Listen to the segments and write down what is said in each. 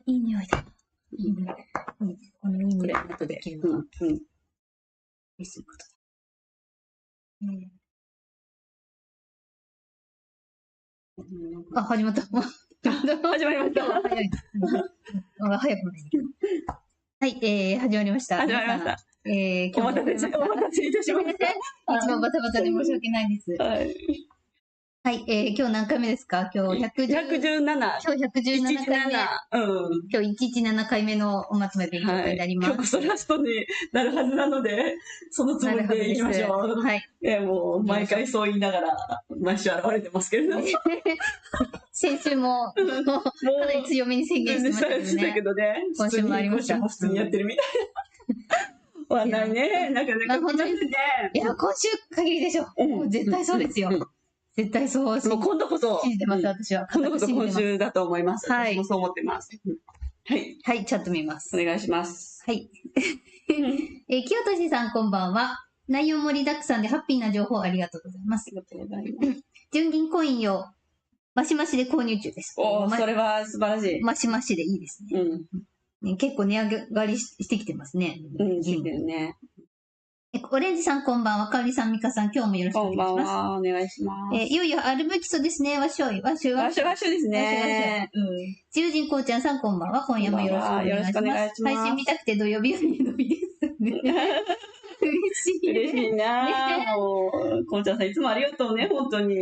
いい匂いだ。いいね。このいい匂いが後でできるのが、うん。嬉しいことだ。あ、始まった。始まりました。今日は早い。早くもないけど。はい、始まりました。始まりました。今日もお待たせいたしましいつもバタバタで申し訳ないです。た。はい。はい、今日何回目ですか？今日117。今日117回目。うん。今日117回目のおまとめ勉強会になります。今日こそラストになるはずなので、そのつもりでいきましょう。はい。もう毎回そう言いながら、毎週現れてますけれども。先週も、かなり強めに宣言してましたけどね。今週もありました。今週も普通にやってるみたいな。終わんないね。なんかね、本当にね。いや、今週限りでしょ。絶対そうですよ。絶対そう。もう今度こそ。信じてます、私は。今度こそ今週だと思います。はい。私もそう思ってます。はい。はい、チャット見ます。お願いします。はい。清俊さん、こんばんは。内容盛りだくさんでハッピーな情報ありがとうございます。ありがとうございます。純銀コインをマシマシで購入中です。おー、それは素晴らしい。マシマシでいいですね。結構値上がりしてきてますね。してるね。オレンジさんこんばんは。かおりさん、みかさん、今日もよろしくお願いします。こんばんは。お願いします。いよいよアルブチソですね。わっしょい。わっしょい。わっしょですね。自由人こうちゃんさんこんばんは。今夜もよろしくお願いします。配信見たくて土曜日よりの日です。嬉しい。嬉しいなもう、こうちゃんさんいつもありがとうね。本当に。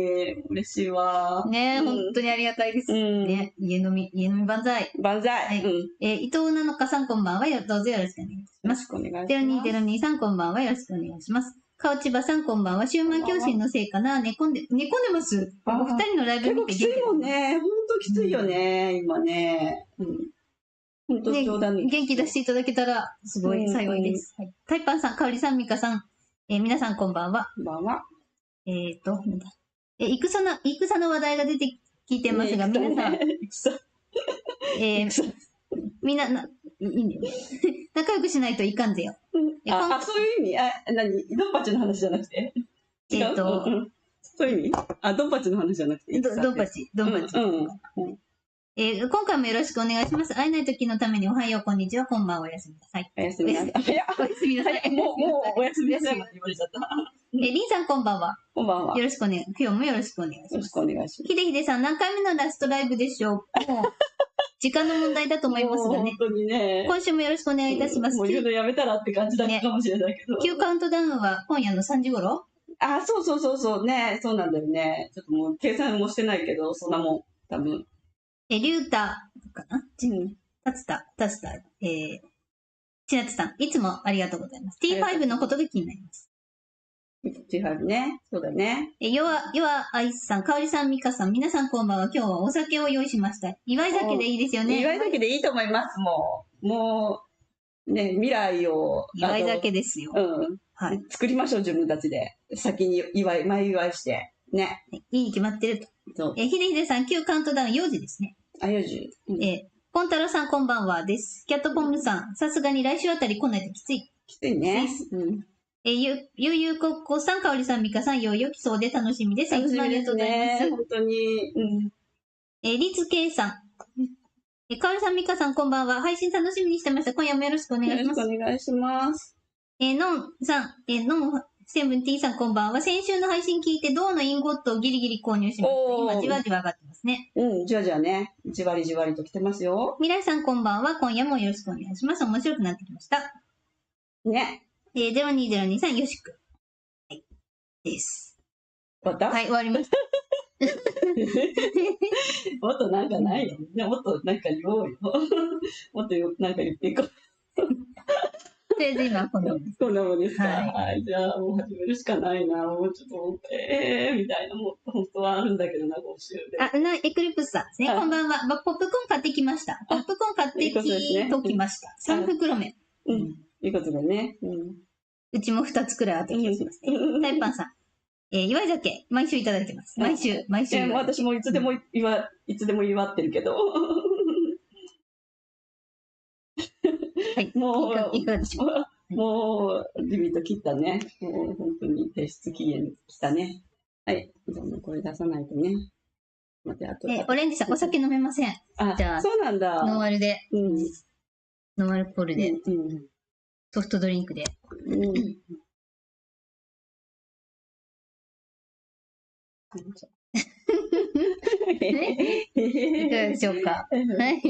嬉しいわ。ね本当にありがたいです。ね家飲み万歳。万歳。伊藤なのかさんこんばんは。どうぞよろしくお願いします。よろしくお願いします。0202さんこんばんは。よろしくお願いします。かおちばさんこんばんは。シューマン教師のせいかな。寝込んでますお二人のライブ見てきついもんね。本当きついよね。今ね。本当冗談に。元気出していただけたら、すごい幸いです。タイパンさん、かおりさん、みかさん、皆さんこんばんは。こんばんは。なんだ。戦の話題が出てきてますが、皆さん、みんな、いいんだよね。仲良くしないといかんぜよ。そういう意味ドンパチの話じゃなくてそういう意味ドンパチの話じゃなくてドンパチ。今回もよろしくお願いします。会えない時のためにおはよう、こんにちは、こんばんは、おやすみなさい。おやすみなさい。おやすみなさい。もうおやすみなさいって言われちゃった。りんさんこんばんは。こんばんは。よろしくお願い。今日もよろしくお願いします。よろしくお願いします。ひでひでさん、何回目のラストライブでしょう？もう、時間の問題だと思いますがね。本当にね。今週もよろしくお願いいたします。もう言うのやめたらって感じだったかもしれないけど。9カウントダウンは今夜の3時頃？そうね。そうなんだよね。ちょっともう計算もしてないけど、そんなもん、多分。リュータかな？タツタ、ちなつさん、いつもありがとうございます。T5 のことが気になります。T5 ね。そうだね。よわあいさん、かおりさん、みかさん、皆さんこんばんは。今日はお酒を用意しました。祝い酒でいいですよね。祝い酒でいいと思います、もう、ね、未来を。祝い酒ですよ。はい。作りましょう、自分たちで。先に前祝いして。ね。いいに決まってると。ひでひでさん、9カウントダウン4時ですね。4時。ポンタロさんこんばんはです。キャットポンムさん、さすがに来週あたり来ないときつい。きついね。ゆうこっこさん、かおりさん、みかさん、よいよ来そうで楽しみです。いつもありがとうございます。本当に。りつけいさん。かおりさん、みかさん、こんばんは。配信楽しみにしてました。今夜もよろしくお願いします。よろしくお願いします。のんさん、のんセブンティーさん、こんばんは。先週の配信聞いて、銅のインゴットをギリギリ購入しました。今、じわじわ上がってますね。じわじわね。じわりじわりと来てますよ。みらいさん、こんばんは。今夜もよろしくお願いします。面白くなってきました。ね。0202さん、よしく。はい。です。終わった？はい、終わりました。もっとなんかないの？もっとなんか言おうよ。もっとなんか言っていこう。とりあえず今こんなもんです。こんなもんですか。はい。じゃあもう始めるしかないな。もうちょっとみたいな、もう本当はあるんだけどな、今週で。エクリプスさんですね。こんばんは。ポップコーン買ってきました。ポップコーン買ってきました。3袋目。いいことだね。うちも2つくらいあった気がしますね。タイパンさん。祝い酒、毎週いただいてます。毎週。私もいつでも祝ってるけど。はい。もう、いかがでしょうか。もう、リミット切ったね。もう、本当に提出期限来たね。はい。じゃあもうこれ出さないとね。待って、あと。オレンジさん、お酒飲めません。じゃあ、そうなんだ。ノンアルで、ノンアルコールで、ソフトドリンクで。いかがでしょうか。や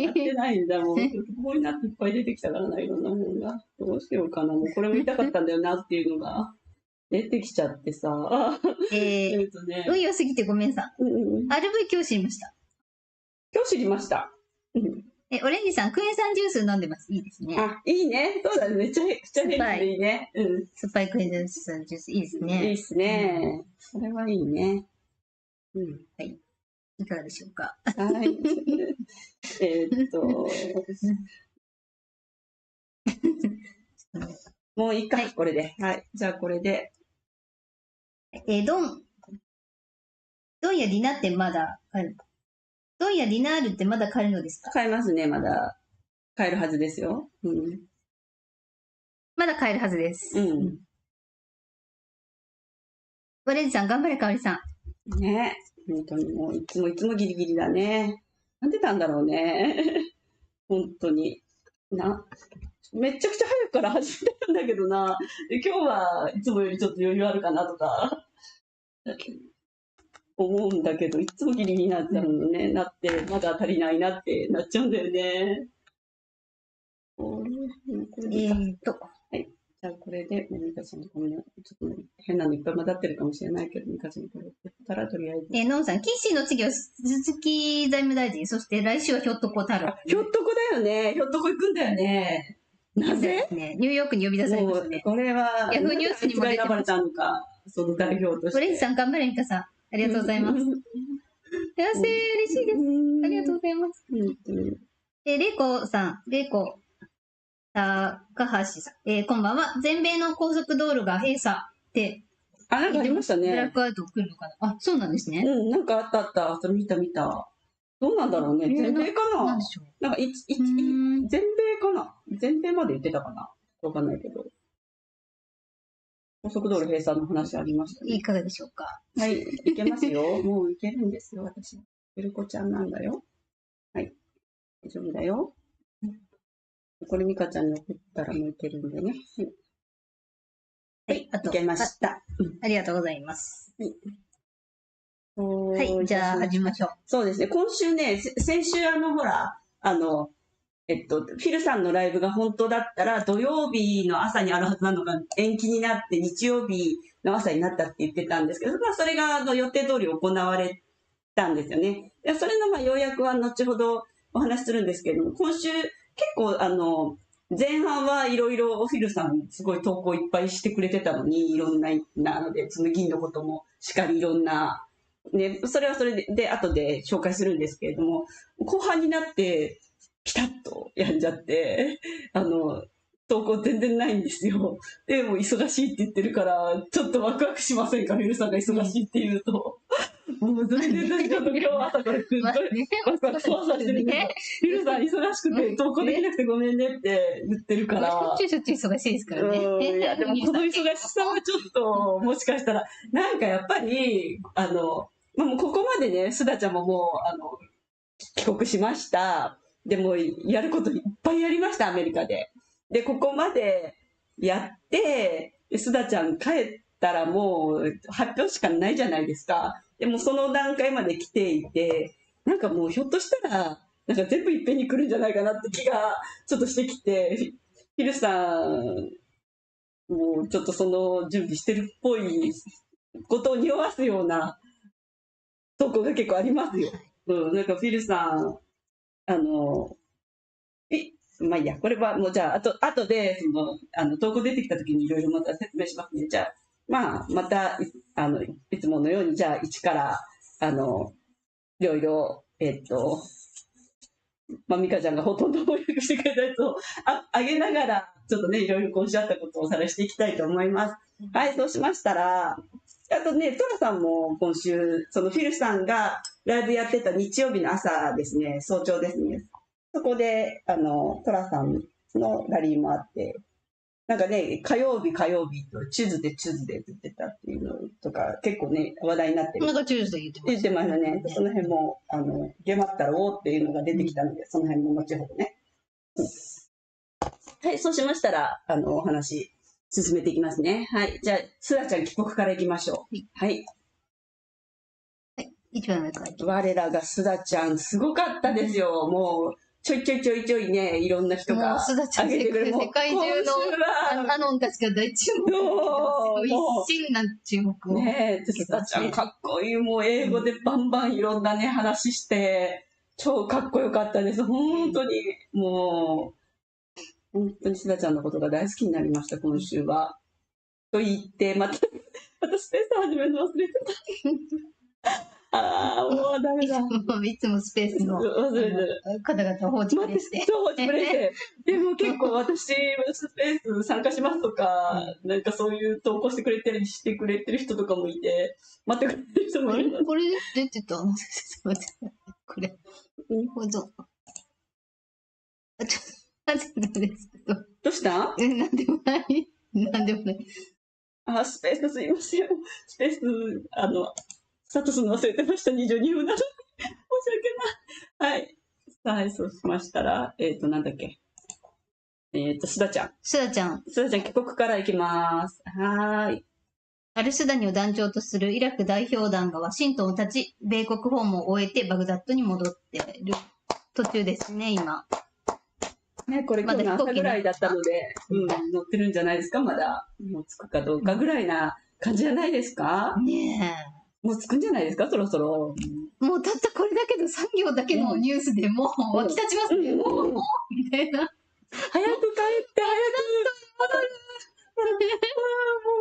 ってないんだ、もう。ここになっていっぱい出てきたからな、いろんなものが。どうしようかな。もうこれも言いたかったんだよなっていうのが出てきちゃってさ。運良すぎてごめんさ。RV 今日知りました。今日知りました。オレンジさん、クエン酸ジュース飲んでます。いいですね。いいね。そうだね。めちゃくちゃヘルシーでいいね。酸っぱいクエン酸ジュース、いいですね。いいですね。それはいいね。はい。いかがでしょうか。はい。もういいか、これで。はい。じゃあこれで。ドンやディナーってまだ買える？ドンやディナールってまだ買えるのですか？買えますね、まだ。買えるはずですよ。まだ買えるはずです。オレンジさん、頑張れ、かおりさん。ね。本当にもういつもギリギリだね。なんでたんだろうね。本当に。めちゃくちゃ早くから始めたんだけどな。で今日はいつもよりちょっと余裕あるかなとか思うんだけど、いつもギリギリになっちゃうのね。なって、まだ足りないなってなっちゃうんだよね。はい。じゃあこれで、ミカちゃんごめん、ちょっと変なのいっぱい混ざってるかもしれないけど、ミカちゃんこれやったらとりあえず。ノンさん、キッシーの次は鈴木財務大臣、そして来週はひょっとこ太郎。ひょっとこだよね。ひょっとこ行くんだよね。なぜ？ニューヨークに呼び出されましたね。これは、ヤフーニュースにも出て選ばれたのか、その代表として。オレンジさん、頑張れ、ミカさん。ありがとうございます。嬉しいです。ありがとうございます。レイコさん、高橋さん、こんばんは。全米の高速道路が閉鎖って、なんかありましたね。ブラックアウト来るのかな。そうなんですね。なんかあった。それ見た。どうなんだろうね。全米かな。なんか全米かな。全米まで言ってたかな。わかんないけど。高速道路閉鎖の話ありましたね。いかがでしょうか。はい、いけますよ。もういけるんですよ、私。ゆるこちゃんなんだよ。はい。大丈夫だよ。これミカちゃんに送ったらもういけるんでね。はい、いけました。ありがとうございます。はい、じゃあ始めましょう。そうですね。今週ね、先週ほら、フィルさんのライブが本当だったら土曜日の朝にあるはずなのが延期になって日曜日の朝になったって言ってたんですけど、それが予定通り行われたんですよね。それの要約は後ほどお話しするんですけれども、今週結構前半はいろいろフィルさんすごい投稿いっぱいしてくれてたのに、いろんなので、その銀のこともしっかりいろんな、ね、それはそれで後で紹介するんですけれども、後半になってピタッとやんじゃって、投稿全然ないんですよ。でも忙しいって言ってるから、ちょっとワクワクしませんか、フィルさんが忙しいって言うと。もう全然ちょっと今日朝からすっごいワクワク想像してるけど、フィルさん忙しくて投稿できなくてごめんねって言ってるから。しょっちゅう忙しいですからね。いや、でもこの忙しさはちょっと、もしかしたら、なんかやっぱり、もうここまでね、須田ちゃんももう、帰国しました。でも、やることいっぱいやりました、アメリカで。で、ここまでやって、須田ちゃん帰ったらもう発表しかないじゃないですか。でもその段階まで来ていて、なんかもうひょっとしたら、なんか全部いっぺんに来るんじゃないかなって気がちょっとしてきて、フィルさん、もうちょっとその準備してるっぽいことを匂わすような投稿が結構ありますよ。なんかフィルさん、まあいいや、これはもうじゃあ、あとで、投稿出てきた時にいろいろまた説明しますね。じゃあ、まあ、また、いつものように、じゃあ、一から、いろいろ、まあ、ミカちゃんがほとんど翻訳してくれたやつをあげながら、ちょっとね、いろいろ今週あったことをおさらいしていきたいと思います。はい、そうしましたら、あとね、トラさんも今週、そのフィルさんがライブやってた日曜日の朝ですね、早朝ですね。そこで、トラさんのラリーもあって、なんかね、火曜日とチューズデーって言ってたっていうのをとか結構ね、話題になってる。なんかチューズで言ってました。言ってましたね。その辺も、ゲマったろうっていうのが出てきたので、その辺も後ほどね。はい、そうしましたら、お話、進めていきますね。はい。じゃあ、すらちゃん帰国からいきましょう。はい。一番上から我らがすだちゃん、すごかったですよ。もう、ちょいね、いろんな人が上げてくれる。世界中のアノンたちが大注目。一心な注目を。ねえ、すだちゃんかっこいい。もう英語でバンバンいろんなね、話して、超かっこよかったです。本当に、もう、本当にすだちゃんのことが大好きになりました、今週は。と言って、またスペース始めるの忘れてた。ああ、もうダメだ。いつもスペースの方々を放置プレイして。そう、放置プレイして。でも結構私、スペース参加しますとか、なんかそういう投稿してくれたりしてくれてる人とかもいて、待ってくれてる人もいる。これ出てたこれ。なるほど。ちょっとですけど。どうした？なんでもない。なんでもない。スペースすいません。スペース、スタートするの忘れてました。22分なの。申し訳ない。はい。はい、そうしましたら、なんだっけ。すだちゃん。すだちゃん、帰国から行きます。はーい。アルスダニを団長とするイラク代表団がワシントンを立ち、米国訪問を終えてバグダッドに戻っている途中ですね、今。ね、これ今日の朝ぐらいだったので、乗ってるんじゃないですか、まだ。もう着くかどうかぐらいな感じじゃないですか？ねえ。もう着くんじゃないですか、そろそろ。もうたったこれだけど3行だけのニュースでもう沸き立ちますね。もうみたいな。早く帰って、も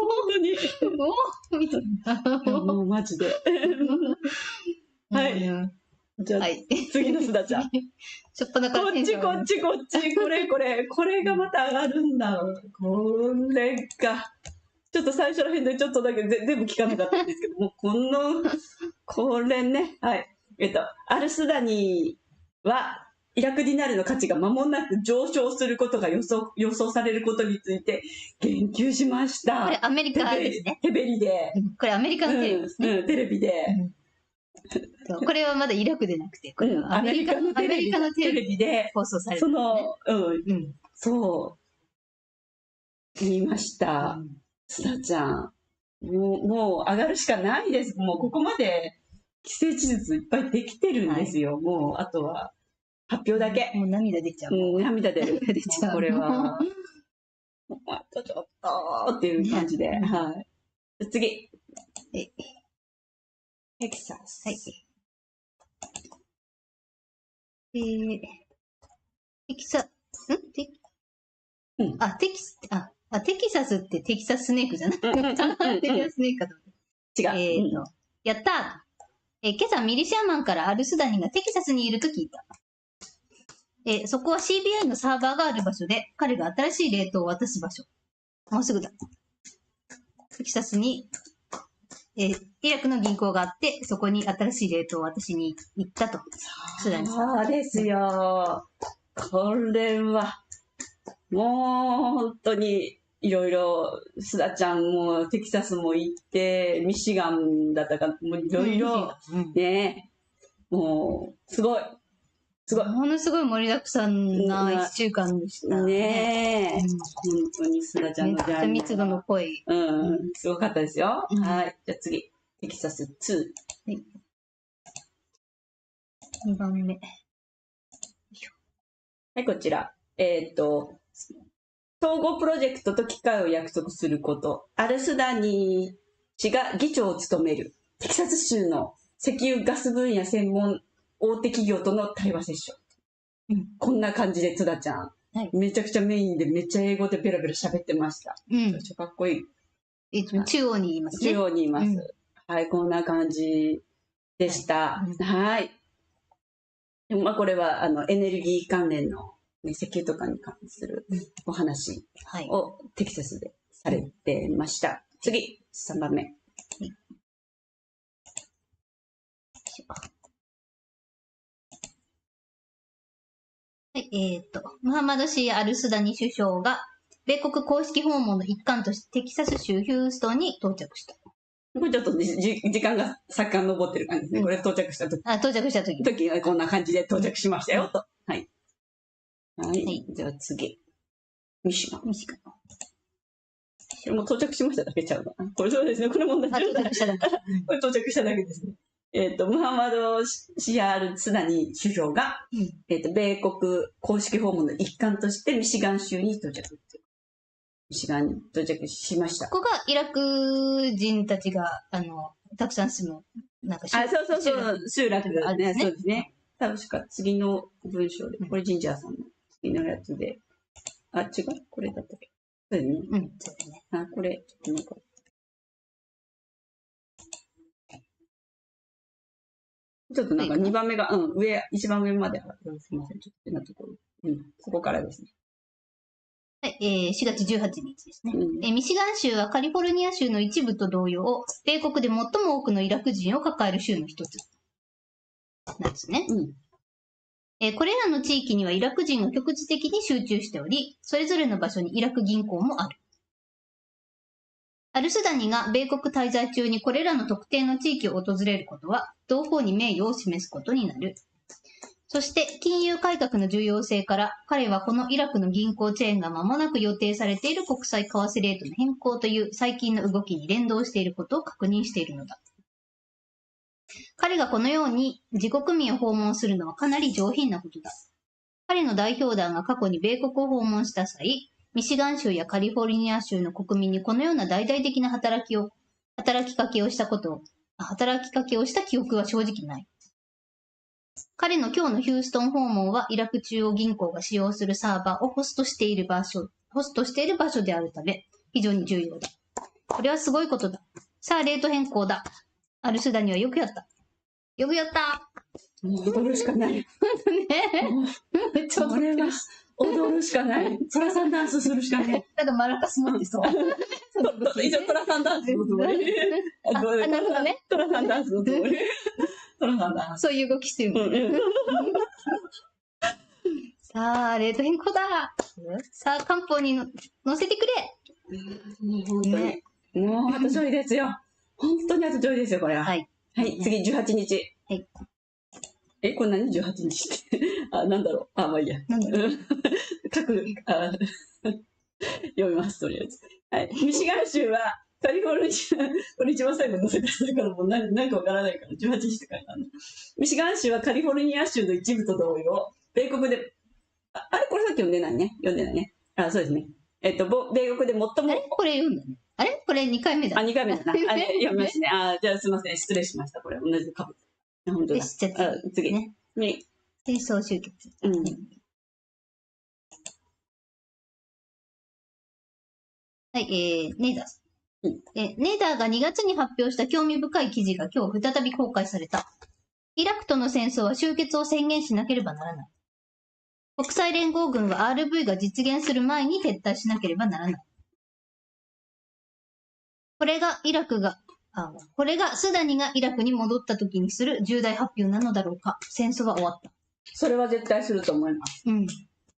う本当に。もうみたいな。もうマジで。はい。じゃあ、次のすだちゃん。こっち。これがまた上がるんだ。これが。ちょっと最初ら辺でちょっとだけ全部聞かなかったんですけども、これね。はい。アルスダニは、イラクディナールの価値が間もなく上昇することが予想されることについて言及しました。これアメリカですね。ヘベリで。これアメリカのテレビですね。テレビで。これはまだイラクでなくて、これはアメリカのテレビで放送されてる、そう。言いました。すだちゃん。もう上がるしかないです。もうここまで既成事実いっぱいできてるんですよ。もうあとは発表だけ。もう涙出ちゃう。涙出る。これは。あとちょっとっていう感じで。はい。次。テキサス。はい。テキサスってテキサススネークじゃないテキサススネークかと思って。違う。やったー。今朝ミリシャーマンからアルスダニがテキサスにいると聞いた。そこは CBI のサーバーがある場所で、彼が新しいレートを渡す場所。もうすぐだ。テキサスに、イラクの銀行があって、そこに新しいレートを渡しに行ったと。そうですよ。これは、もう本当にいろいろ、すだちゃんもテキサスも行って、ミシガンだったか、もういろいろ、ね、もう、すごい。ものすごい盛りだくさんな1週間でしたね。本当にすだちゃんのジャーニー。めっちゃ密度の濃い。すごかったですよ。はい。じゃあ次、テキサス2。はい。2番目。はい、こちら。統合プロジェクトと機会を約束すること。アルスダニー氏が議長を務めるテキサス州の石油ガス分野専門大手企業との対話セッション。こんな感じで津田ちゃん、めちゃくちゃメインでめっちゃ英語でペラペラ喋ってました。かっこいい。中央に言いますね。中央にいます。はい、こんな感じでした。はい。でもこれはエネルギー関連の石油とかに関するお話をテキサスでされてました。次、3番目。はい、ムハンマド・シー・アルスダニ首相が米国公式訪問の一環としてテキサス州ヒューストンに到着した。これちょっと時間が遡ってる感じですね。これ到着した時。到着した時。時がこんな感じで到着しましたよ、と。はい。はい。はい、じゃあ次。ミシガン。ミシガン。これも到着しましただけちゃうな。これそうですね。これも同じような。到着しただけ。これ到着しただけですね。ムハンマド・シアール・スダニ首相が、米国公式訪問の一環としてミシガン州に到着。ミシガンに到着しました。ここがイラク人たちが、たくさん住む、なんかそう、集落ね。そうですね。確か次の文章で、これジンジャーさんの次のやつで、違うこれだったっけそうですね。そうですね。これ、ちょっとなんか。ちょっとなんか2番目が、一番上まで上がってます。すみません。ちょっと変なところ。そこからですね。はい、4月18日ですね、ミシガン州はカリフォルニア州の一部と同様、米国で最も多くのイラク人を抱える州の一つなんですね。これらの地域にはイラク人が局地的に集中しており、それぞれの場所にイラク銀行もある。アルスダニが米国滞在中にこれらの特定の地域を訪れることは、同方に名誉を示すことになる。そして金融改革の重要性から彼はこのイラクの銀行チェーンが間もなく予定されている国際為替レートの変更という最近の動きに連動していることを確認しているのだ。彼がこのように自国民を訪問するのはかなり上品なことだ。彼の代表団が過去に米国を訪問した際、ミシガン州やカリフォルニア州の国民にこのような大々的な働きかけをした記憶は正直ない。彼の今日のヒューストン訪問はイラク中央銀行が使用するサーバーをホストしている場所であるため、非常に重要だ。これはすごいことだ。さあ、レート変更だ。アルスダにはよくやった。よくやったもう踊るしかない。ねちょっとこれは踊るしかない。トラさんダンスするしかない。なんかマラカス持ってそう。一応トラさんダンスのつもり。なるほどね。トラさんダンスのつもり。トラさんダンス。そういう動きしてる。さあ、レート変更だ。さあ、漢方に乗せてくれ。本当に。もうあとちょいですよ。本当にあとちょいですよ、これは。はい。次18日。はい。これ何 ?18 日って。なんだろう。まあいいや。読みます、とりあえず。はい。ミシガン州は、カリフォルニア、これ一番最後に載せてたからもう何かわからないから、18日って書いてあるの。ミシガン州はカリフォルニア州の一部と同様、米国で、これさっき読んでないね。そうですね。米国で最も。これ読んだね。これ2回目だ。2回目だな。読みますね。じゃあすみません。失礼しました。これ同じかぶ。本当だ。次。ね。戦争終結。はい、ネーダース。ネーダーが2月に発表した興味深い記事が今日再び公開された。イラクとの戦争は終結を宣言しなければならない。国際連合軍は RV が実現する前に撤退しなければならない。これがスダニがイラクに戻った時にする重大発表なのだろうか。戦争は終わった。それは絶対すると思います。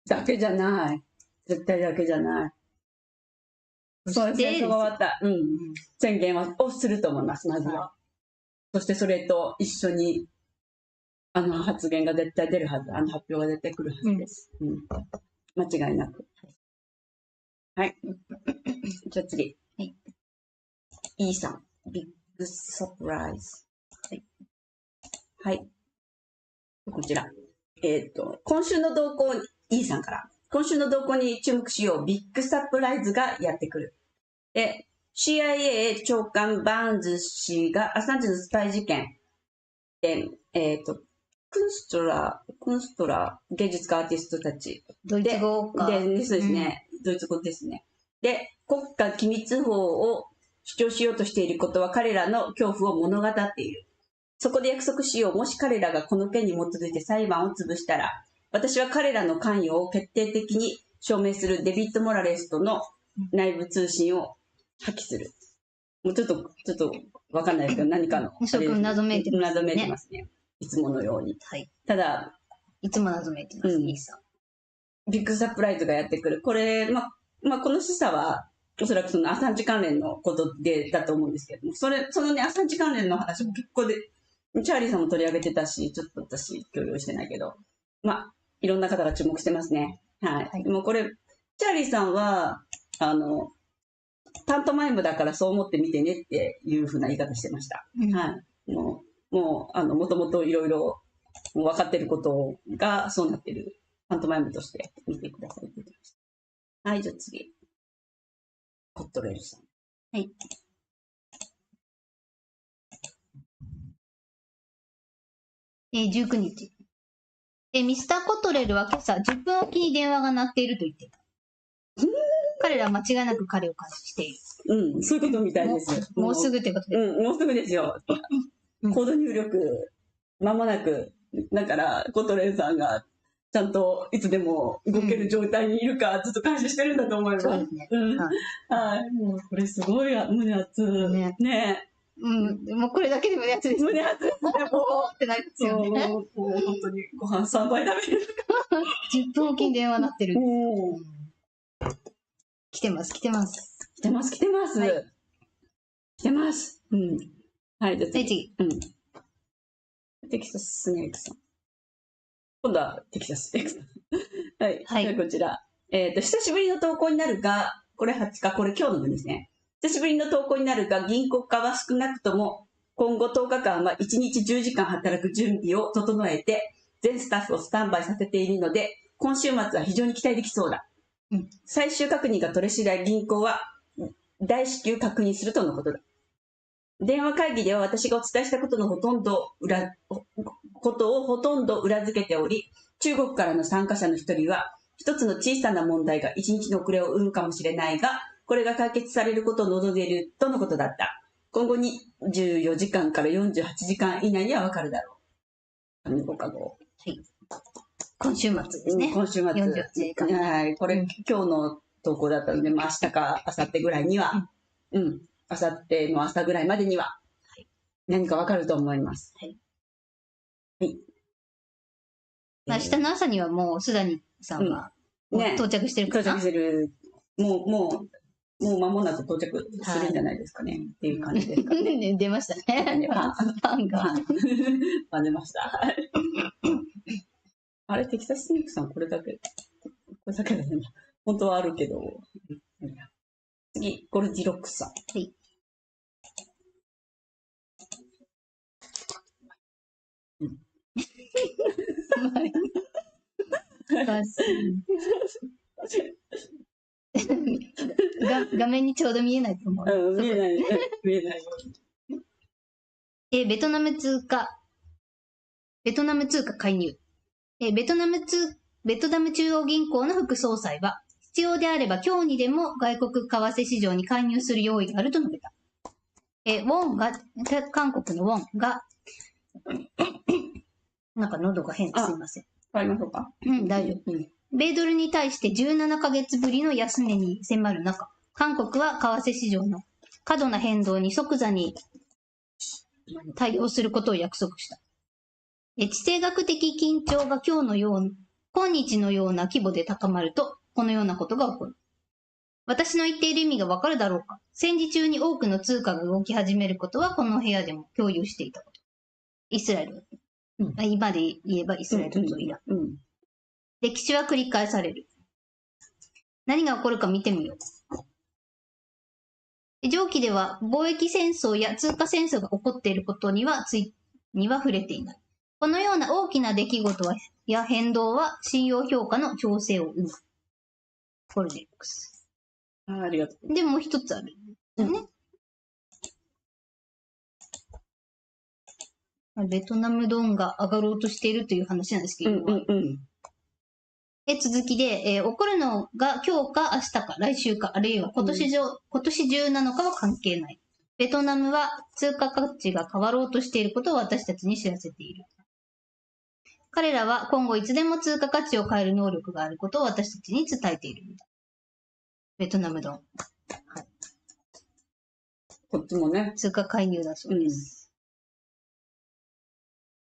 だけじゃない。絶対だけじゃない。そうですね、戦争が終わった。宣言をすると思います、まずは。そしてそれと一緒に、発言が絶対出るはず。発表が出てくるはずです。間違いなく。はい。じゃあ次。E さん。ビッグサプライズ。はい。こちら。今週の動向、E さんから。今週の動向に注目しよう。ビッグサプライズがやってくる。で、CIA 長官バーンズ氏がアサンジのスパイ事件で、クンストラ芸術家アーティストたち。ドイツ語か。そうですね。ドイツ語ですね。で、国家機密法を主張しようとしていることは彼らの恐怖を物語っている。そこで約束しよう。もし彼らがこの件に基づいて裁判を潰したら、私は彼らの関与を決定的に証明するデビッド・モラレスとの内部通信を破棄する。もうちょっとわかんないですけど、何かの。謎めいてますね。いつものように。はい。ただ、いつも謎めいてます、ビッグサプライズがやってくる。これ、この示唆は、おそらくそのアサンジ関連のことでだと思うんですけども、そのね、アサンジ関連の話も結構で、チャーリーさんも取り上げてたし、ちょっと私、共有してないけど、まあ、いろんな方が注目してますね。はい。はいもうこれ、チャーリーさんは、パントマイムだからそう思って見てねっていうふうな言い方してました。はい。もともといろいろ分かってることがそうなってるパントマイムとして見てくださいって言ってました。はい、じゃあ次。コットレールさん。はい。19日。ミスター・コトレルは今朝10分おきに電話が鳴っていると言っていた。彼らは間違いなく彼を監視している。うん、そういうことみたいです。もうすぐってことです。うん、もうすぐですよ。コード入力、間もなく。だから、コトレールさんがちゃんといつでも動ける状態にいるか、ずっと監視してるんだと思います。そうですね。はい。もうこれすごい胸熱。ね。うん、もうこれだけで胸熱です。胸熱ですね、もう。ってなりますよね。もう本当にご飯3杯食べる。10分おきに電話鳴ってる。来てます、来てます。来てます、来てます。来てます。うん。はい、じゃあ次。うん。テキサススネークさん。今度はテキサススネークさん。はい。はい。こちら。久しぶりの投稿になるが、これ20日、これ今日の分ですね。久しぶりの投稿になるが、銀行家は少なくとも今後10日間は1日10時間働く準備を整えて、全スタッフをスタンバイさせているので、今週末は非常に期待できそうだ。最終確認が取れ次第、銀行は大至急確認するとのことだ。電話会議では私がお伝えしたことをほとんど裏付けており、中国からの参加者の一人は、一つの小さな問題が一日の遅れを生むかもしれないが、これが解決されることを望んでいるとのことだった。今後に24時間から48時間以内にはわかるだろう。ご加護。はい。今週末ですね。今週末。48時間。はい。これ、今日の投稿だったので、まあ明日か明後日ぐらいには、明後日の朝ぐらいまでには、何かわかると思います。はい。はい。明日の朝にはもう、須谷さんは、到着してるかな、到着してる。もう間もなく到着するんじゃないですかね。っていう感じですかね。出ましたね。パンが。パン出ました。あれ、テキサススネークさん、これだけだね。本当はあるけど。次、ゴルディロックさん。はい。画面にちょうど見えないと思う。見えない。見えない。ベトナム通貨介入。ベトナム中央銀行の副総裁は、必要であれば今日にでも外国為替市場に介入する用意があると述べた。韓国のウォンが、なんか喉が変ですいません。変わりましょうか。大丈夫。米ドルに対して17ヶ月ぶりの安値に迫る中、韓国は為替市場の過度な変動に即座に対応することを約束した。地政学的緊張が今日のような規模で高まると、このようなことが起こる。私の言っている意味がわかるだろうか。戦時中に多くの通貨が動き始めることはこの部屋でも共有していたこと。イスラエル。今で言えばイスラエルとイラン。歴史は繰り返される。何が起こるか見てみよう。上記では貿易戦争や通貨戦争が起こっていることには触れていない。このような大きな出来事や変動は信用評価の調整を生む。ゴルディロックス。ありがとう。でもう一つある。ね。ベトナムドンが上がろうとしているという話なんですけど、続きで、起こるのが今日か明日か来週かあるいは今年中なのかは関係ない。ベトナムは通貨価値が変わろうとしていることを私たちに知らせている。彼らは今後いつでも通貨価値を変える能力があることを私たちに伝えているんだ。ベトナムドン。はい。こっちもね。通貨介入だそうです。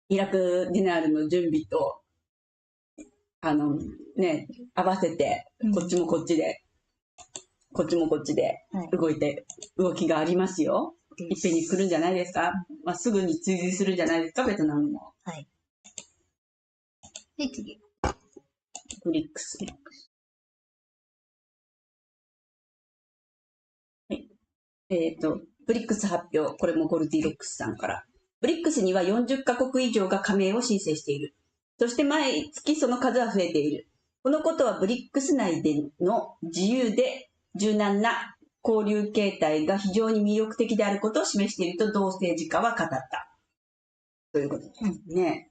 イラクディナールの準備と、合わせて、こっちもこっちで、こっちもこっちで動きがありますよ。いっぺんに来るんじゃないですか。まあ、すぐに追随するんじゃないですか、ベトナムも。はい。で、次。ブリックス。はい。ブリックス発表。これもゴルディロックスさんから。ブリックスには40カ国以上が加盟を申請している。そして毎月その数は増えている。このことはブリックス内での自由で柔軟な交流形態が非常に魅力的であることを示していると同政治家は語った。ということですね。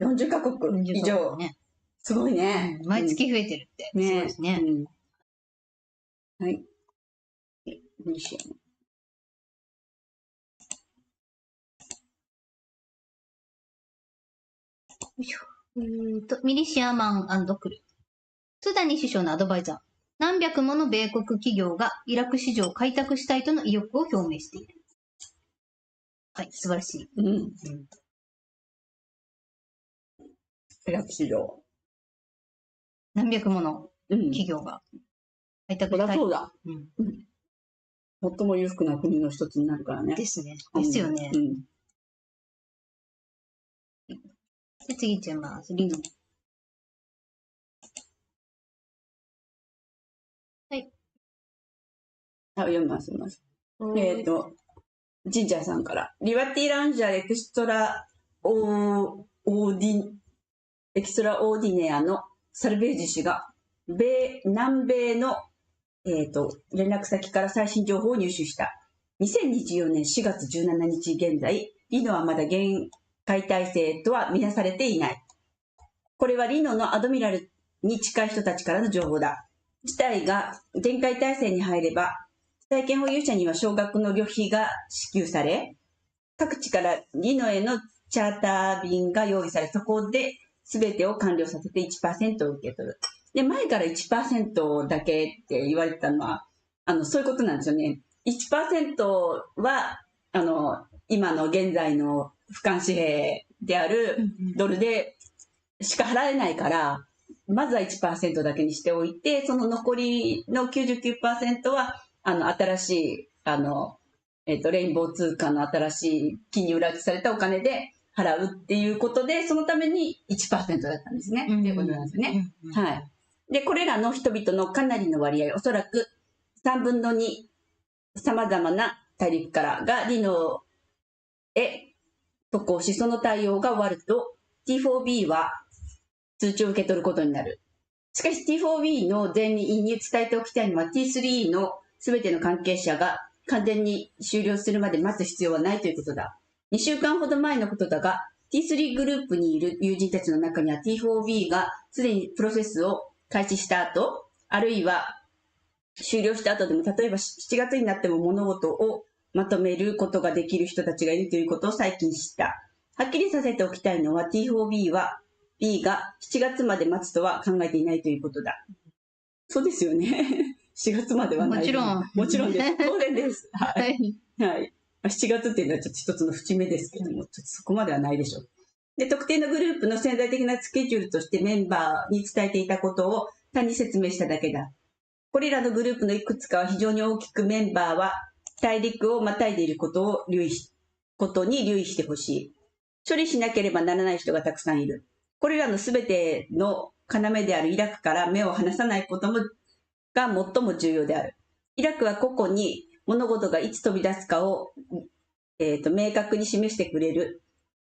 40カ国以上。ね、すごいね。毎月増えてるって。すごいですね。はい。ミリシアミリシアマン&クル。スダニ首相のアドバイザー。何百もの米国企業がイラク市場を開拓したいとの意欲を表明している。はい、素晴らしい。イラク市場。何百もの企業が開拓したい。そうだ。最も裕福な国の一つになるからね。ですね。ですよね。で、次いっちゃいます。リノ。はい。読みます。ジンジャーさんから。リバティラウンジャーエクストラオーディネアのサルベージ氏が、南米の、連絡先から最新情報を入手した。2024年4月17日現在、リノはまだ限界体制とは見なされていない。これはリノのアドミラルに近い人たちからの情報だ。事態が限界体制に入れば、債権保有者には少額の旅費が支給され、各地からリノへのチャーター便が用意され、そこで全てを完了させて 1% を受け取る。で、前から 1% だけって言われてたのは、そういうことなんですよね。1% は、今の現在の俯瞰紙幣であるドルでしか払えないから、まずは 1% だけにしておいて、その残りの 99% は、新しい、レインボー通貨の新しい金に裏打ちされたお金で払うっていうことで、そのために 1% だったんですね。っていうことなんですよね。はい。で、これらの人々のかなりの割合、おそらく3分の2、様々な大陸からがリノへ渡航し、その対応が終わると、T4B は通知を受け取ることになる。しかし T4B の全員に伝えておきたいのは T3 の全ての関係者が完全に終了するまで待つ必要はないということだ。2週間ほど前のことだが、T3 グループにいる友人たちの中には T4B がすでにプロセスを開始した後、あるいは終了した後でも、例えば7月になっても物事をまとめることができる人たちがいるということを最近知った。はっきりさせておきたいのは T4B は B が7月まで待つとは考えていないということだ。そうですよね。4月まではない。もちろん。もちろんです。当然です。はい。はい。7月っていうのはちょっと一つの節目ですけども、ちょっとそこまではないでしょう。で、特定のグループの潜在的なスケジュールとしてメンバーに伝えていたことを単に説明しただけだ。これらのグループのいくつかは非常に大きくメンバーは大陸をまたいでいることに留意してほしい。処理しなければならない人がたくさんいる。これらのすべての要であるイラクから目を離さないことが最も重要である。イラクは個々に物事がいつ飛び出すかを、明確に示してくれる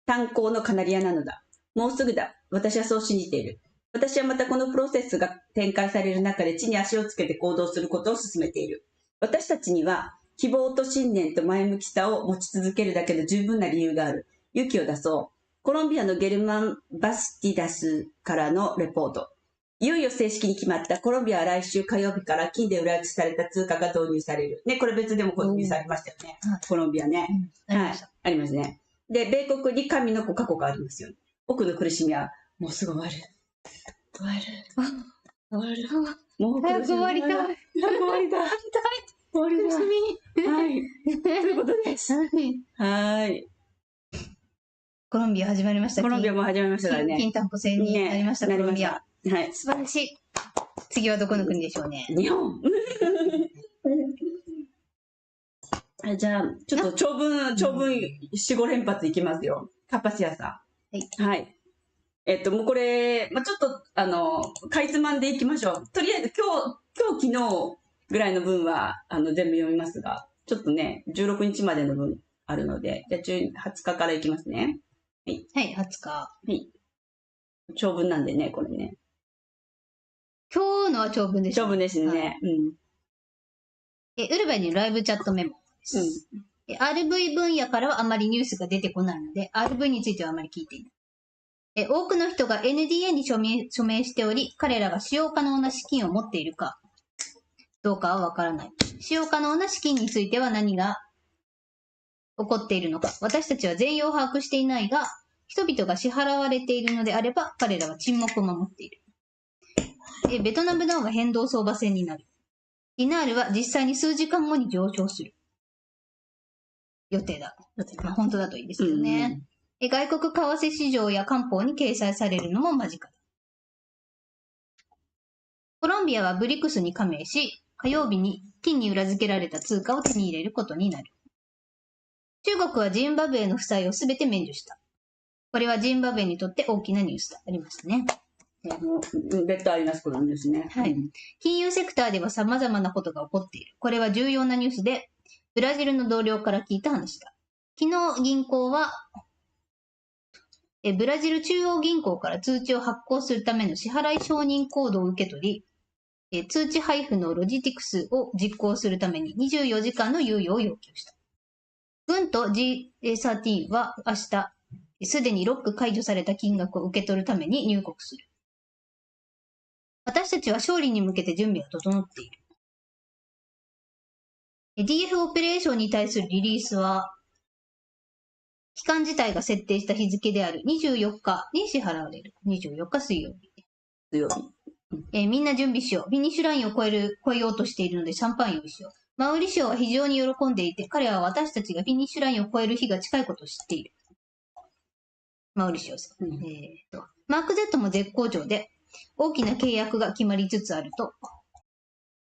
炭鉱のカナリアなのだ。もうすぐだ。私はそう信じている。私はまたこのプロセスが展開される中で地に足をつけて行動することを進めている。私たちには希望と信念と前向きさを持ち続けるだけの十分な理由がある。勇気を出そう。コロンビアのゲルマン・バスティダスからのレポート。いよいよ正式に決まったコロンビアは来週火曜日から金で裏打ちされた通貨が導入される。ね、これ別でも導入されましたよね。コロンビアね。はい。ありますね。で、米国に神の5カ国ありますよね。僕の苦しみはもうすぐ終わる。終わる。もう早く終わりたい。終わりだ。終わりだ。苦しみ。はい。ということです。はい。コロンビア始まりました。コロンビアも始まりましたからね。金担保制になりました、コロンビア。はい。素晴らしい。次はどこの国でしょうね。日本。じゃあ、ちょっと長文4、5連発いきますよ。カパシアさはい。ん。はい。もうこれ、まあ、ちょっと、かいつまんでいきましょう。とりあえず今日、昨日ぐらいの分は、全部読みますが、ちょっとね、16日までの分あるので、じゃあ20日からいきますね。はい、20日。はい。長文なんでね、これね。今日のは長文でしょ。長文ですね。うん。ウルバにライブチャットメモです。RV 分野からはあまりニュースが出てこないので、RV についてはあまり聞いていない。多くの人が NDA に署名しており、彼らが使用可能な資金を持っているかどうかはわからない。使用可能な資金については何が起こっているのか、私たちは全容を把握していないが、人々が支払われているのであれば、彼らは沈黙を守っている。ベトナムダウンは変動相場線になる。ディナールは実際に数時間後に上昇する予定だ。まあ、本当だといいですけどね。外国為替市場や官報に掲載されるのも間近だ。コロンビアはブリクスに加盟し、火曜日に金に裏付けられた通貨を手に入れることになる。中国はジンバブエの負債をすべて免除した。これはジンバブエにとって大きなニュースだ。ありましたね。別途ありますことなんですね。はい。金融セクターでは様々なことが起こっている。これは重要なニュースで、ブラジルの同僚から聞いた話だ。昨日銀行は、ブラジル中央銀行から通知を発行するための支払い承認コードを受け取り、通知配布のロジティクスを実行するために24時間の猶予を要求した。軍と G13 は明日、すでにロック解除された金額を受け取るために入国する。私たちは勝利に向けて準備が整っている。DF オペレーションに対するリリースは、期間自体が設定した日付である24日に支払われる。24日水曜日。みんな準備しよう。フィニッシュラインを超えようとしているのでシャンパン用意しよう。マウリシオは非常に喜んでいて、彼は私たちがフィニッシュラインを超える日が近いことを知っている。マウリシオさん。マーク Z も絶好調で、大きな契約が決まりつつあると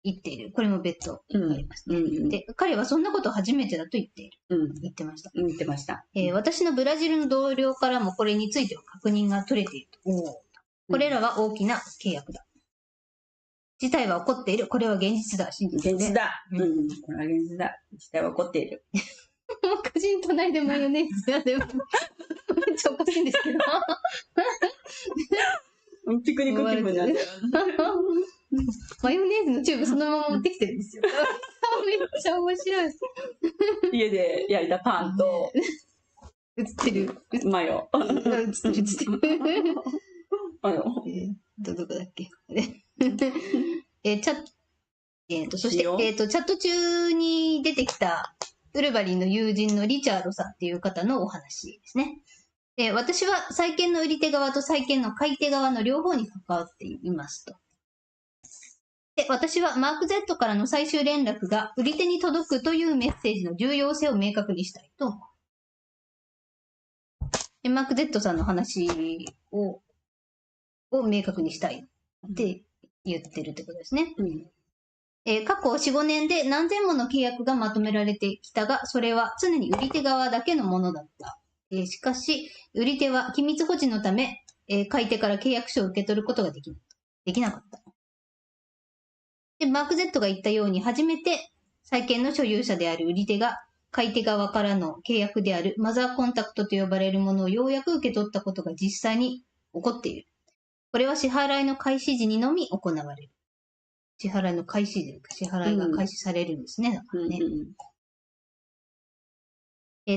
言っている。これも別途ありますね。で、彼はそんなこと初めてだと言っている。言ってました。言ってました。私のブラジルの同僚からもこれについては確認が取れていると。これらは大きな契約だ。事態は起こっている。これは現実だ。現実だ。これは現実だ。事態は起こっている。もう歌人隣でマヨネーズやでも、めっちゃおかしいんですけど。ピクニック気分になってマヨネーズのチューブそのまま持ってきてるんですよ。めっちゃ面白い。家で焼いたパンと、映ってる。マヨ。映ってる。マヨ。どこだっけそして、チャット中に出てきたウルヴァリンの友人のリチャードさんっていう方のお話ですね。私は債券の売り手側と債券の買い手側の両方に関わっていますと。で、私はマーク Z からの最終連絡が売り手に届くというメッセージの重要性を明確にしたいと思う。で、マーク Z さんの話を明確にしたいって言ってるってことですね。過去4、5年で何千もの契約がまとめられてきたが、それは常に売り手側だけのものだった。しかし、売り手は機密保持のため、買い手から契約書を受け取ることができなかった。で、マーク Z が言ったように、初めて債券の所有者である売り手が、買い手側からの契約であるマザーコンタクトと呼ばれるものをようやく受け取ったことが実際に起こっている。これは支払いの開始時にのみ行われる。支払いの開始時、支払いが開始されるんですね。だからね。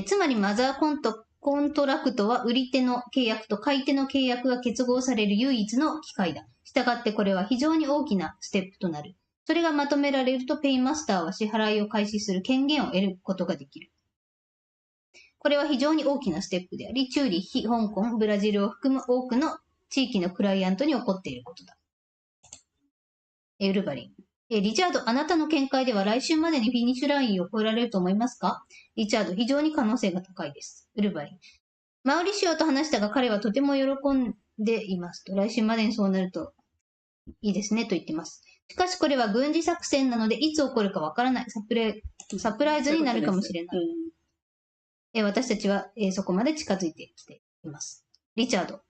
つまりマザーコントラクトは売り手の契約と買い手の契約が結合される唯一の機会だ。したがってこれは非常に大きなステップとなる。それがまとめられるとペイマスターは支払いを開始する権限を得ることができる。これは非常に大きなステップであり、チューリッヒ、香港、ブラジルを含む多くの地域のクライアントに起こっていることだ。ウルヴァリン。リチャード、あなたの見解では来週までにフィニッシュラインを超えられると思いますか？リチャード、非常に可能性が高いです。ウルヴァリン。マウリシオと話したが彼はとても喜んでいますと。来週までにそうなるといいですねと言ってます。しかしこれは軍事作戦なので、いつ起こるかわからないサプライズになるかもしれない。私たちは、そこまで近づいてきています。リチャード。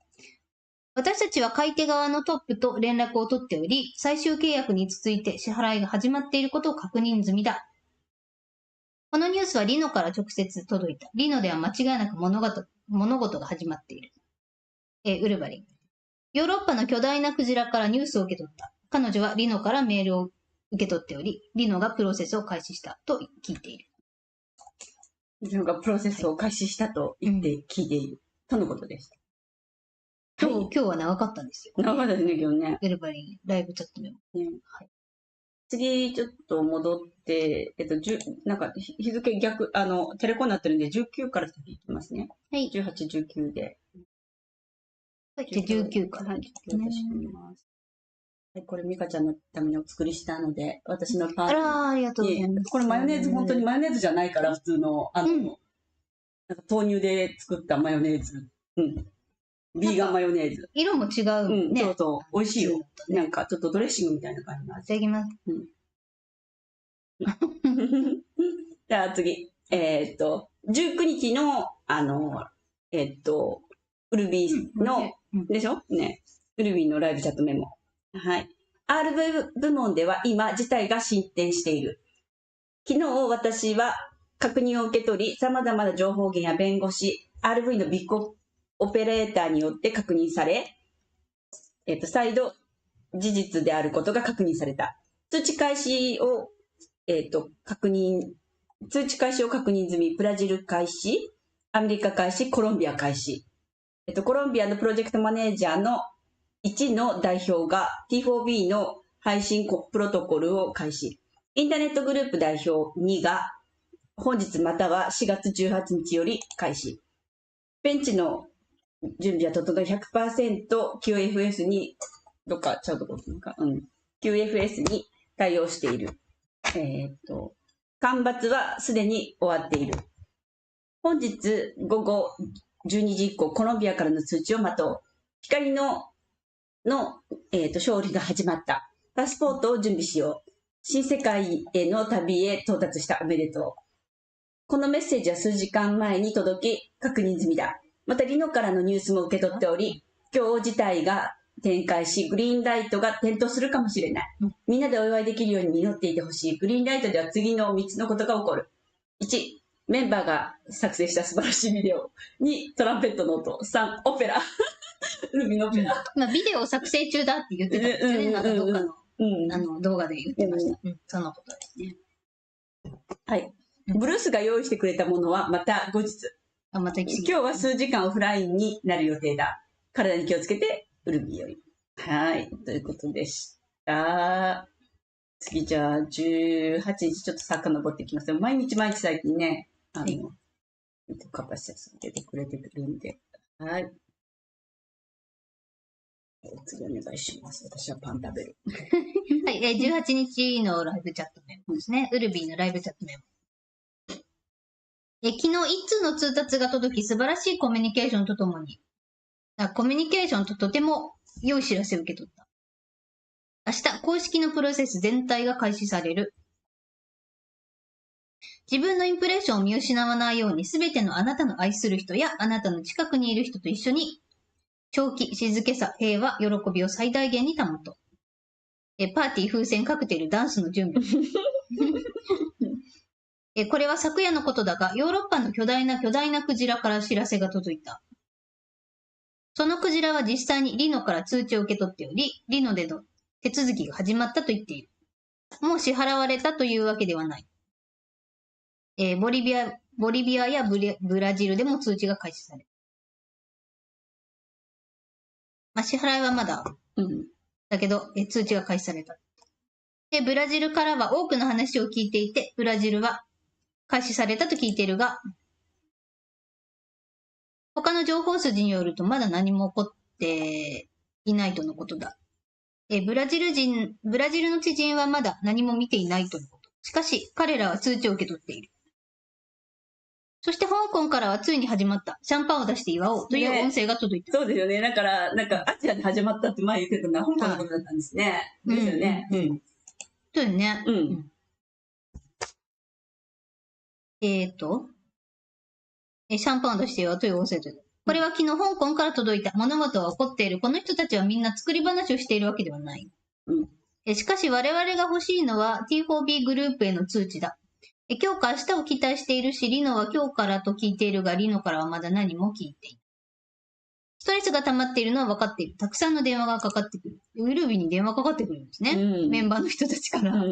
私たちは買い手側のトップと連絡を取っており、最終契約に続いて支払いが始まっていることを確認済みだ。このニュースはリノから直接届いた。リノでは間違いなく物事が始まっている。ウルヴァリン。ヨーロッパの巨大なクジラからニュースを受け取った。彼女はリノからメールを受け取っており、リノがプロセスを開始したと聞いている。リノがプロセスを開始したと言って聞いている。とのことでした。今日は長かったんですよ。長かったですね、今日ね。ウルヴァリン、ライブチャットメモ。はい、次、ちょっと戻って、なんか日付逆、テレコになってるんで、19から先いきますね。はい。18、19で。はい、じゃあ19から。はい、19出します。はい、これ、ミカちゃんのためにお作りしたので、私のパーティー。ありがとうございます。これマヨネーズ、本当にマヨネーズじゃないから、普通の、なんか豆乳で作ったマヨネーズ。ビーガンマヨネーズ。色も違うね。そうそう、美味しいよ。なんか、ちょっとドレッシングみたいな感じの味。いただきます。じゃあ次。19日の、ウルビーの、でしょね。ウルビーのライブチャットメモ。はい。RV 部門では今、事態が進展している。昨日、私は確認を受け取り、様々な情報源や弁護士、RV のビッグオペレーターによって確認され、再度、事実であることが確認された。通知開始を確認済み、ブラジル開始、アメリカ開始、コロンビア開始。コロンビアのプロジェクトマネージャーの1の代表が T4B の配信プロトコルを開始。インターネットグループ代表2が本日または4月18日より開始。ベンチの準備は整い 100% QFS に、どっかちゃうところか、QFS に対応している。干ばつはすでに終わっている。本日午後12時以降、コロンビアからの通知を待とう。光の勝利が始まった。パスポートを準備しよう。新世界への旅へ到達したおめでとう。このメッセージは数時間前に届き、確認済みだ。また、リノからのニュースも受け取っており、今日事態が展開し、グリーンライトが点灯するかもしれない。みんなでお祝いできるように祈っていてほしい。グリーンライトでは次の3つのことが起こる。1、メンバーが作成した素晴らしいビデオ。2、トランペットの音。3、オペラ。ルミのオペラ。ビデオ作成中だって言ってたんですよね。なんかどっかの、動画で言ってました。そのことですね。はい。ブルースが用意してくれたものはまた後日。今日は数時間オフラインになる予定だ。体に気をつけて、ウルビーより。はい。ということでした。次、じゃあ、18日ちょっと遡っていきますよ。毎日最近ね、カパシティ出てくれてるんで。はい。次お願いします。私はパン食べる。はい。18日のライブチャットメモですね。ウルビーのライブチャットメモ。昨日一通の通達が届き、素晴らしいコミュニケーションとともに、コミュニケーションととても良い知らせを受け取った。明日、公式のプロセス全体が開始される。自分のインプレッションを見失わないように、すべてのあなたの愛する人やあなたの近くにいる人と一緒に、長期、静けさ、平和、喜びを最大限に保とう。パーティー、風船、カクテル、ダンスの準備。これは昨夜のことだが、ヨーロッパの巨大なクジラから知らせが届いた。そのクジラは実際にリノから通知を受け取っており、リノでの手続きが始まったと言っている。もう支払われたというわけではない。ボリビアやブラジルでも通知が開始される。支払いはまだ、だけど、通知が開始された。で、ブラジルからは多くの話を聞いていて、ブラジルは開始されたと聞いているが、他の情報筋によるとまだ何も起こっていないとのことだ。ブラジルの知人はまだ何も見ていないとのこと。しかし、彼らは通知を受け取っている。そして香港からはついに始まった。シャンパンを出して祝おうという音声が届いた。そうですよね。だから、なんか、アジアで始まったって前言ってたのは香港のことだったんですね。ですよね。そうよね。シャンパンを出して祝おうという音声という。これは昨日香港から届いた。物事は起こっている。この人たちはみんな作り話をしているわけではない。しかし我々が欲しいのは T4B グループへの通知だ。今日か明日を期待しているし、リノは今日からと聞いているが、リノからはまだ何も聞いていない。ストレスが溜まっているのは分かっている。たくさんの電話がかかってくる。ウルービーに電話かかってくるんですね。メンバーの人たちから。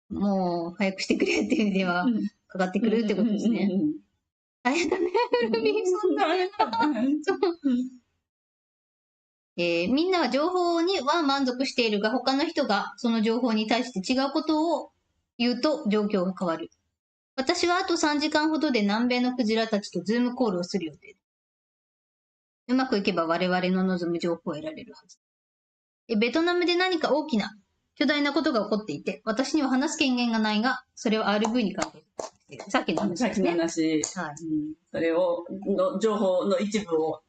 もう、早くしてくれっていう電話がかかってくるってことですね。大変だね、ウルービー。そんな大変だ。みんなは情報には満足しているが、他の人がその情報に対して違うことを言うと状況が変わる。私はあと3時間ほどで南米のクジラたちとズームコールをする予定。うまくいけば我々の望む情報を得られるはず。ベトナムで何か大きな、巨大なことが起こっていて、私には話す権限がないが、それは RV に関係している。さっきの話ですね。さっきの話。はい。それを、情報の一部を、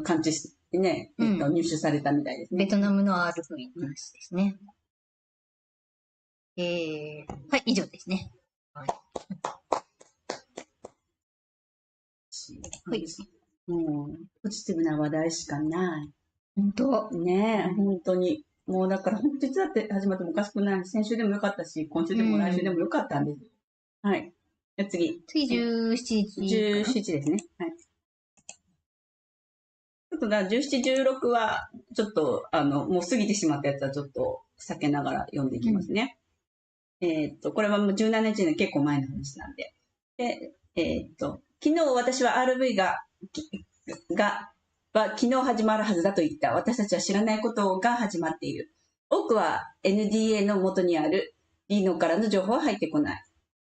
感知してね、入手されたみたいですね。ベトナムの RV の話ですね。はい、以上ですね。はい。もう、ポジティブな話題しかない。本当ねえ、本当に。もうだから本当いつだって始まってもおかしくない。先週でもよかったし、今週でも来週でもよかったんです。はい。じゃ次。次17時。17ですね。はい。ちょっと17、16は、ちょっと、もう過ぎてしまったやつはちょっと避けながら読んでいきますね。これはもう17日の結構前の話なんで。で、昨日私は RV が昨日始まるはずだと言った。私たちは知らないことが始まっている。多くは NDA の元にあるリノからの情報は入ってこない。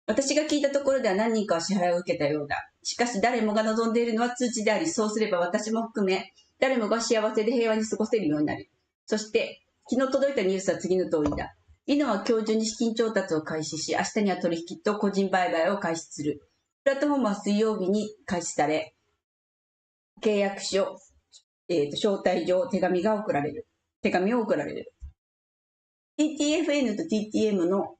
私が聞いたところでは何人かは支払いを受けたようだ。しかし誰もが望んでいるのは通知であり、そうすれば私も含め、誰もが幸せで平和に過ごせるようになる。そして、昨日届いたニュースは次の通りだ。リノは今日中に資金調達を開始し、明日には取引と個人売買を開始する。プラットフォームは水曜日に開始され、契約書、招待状、手紙を送られる。TTFN と TTM の、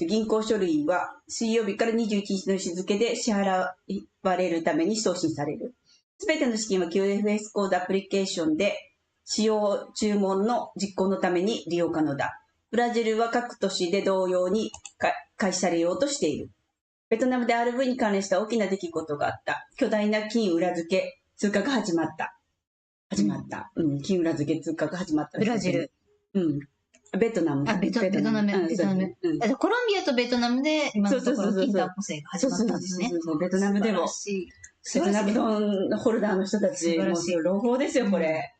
銀行書類は水曜日から21日の日付で支払われるために送信される。すべての資金は QFS コードアプリケーションで使用注文の実行のために利用可能だ。ブラジルは各都市で同様に開始されようとしている。ベトナムで RV に関連した大きな出来事があった。巨大な金裏付け通貨が始まった。金裏付け通貨が始まった。ブラジル。ベトナム。ベトナム。コロンビアとベトナムで今のところ金担保制が始まったんですね。ベトナムでも。ベトナムのホルダーの人たち、もう朗報ですよ、これ。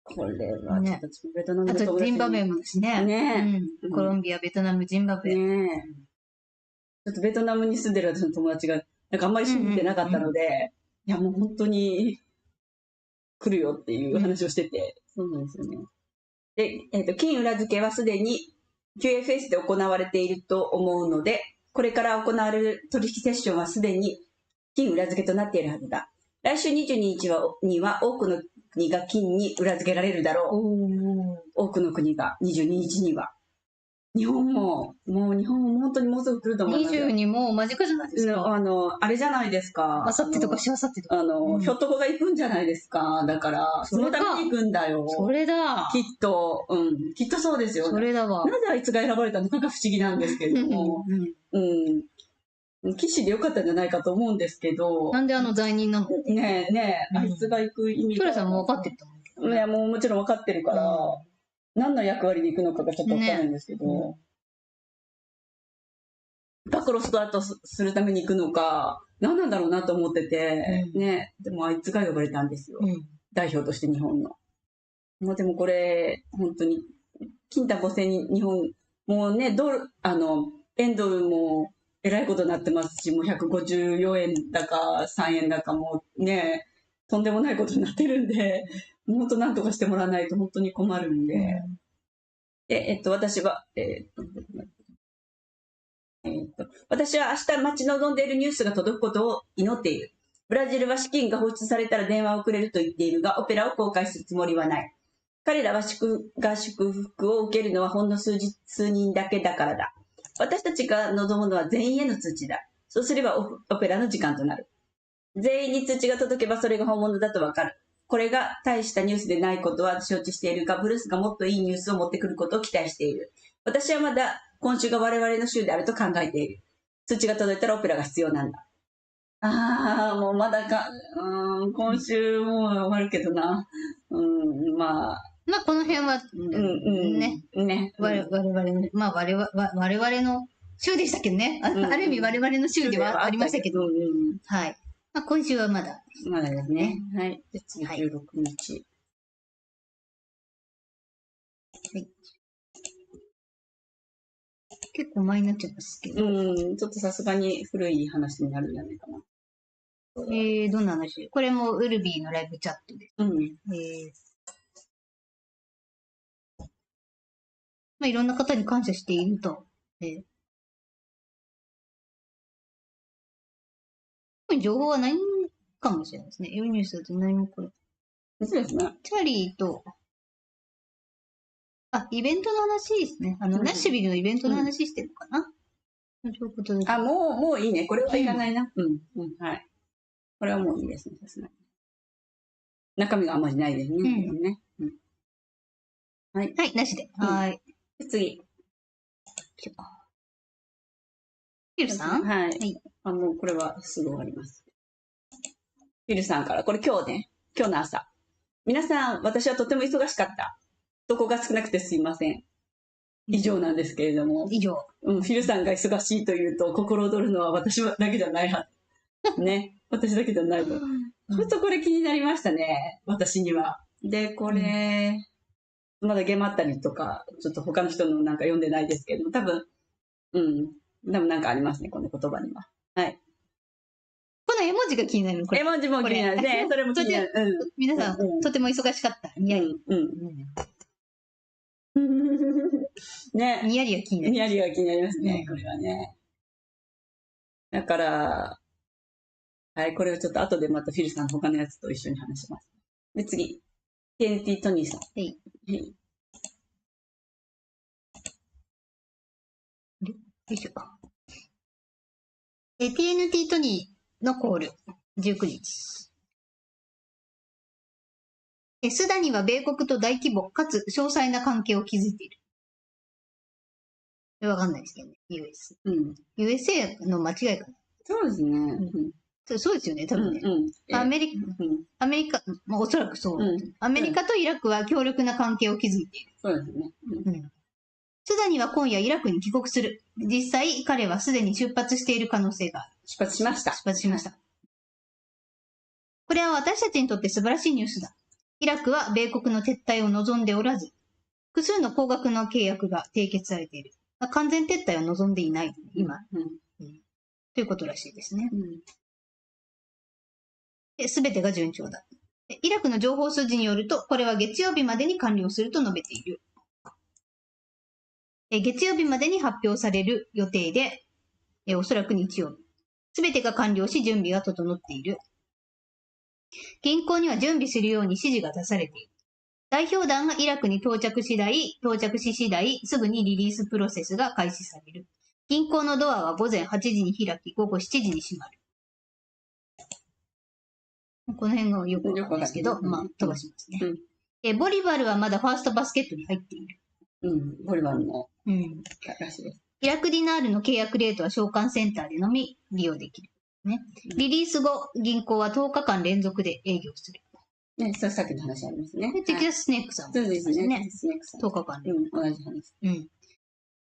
これは、ちょっとベトナムの友達。あと、ジンバブエもですね。ねコロンビア、ベトナム、ジンバブエ。ねちょっとベトナムに住んでる私の友達が、なんかあんまり信じてなかったので、いや、もう本当に来るよっていう話をしてて、そうなんですよね。で、金裏付けはすでに QFS で行われていると思うので、これから行われる取引セッションはすでに金裏付けとなっているはずだ。来週22日には多くの国が金に裏付けられるだろう。多くの国が22日には。日本も本当にもうすぐ来ると思いますよ。22も間近じゃないですか。あれじゃないですか。あさってとかしあさってとか。ひょっとこが行くんじゃないですか。だから、そのために行くんだよ。それだ。きっとそうですよ。それだわ。なぜあいつが選ばれたのかが不思議なんですけども。騎士でよかったんじゃないかと思うんですけど。なんで罪人なのねえ、あいつが行く意味が。トラさんも分かってると思うけど。いや、もうもちろん分かってるから、何の役割で行くのかがちょっと分からないんですけど。暴露スタートするために行くのか、何なんだろうなと思ってて、ね、でもあいつが呼ばれたんですよ。代表として日本の。もうでもこれ、本当に、金担保制に日本、もうね、円ドルもえらいことになってますし、もう154円だか3円だかもね、とんでもないことになってるんで、もう本当なんとかしてもらわないと本当に困るんで。で、私は、私は明日待ち望んでいるニュースが届くことを祈っている。ブラジルは資金が放出されたら電話をくれると言っているが、オペラを公開するつもりはない。彼らが祝福を受けるのはほんの数人だけだからだ。私たちが望むのは全員への通知だ。そうすればオペラの時間となる。全員に通知が届けばそれが本物だとわかる。これが大したニュースでないことは承知しているが、ブルースがもっといいニュースを持ってくることを期待している。私はまだ今週が我々の週であると考えている。通知が届いたらオペラが必要なんだ。もうまだか、今週もう終わるけどな。まあ。まあ、この辺は、ね。ね。我々の、まあ、我々の週でしたけどね。ある意味我々の週ではありましたけど。はい。まあ、今週はまだ。まだですね。はい。次、16日。はい。結構前になっちゃいますけど。ちょっとさすがに古い話になるんじゃないかな。どんな話？これもウルビーのライブチャットです。まあ、いろんな方に感謝していると。情報はないかもしれないですね。エブニュースだと何もこれ。そうですね。チャーリーと、イベントの話ですね。ナッシュビルのイベントの話してるのかな、もういいね。これはいらないな。はい。これはもういいですね。中身があんまりないですね。はい。はい、なしで。はい。次。フィルさん？はい。もうこれはすぐ終わります。フィルさんから、これ今日の朝。皆さん、私はとても忙しかった。そこが少なくてすいません。以上なんですけれども。以上。フィルさんが忙しいというと、心躍るのは私だけじゃないはず。ね。私だけじゃないと。ちょっとこれ気になりましたね。私には。で、これ、まだゲームあったりとか、ちょっと他の人のなんか読んでないですけども、多分なんかありますね、この言葉には。はい。この絵文字が気になる。絵文字も気になるね。それも気になる。皆さん、とても忙しかった。にやり。ね。にやりが気になる。にやりが気になりますね、これはね。だから、はい、これをちょっと後でまたフィルさん他のやつと一緒に話します。で、次。TNT トニーさん。はい。よいしょ。TNT トニーのコール、19日。スダニは米国と大規模かつ詳細な関係を築いている。わかんないですけどね、US。USA の間違いかな。そうですね。そうですよね、多分ね。アメリカ、おそらくそう。アメリカとイラクは強力な関係を築いている。そうですね。スダニは今夜イラクに帰国する。実際、彼はすでに出発している可能性がある。出発しました。これは私たちにとって素晴らしいニュースだ。イラクは米国の撤退を望んでおらず、複数の高額の契約が締結されている。完全撤退を望んでいない、今。ということらしいですね。すべてが順調だ。イラクの情報筋によると、これは月曜日までに完了すると述べている。月曜日までに発表される予定で、おそらく日曜日。すべてが完了し、準備が整っている。銀行には準備するように指示が出されている。代表団がイラクに到着し次第、すぐにリリースプロセスが開始される。銀行のドアは午前8時に開き、午後7時に閉まる。この辺がよくわかんないですけど、まあ、飛ばしますね。ボリバルはまだファーストバスケットに入っている。ボリバルの。らしいです。イラクディナールの契約レートは償還センターでのみ利用できる。ね。リリース後、銀行は10日間連続で営業する。ね、さっきの話ありますね。テキサススネークさんもそうですね。10日間。同じ話。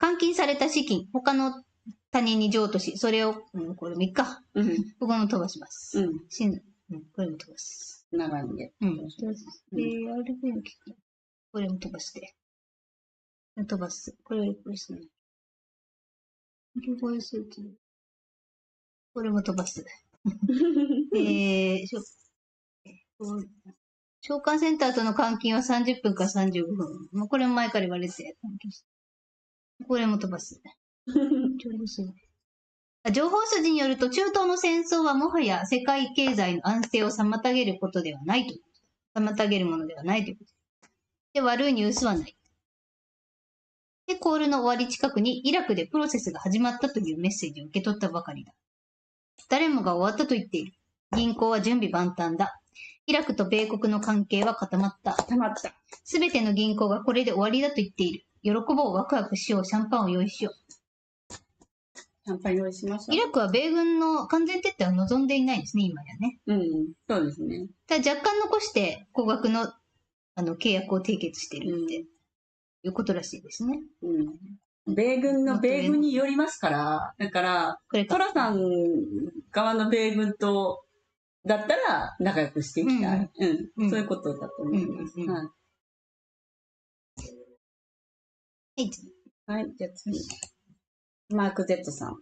換金された資金、他の他人に譲渡し、それを、これ3日。ここも飛ばします。これも飛ばす。長いんで。これも飛ばして。飛ばす。これですね。これも飛ばす。召喚センターとの換金は30分から35分。これも前から言われて。これも飛ばす。情報筋によると、中東の戦争はもはや世界経済の安定を妨げることではないと。妨げるものではないということで、悪いニュースはない。で、コールの終わり近くにイラクでプロセスが始まったというメッセージを受け取ったばかりだ。誰もが終わったと言っている。銀行は準備万端だ。イラクと米国の関係は固まった。固まった。すべての銀行がこれで終わりだと言っている。喜ぼう、ワクワクしよう、シャンパンを用意しよう。シャンパン用意しました。イラクは米軍の完全撤退を望んでいないんですね、今やね。うん、そうですね。ただ若干残して高額の契約を締結してるって、いうことらしいですね。米軍によりますから、だから、トラさん側の米軍と、だったら仲良くしていきたい。そういうことだと思います。はい、じゃあ次。マーク Z さん。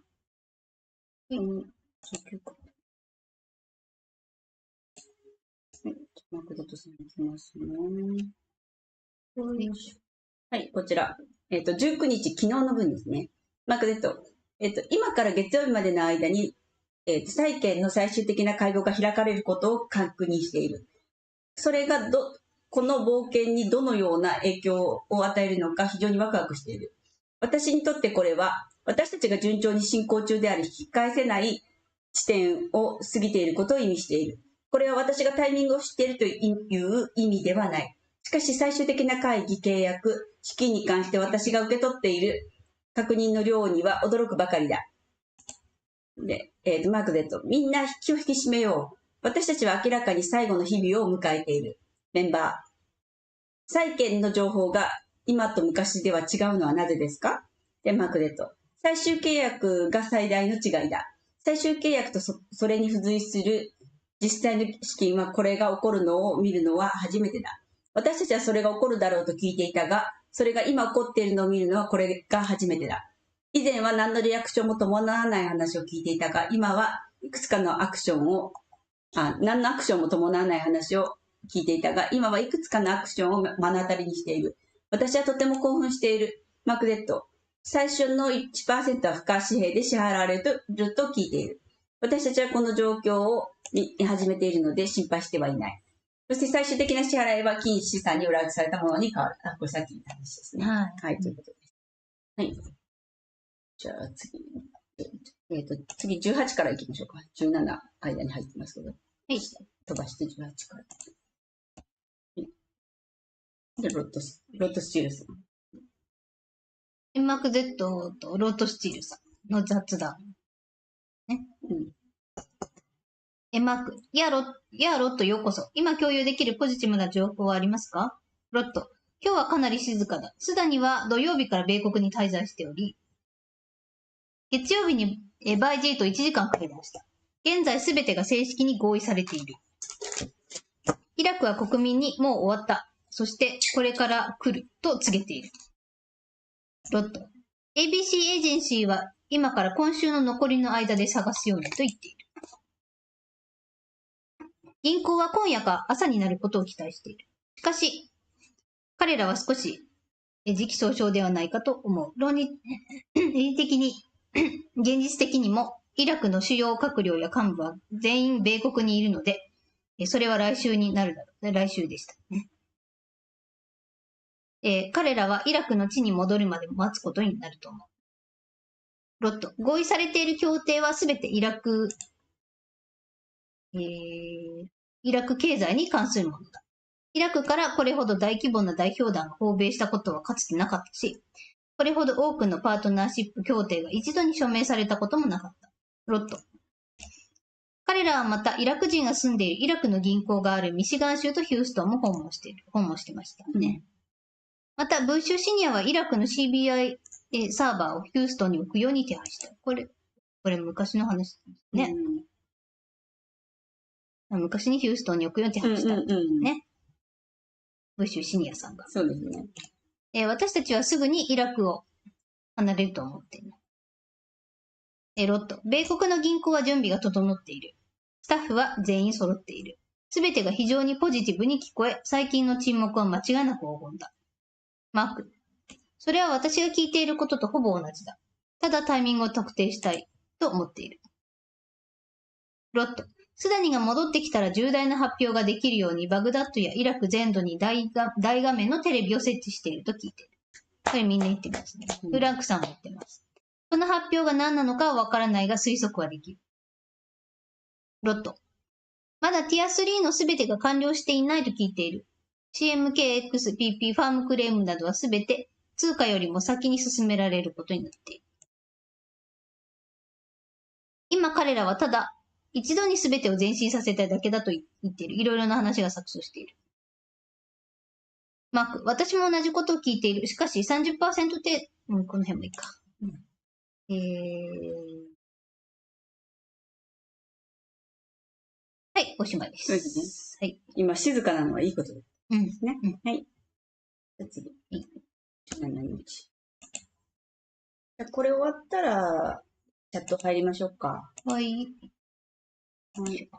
マーク Z さんいきますね。はい、こちら。19日、昨日の分ですね。マーク Z。今から月曜日までの間に、債券の最終的な会合が開かれることを確認している。それがこの冒険にどのような影響を与えるのか非常にワクワクしている。私にとってこれは、私たちが順調に進行中であり、引き返せない地点を過ぎていることを意味している。これは私がタイミングを知っているという意味ではない。しかし最終的な会議、契約、資金に関して私が受け取っている確認の量には驚くばかりだ。で、マーク Z。みんな気を引き締めよう。私たちは明らかに最後の日々を迎えている。メンバー。債券の情報が今と昔では違うのはなぜですか？で、マーク Z。最終契約が最大の違いだ。最終契約とそれに付随する実際の資金はこれが起こるのを見るのは初めてだ。私たちはそれが起こるだろうと聞いていたが、それが今起こっているのを見るのはこれが初めてだ。以前は何のリアクションも伴わない話を聞いていたが、今はいくつかのアクションを、何のアクションも伴わない話を聞いていたが、今はいくつかのアクションを目の当たりにしている。私はとても興奮している。マーク Z。最初の 1% は不可紙幣で支払われると聞いている。私たちはこの状況を始めているので心配してはいない。そして最終的な支払いは金資産に裏打ちされたものに変わる。これさっき言った話ですね。はい、ということです。はい。じゃあ次。次18からいきましょうか。17間に入ってますけど。はい。飛ばして18から。で、ロットスチールさん。マーク Z とロットスチールさんの雑談。ね。マーク。ロットようこそ。今共有できるポジティブな情報はありますか？ロット。今日はかなり静かだ。すでには土曜日から米国に滞在しており、月曜日にバイジーと1時間かけました。現在すべてが正式に合意されている。イラクは国民にもう終わった。そしてこれから来ると告げている。ロット。ABC エージェンシーは今から今週の残りの間で探すようにと言っている。銀行は今夜か朝になることを期待している。しかし、彼らは少し時期尚早ではないかと思う。論理的に、現実的にも、イラクの主要閣僚や幹部は全員米国にいるので、それは来週になるだろう。来週でしたね。彼らはイラクの地に戻るまで待つことになると思う。ロット。合意されている協定はすべてイラク経済に関するものだ。イラクからこれほど大規模な代表団が訪米したことはかつてなかったし、これほど多くのパートナーシップ協定が一度に署名されたこともなかった。ロット。彼らはまたイラク人が住んでいるイラクの銀行があるミシガン州とヒューストンも訪問してましたね。また、ブッシュシニアはイラクの CBI サーバーをヒューストンに置くように手配した。これ昔の話ですね。昔にヒューストンに置くように手配したね。ブッシュシニアさんが。そうですね。私たちはすぐにイラクを離れると思っている。ロット。米国の銀行は準備が整っている。スタッフは全員揃っている。すべてが非常にポジティブに聞こえ、最近の沈黙は間違いなく黄金だ。マーク。それは私が聞いていることとほぼ同じだ。ただタイミングを特定したい。と思っている。ロット。スダニが戻ってきたら重大な発表ができるようにバグダッドやイラク全土に大画面のテレビを設置していると聞いている。これみんな言ってますね。フランクさんも言ってます。その発表が何なのかはわからないが推測はできる。ロット。まだティア3のすべてが完了していないと聞いている。CMKXPP ファームクレームなどはすべて通貨よりも先に進められることになっている。今彼らはただ一度にすべてを前進させただけだと言っている。いろいろな話が錯綜している。マーク、私も同じことを聞いている。しかし30%程度、この辺もいいか。はい、おしまいです。そうですはい。今、静かなのはいいことですね。はい。じゃあ次。17日。じゃあこれ終わったら、チャット入りましょうか。はい。はい。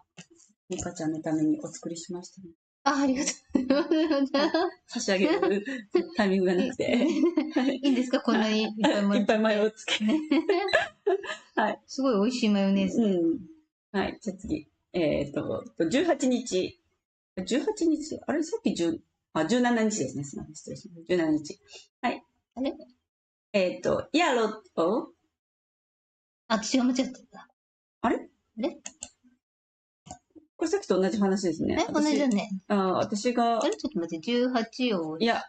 ミカちゃんのためにお作りしましたね。ありがとうございます。差し上げるタイミングがなくて。いいんですかこんなにいっぱいいっぱいマヨをつけ。はい。すごい美味しいマヨネーズ。はい。じゃあ次。18日。18日あれさっき17日ですね。すみません。失礼します。17日。はい。あれイヤロット。私が間違ってた。あれこれさっきと同じ話ですね。同じだね。私が。あれちょっと待って、18をいや、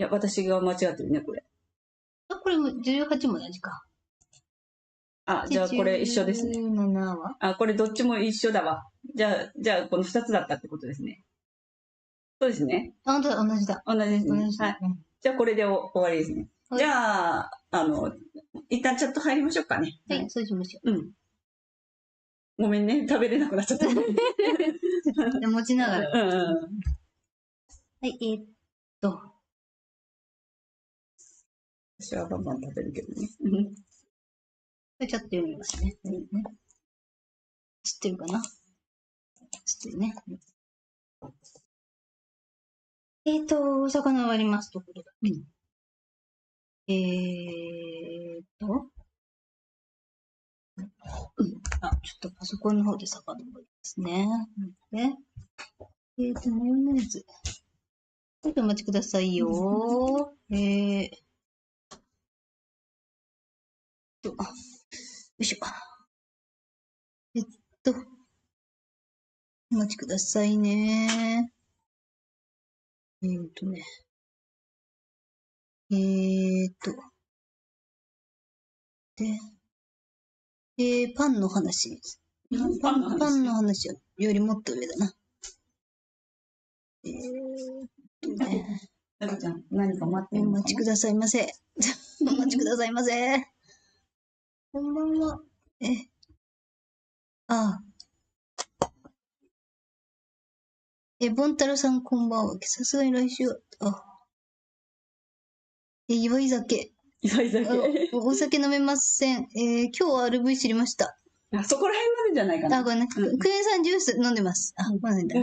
私が間違ってるね、これ。これも18も同じか。じゃあこれ一緒ですね。17はこれどっちも一緒だわ。じゃあこの2つだったってことですね。そうですね。本当だ、同じだ。同じですね。はい。じゃあこれで終わりですね。じゃあ、一旦チャット入りましょうかね。はい、そうしましょう。ごめんね、食べれなくなっちゃった。持ちながら。はい、私はバンバン食べるけどね。ちょっと読みますね。知ってるかな知ってるね。お魚割りますところだ。ちょっとパソコンの方で遡りますね。マヨネーズ。ちょっとお待ちくださいよ。よいしょ。お待ちくださいね。パンの話。パンの話よりもっと上だな。中ちゃん、何か待ってお待ちくださいませ。お待ちくださいませ。こんばんは。ボンタロさんこんばんは。さすがに来週は、祝い酒。お酒飲めません。今日は RV 知りました。そこら辺までじゃないかな。これね。クエン酸ジュース飲んでます。まだだ。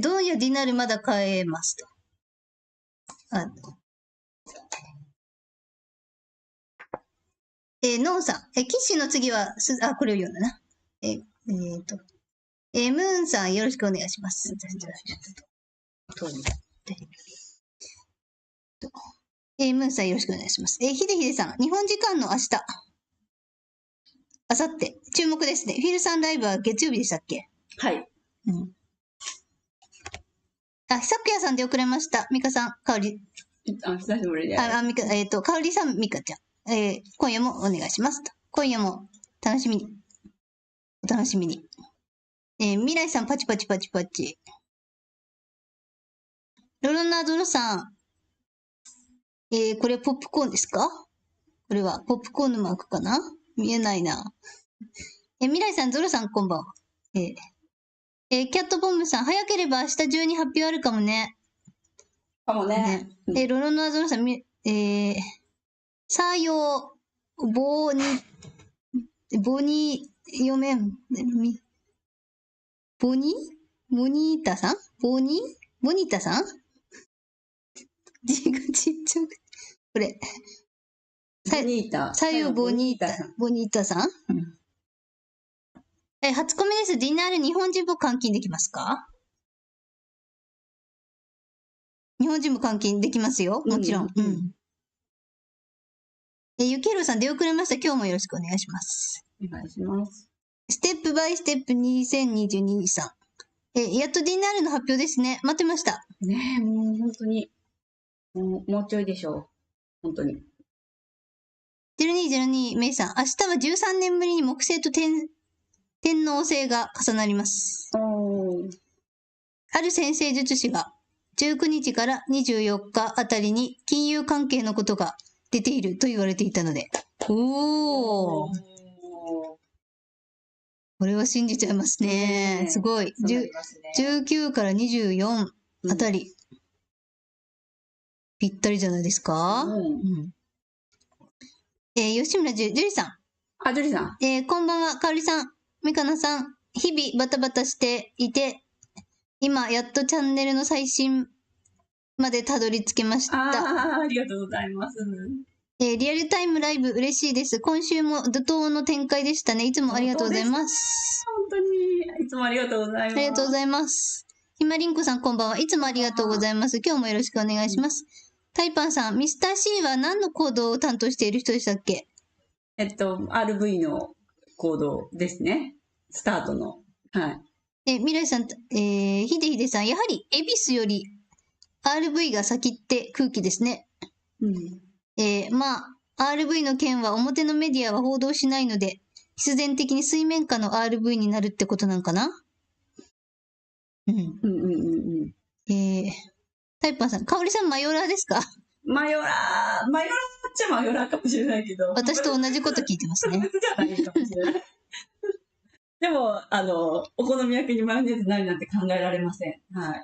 ドンやディナールまだ買えますと。ノンさん。キッシーの次は、これを読んだな。ムーンさんよろしくお願いします。ムーンさんよろしくお願いします。ヒデヒデさん、日本時間の明日。あさって、注目ですね。フィルさんライブは月曜日でしたっけ？はい。ひさくやさんで遅れました。ミカさん、かおり。久しぶりで。かおりさん、ミカちゃん。今夜もお願いしますと。今夜も楽しみに。お楽しみに。未来さん、パチパチパチパチ。ロロナドロさん。これポップコーンですか？これはポップコーンのマークかな？見えないな。未来さん、ゾロさん、こんばんは。キャットボンブさん、早ければ明日中に発表あるかもね。かもね。ロロナゾロさん、さよ、ぼに、読めん、ボニータさんボニータさん字がちっちゃく。これ。ボニータ。左右ボニータ。ボニータさん、初コメです。ディナール日本人も換金できますか？日本人も換金できますよ。もちろん。ゆきひろさん出遅れました。今日もよろしくお願いします。お願いします。ステップバイステップ2022さん。やっとディナールの発表ですね。待ってました。ねえ、もう本当に。もうちょいでしょう。本当に。0202メイさん。明日は13年ぶりに木星と天王星が重なります。ある先生術師が19日から24日あたりに金融関係のことが出ていると言われていたので。おー。これは信じちゃいますね。すごい。19から24あたり。ぴったりじゃないですか？吉村樹里さん。あ、樹里さん。こんばんは、かおりさん、みかなさん。日々バタバタしていて、今やっとチャンネルの最新までたどり着けました。ありがとうございます。リアルタイムライブ嬉しいです。今週も怒涛の展開でしたね。いつもありがとうございます。本当に、いつもありがとうございます。ありがとうございます。ひまりんこさんこんばんは。いつもありがとうございます。今日もよろしくお願いします。タイパンさん、ミスター C は何のコードを担当している人でしたっけ？RV のコードですね。スタートの。はい。未来さん、ひでひでさん、やはり、恵比寿より RV が先って空気ですね。まあ、RV の件は表のメディアは報道しないので、必然的に水面下の RV になるってことなんかな？タイパンさん、かおりさんマヨラーですか？マヨラーっちゃマヨラーかもしれないけど。私と同じこと聞いてますね。別じゃないかもしれない。でも、お好み焼きにマヨネーズないなんて考えられません。は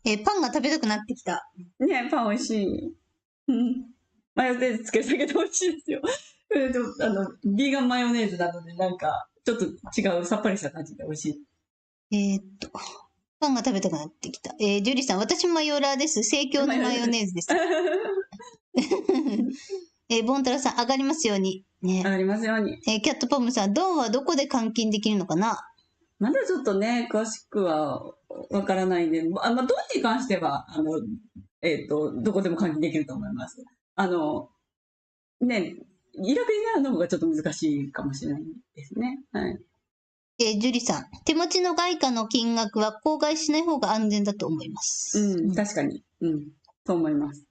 い。パンが食べたくなってきた。ね、パン美味しい。マヨネーズつけるだけで美味しいですよ。ビーガンマヨネーズなので、なんか、ちょっと違うさっぱりした感じで美味しい。パンが食べたくなってきた。ジュリさん、私もマヨラーです。生協のマヨネーズです。ボンタラさん、上がりますように。ね。上がりますように。キャットポムさん、ドンはどこで換金できるのかな？まだちょっとね、詳しくはわからないんで、ドンに関しては、どこでも換金できると思います。ね、イラクになるの方がちょっと難しいかもしれないですね。はい。ジュリさん、手持ちの外貨の金額は口外しない方が安全だと思います。確かに。そう思います。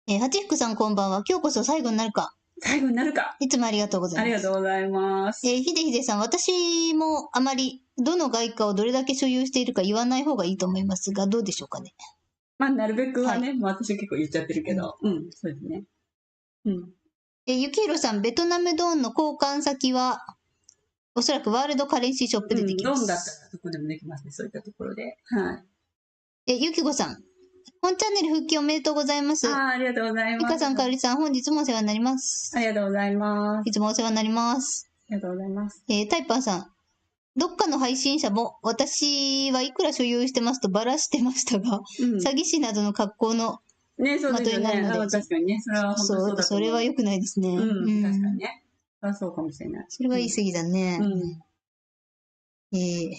八福さんこんばんは。今日こそ最後になるか。最後になるか。いつもありがとうございます。ありがとうございます。ひでひでさん、私もあまりどの外貨をどれだけ所有しているか言わない方がいいと思いますが、どうでしょうかね。まあ、なるべくはね、私結構言っちゃってるけど、そうですね。ゆきひろさん、ベトナムドンの交換先は、おそらくワールドカレンシーショップでできます。ドンだったらどこでもできますね、そういったところで。はい。ゆきこさん、本チャンネル復帰おめでとうございます。ありがとうございます。みかさん、かおりさん、本日もお世話になります。ありがとうございます。いつもお世話になります。ありがとうございます。タイパーさん、どっかの配信者も、私はいくら所有してますとばらしてましたが、詐欺師などの格好の的になるので、確かにね、それは本当そうだと思う。それは良くないですね。確かにね。そうかもしれない。それは言い過ぎだね。ゆ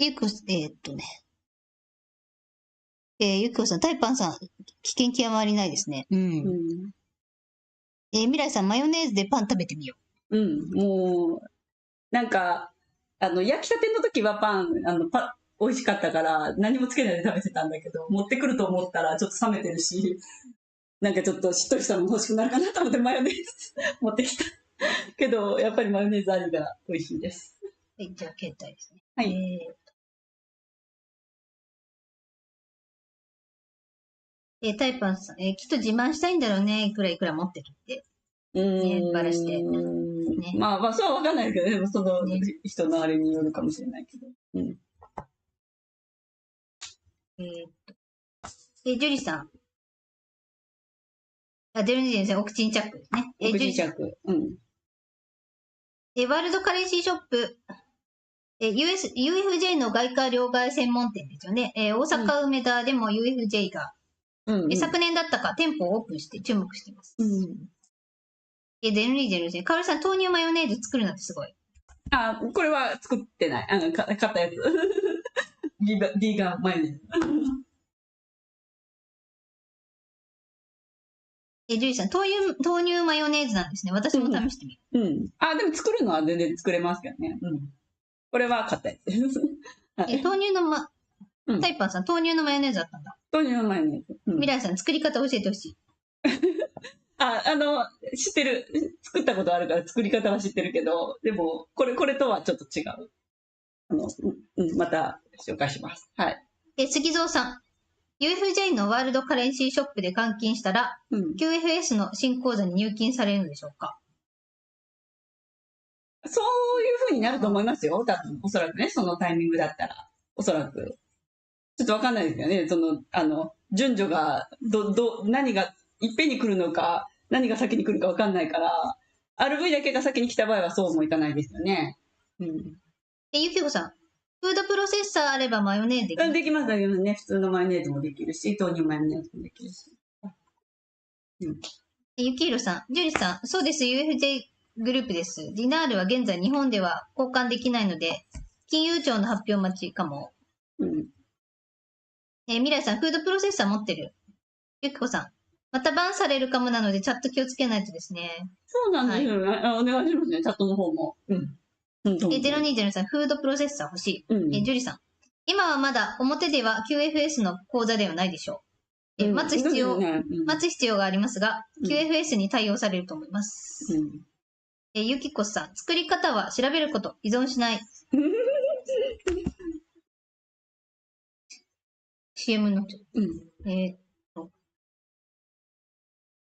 きこさん、タイパンさん、危険極まりないですね。未来さん、マヨネーズでパン食べてみよう。もう、なんか、焼きたての時はパン、美味しかったから、何もつけないで食べてたんだけど、持ってくると思ったらちょっと冷めてるし、なんかちょっとしっとりしたの欲しくなるかなと思ってマヨネーズ持ってきた。けど、やっぱりマヨネーズありが美味しいです。はい、じゃあ、携帯ですね。はい。タイパンさん、きっと自慢したいんだろうね。いくら持ってるって。ばらして。まあ、そうはわかんないけど、でもその人のあれによるかもしれないけど。ジュリさん。ジュリ先生、お口にチャックですね。お口にチャック。ワールドカレンシーショップ、UFJ の外貨両替専門店ですよね。大阪梅田でも UFJ が昨年だったか店舗をオープンして注目しています。0202ですね。かおりさん、豆乳マヨネーズ作るなんてすごい。あ、これは作ってない。買ったやつ。ビーガンマヨネーズ。ジュリーさん、豆乳マヨネーズなんですね。私も試してみる。あ、でも作るのは全然作れますけどね。これは買ったやつです。豆乳のタイパーさん、豆乳のマヨネーズだったんだ。豆乳のマヨネーズ。未来さん、作り方教えてほしい。知ってる。作ったことあるから作り方は知ってるけど、でも、これとはちょっと違う。また紹介します。はい。杉蔵さん、UFJ のワールドカレンシーショップで換金したら、QFS の新口座に入金されるのでしょうか？そういう風になると思いますよ。多分、おそらくね、そのタイミングだったら。おそらく。ちょっとわかんないですよね。順序が、何が、いっぺんに来るのか、何が先に来るかわかんないから、RV だけが先に来た場合はそうもいかないですよね。ゆきこさん、フードプロセッサーあればマヨネーズできます？できますよね。普通のマヨネーズもできるし、豆乳マヨネーズもできるし。ゆきひろさん、ジュリさん、そうです、UFJ グループです。ディナールは現在日本では交換できないので、金融庁の発表待ちかも。未来さん、フードプロセッサー持ってる？ゆきこさん、またバンされるかもなので、チャット気をつけないとですね。そうなんですよね。お願いしますね、チャットの方も。020さん、フードプロセッサー欲しい。ジュリさん、今はまだ表では QFS の口座ではないでしょう。待つ必要がありますが、QFS に対応されると思います。ゆきこさん、作り方は調べること、依存しない。CM の。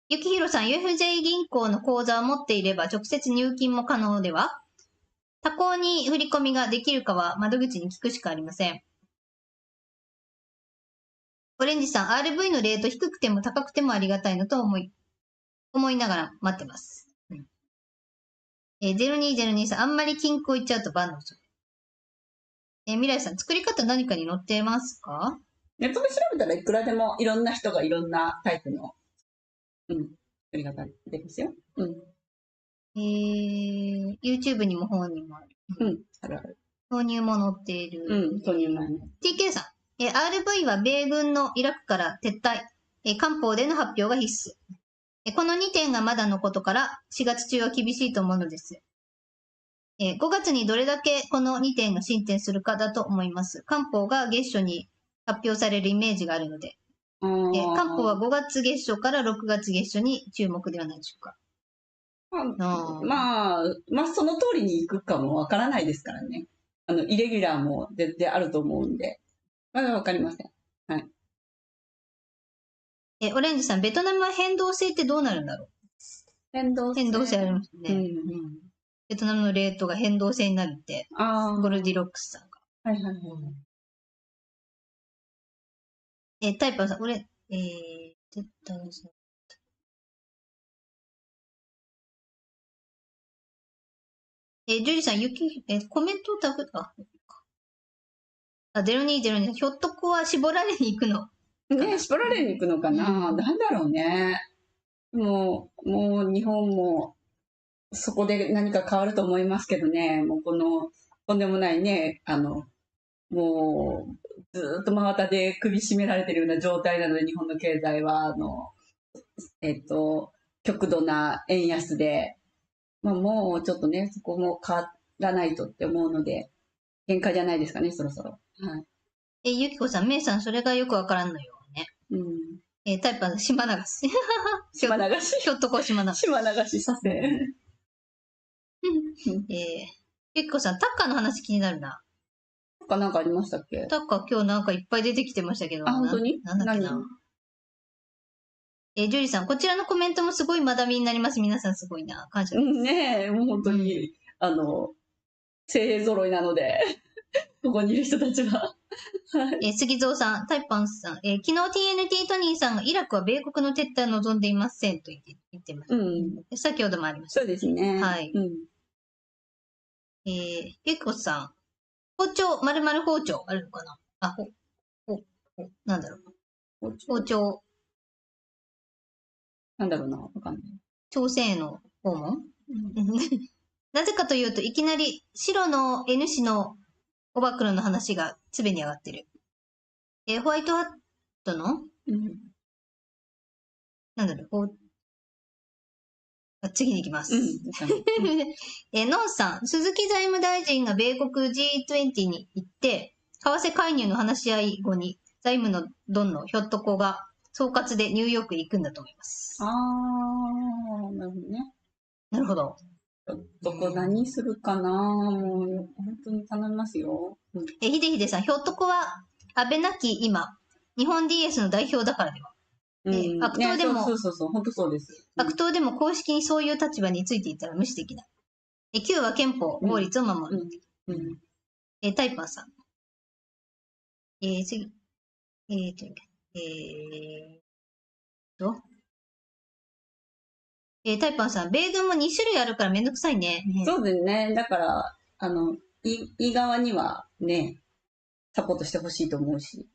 ゆきひろさん、UFJ 銀行の口座を持っていれば直接入金も可能では？他行に振り込みができるかは窓口に聞くしかありません。オレンジさん、RV のレート低くても高くてもありがたいのと思いながら待ってます。0202さん、あんまり金庫行っちゃうとバンのそれ。未来さん、作り方何かに載ってますか？ネットで調べたらいくらでもいろんな人がいろんなタイプの、作り方出ますよ。YouTube にも本にもある。あるある。豆乳も載っている。豆乳マヨネーズ。TK さん、RV は米軍のイラクから撤退。官報での発表が必須。この2点がまだのことから4月中は厳しいと思うのです。5月にどれだけこの2点が進展するかだと思います。官報が月初に発表されるイメージがあるので。官報は5月月初から6月月初に注目ではないでしょうか。まあ、その通りに行くかもわからないですからね。イレギュラーも全然あると思うんで。まだわかりません。はい。オレンジさん、ベトナムは変動制ってどうなるんだろう？変動制ありますね。ベトナムのレートが変動制になるって、ゴルディロックスさんが。タイパーさん、絶対ですね。ジュリさん、コメントタグ、0202、ひょっとこは絞られに行くの？ね、絞られに行くのかな、なんだろうね。もう日本も、そこで何か変わると思いますけどね、もうとんでもないね、もう、ずっと真綿で首絞められてるような状態なので、日本の経済は、極度な円安で、もうちょっとね、そこも変わらないとって思うので、限界じゃないですかね、そろそろ。ゆきこさん、めいさん、それがよくわからんのよね。タイパー、島流し。島流し。ひょっとこ島流し。島流しさせ。ゆきこさん、タッカーの話気になるな。タッカーなんかありましたっけ？タッカー今日なんかいっぱい出てきてましたけど。本当に？なんだっけな。ジュリーさん、こちらのコメントもすごい学びになります。皆さんすごいな。感謝です。ねえ、もう本当に、精鋭揃いなので、ここにいる人たちは。杉蔵さん、タイパンさん、昨日 TNT トニーさんがイラクは米国の撤退を望んでいませんと言ってました。先ほどもありました。そうですね。はい。ゆきこさん、包丁、丸々包丁あるのかな？なんだろう。包丁。なんだろうな、わかんない。朝鮮への訪問なぜかというと、いきなり白の N 氏のオバクロの話がすべに上がってる。ホワイトハットの、なんだろう、次に行きます。ノンさん、鈴木財務大臣が米国 G20 に行って、為替介入の話し合い後に、財務のドンのひょっとこが総括でニューヨークへ行くんだと思います。なるほどね。なるほど。どこ何するかな、もう、本当に頼みますよ。ひでひでさん、ひょっとこは、安倍なき今、日本 DS の代表だからでは。悪党でも、そう、本当そうです。悪党でも公式にそういう立場についていたら無視できない。9は憲法、法律を守る。タイパンさん。次。タイパンさん、米軍も2種類あるからめんどくさいね。そうですね。だから、いい側にはね、サポートしてほしいと思うし。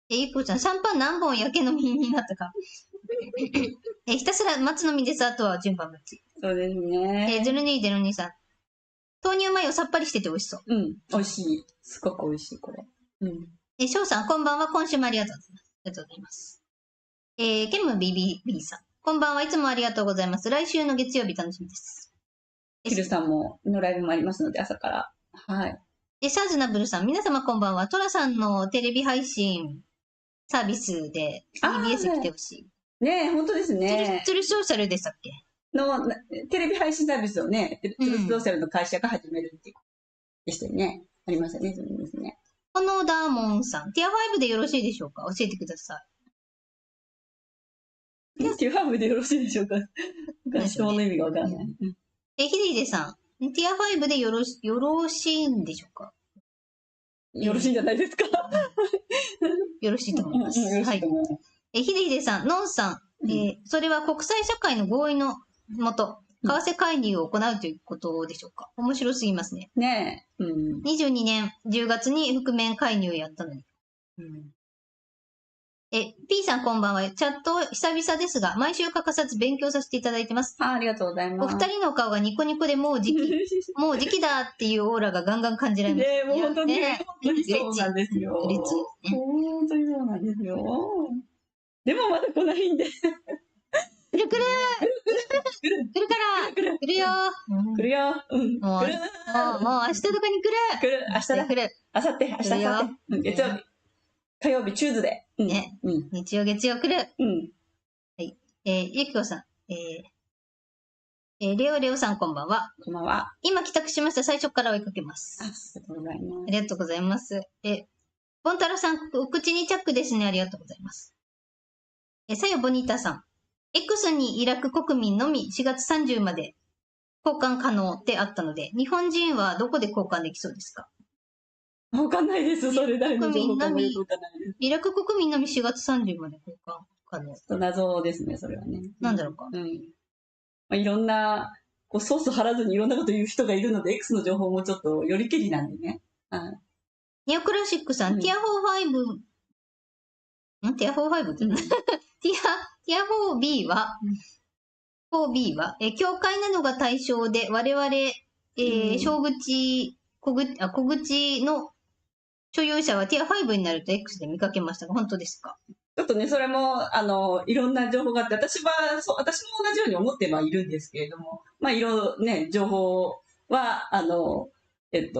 ゆっこちゃん、シャンパン何本やけ飲みになったか。ひたすら待つのみです。あとは順番待ち。そうですね。0202さん。豆乳マヨさっぱりしてて美味しそう。美味しい。すごく美味しい、これ。翔さん、こんばんは。今週もありがとうございます。ありがとうございます。ケム BBB さん。こんばんは。いつもありがとうございます。来週の月曜日楽しみです。ヒルさんのライブもありますので、朝から。はい。サーズナブルさん。皆様こんばんは。トラさんのテレビ配信サービスで TBS 来てほしい。ねえ、本当ですね。トゥルソーシャルでしたっけの、テレビ配信サービスをね、トゥルソーシャルの会社が始めるっていうでしたよね。ありましたね、そうですね。このダーモンさん。ティア5でよろしいでしょうか教えてください。ティア5でよろしいでしょうか質問の意味がわからない。ひでひでさん。ティア5でよろしいんでしょうかよろしいんじゃないですかよろしいと思います。はい。ひでひでさん、のんさん、それは国際社会の合意のもと、為替介入を行うということでしょうか面白すぎますね。ねえ。22年10月に覆面介入やったのに。P さんこんばんは。チャット久々ですが、毎週欠かさず勉強させていただいてます。ありがとうございます。お二人の顔がニコニコでもう時期だっていうオーラがガンガン感じられます。ねえ、もう本当にそうなんですよ。嬉しい。本当にそうなんですよ。でもまだ来ないんで。来るから来るよ来るよ。もう明日とかに来る明日だ。来る。明後日、月曜日。火曜日、チューズで。ね。日曜、月曜来る。はい。ゆきこさん。レオレオさんこんばんは。こんばんは。今帰宅しました。最初から追いかけます。ありがとうございます。ありがとうございます。ボンタロさん、お口にチャックですね。ありがとうございます。さよボニータさん。X にイラク国民のみ4月30まで交換可能ってあったので、日本人はどこで交換できそうですかわかんないです。それ誰の情報かもよくわかんないです。イラク国民のみ4月30まで交換可能。謎ですね、それはね。なんだろうか。いろんな、ソース張らずにいろんなこと言う人がいるので、X の情報もちょっとよりけりなんでね。ニオクラシックさん、ティア4-5、ティア4-5って何ティア 4B は、教会などが対象で、我々、小口、小口の所有者はティア5になると X で見かけましたが、本当ですかちょっとね、それも、いろんな情報があって、私も同じように思ってはいるんですけれども、情報は、出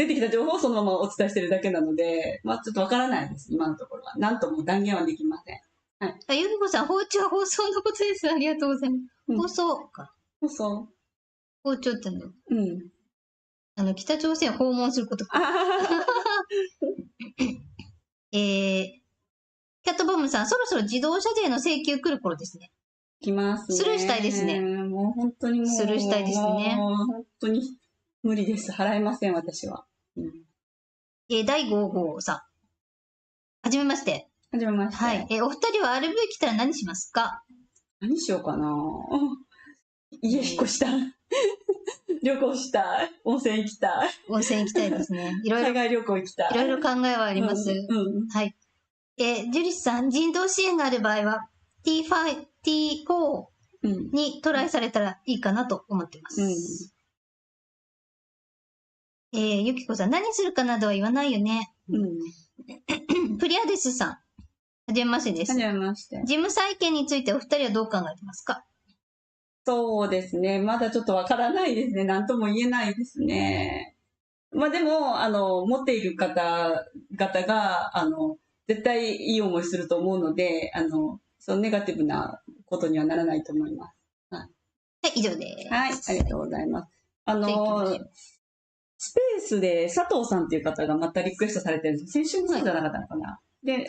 てきた情報をそのままお伝えしてるだけなので、ちょっとわからないです、今のところは。なんとも断言はできません。はい。ゆきこさん、包丁は放送のことです。ありがとうございます。放送か。包丁って北朝鮮を訪問することか。キャットボムさん、そろそろ自動車税の請求来る頃ですね。来ますね。スルーしたいですね。もう本当にスルーしたいですね。もう本当に無理です。払えません、私は。第5号さん。はじめまして。はじめまして。はい。お二人は RV 来たら何しますか何しようかな。家引っ越したい。旅行したい。温泉行きたい。温泉行きたいですね。いろいろ。海外旅行行きたい。いろいろ考えはあります。はい。ジュリスさん、人道支援がある場合は、T5、T4 うん。にトライされたらいいかなと思ってます。ゆきこさん、何するかなどは言わないよね。プリアデスさん、はじめましてです。はじめまして。事務再建についてお二人はどう考えてますか？そうですね。まだちょっとわからないですね。なんとも言えないですね。まあでも、持っている方々が、絶対いい思いすると思うので、そのネガティブなことにはならないと思います。はい、以上です。はい、ありがとうございます。じゃあ行きましょうスペースで佐藤さんっていう方がまたリクエストされてるんです。先週もそうじゃなかったのかな。で、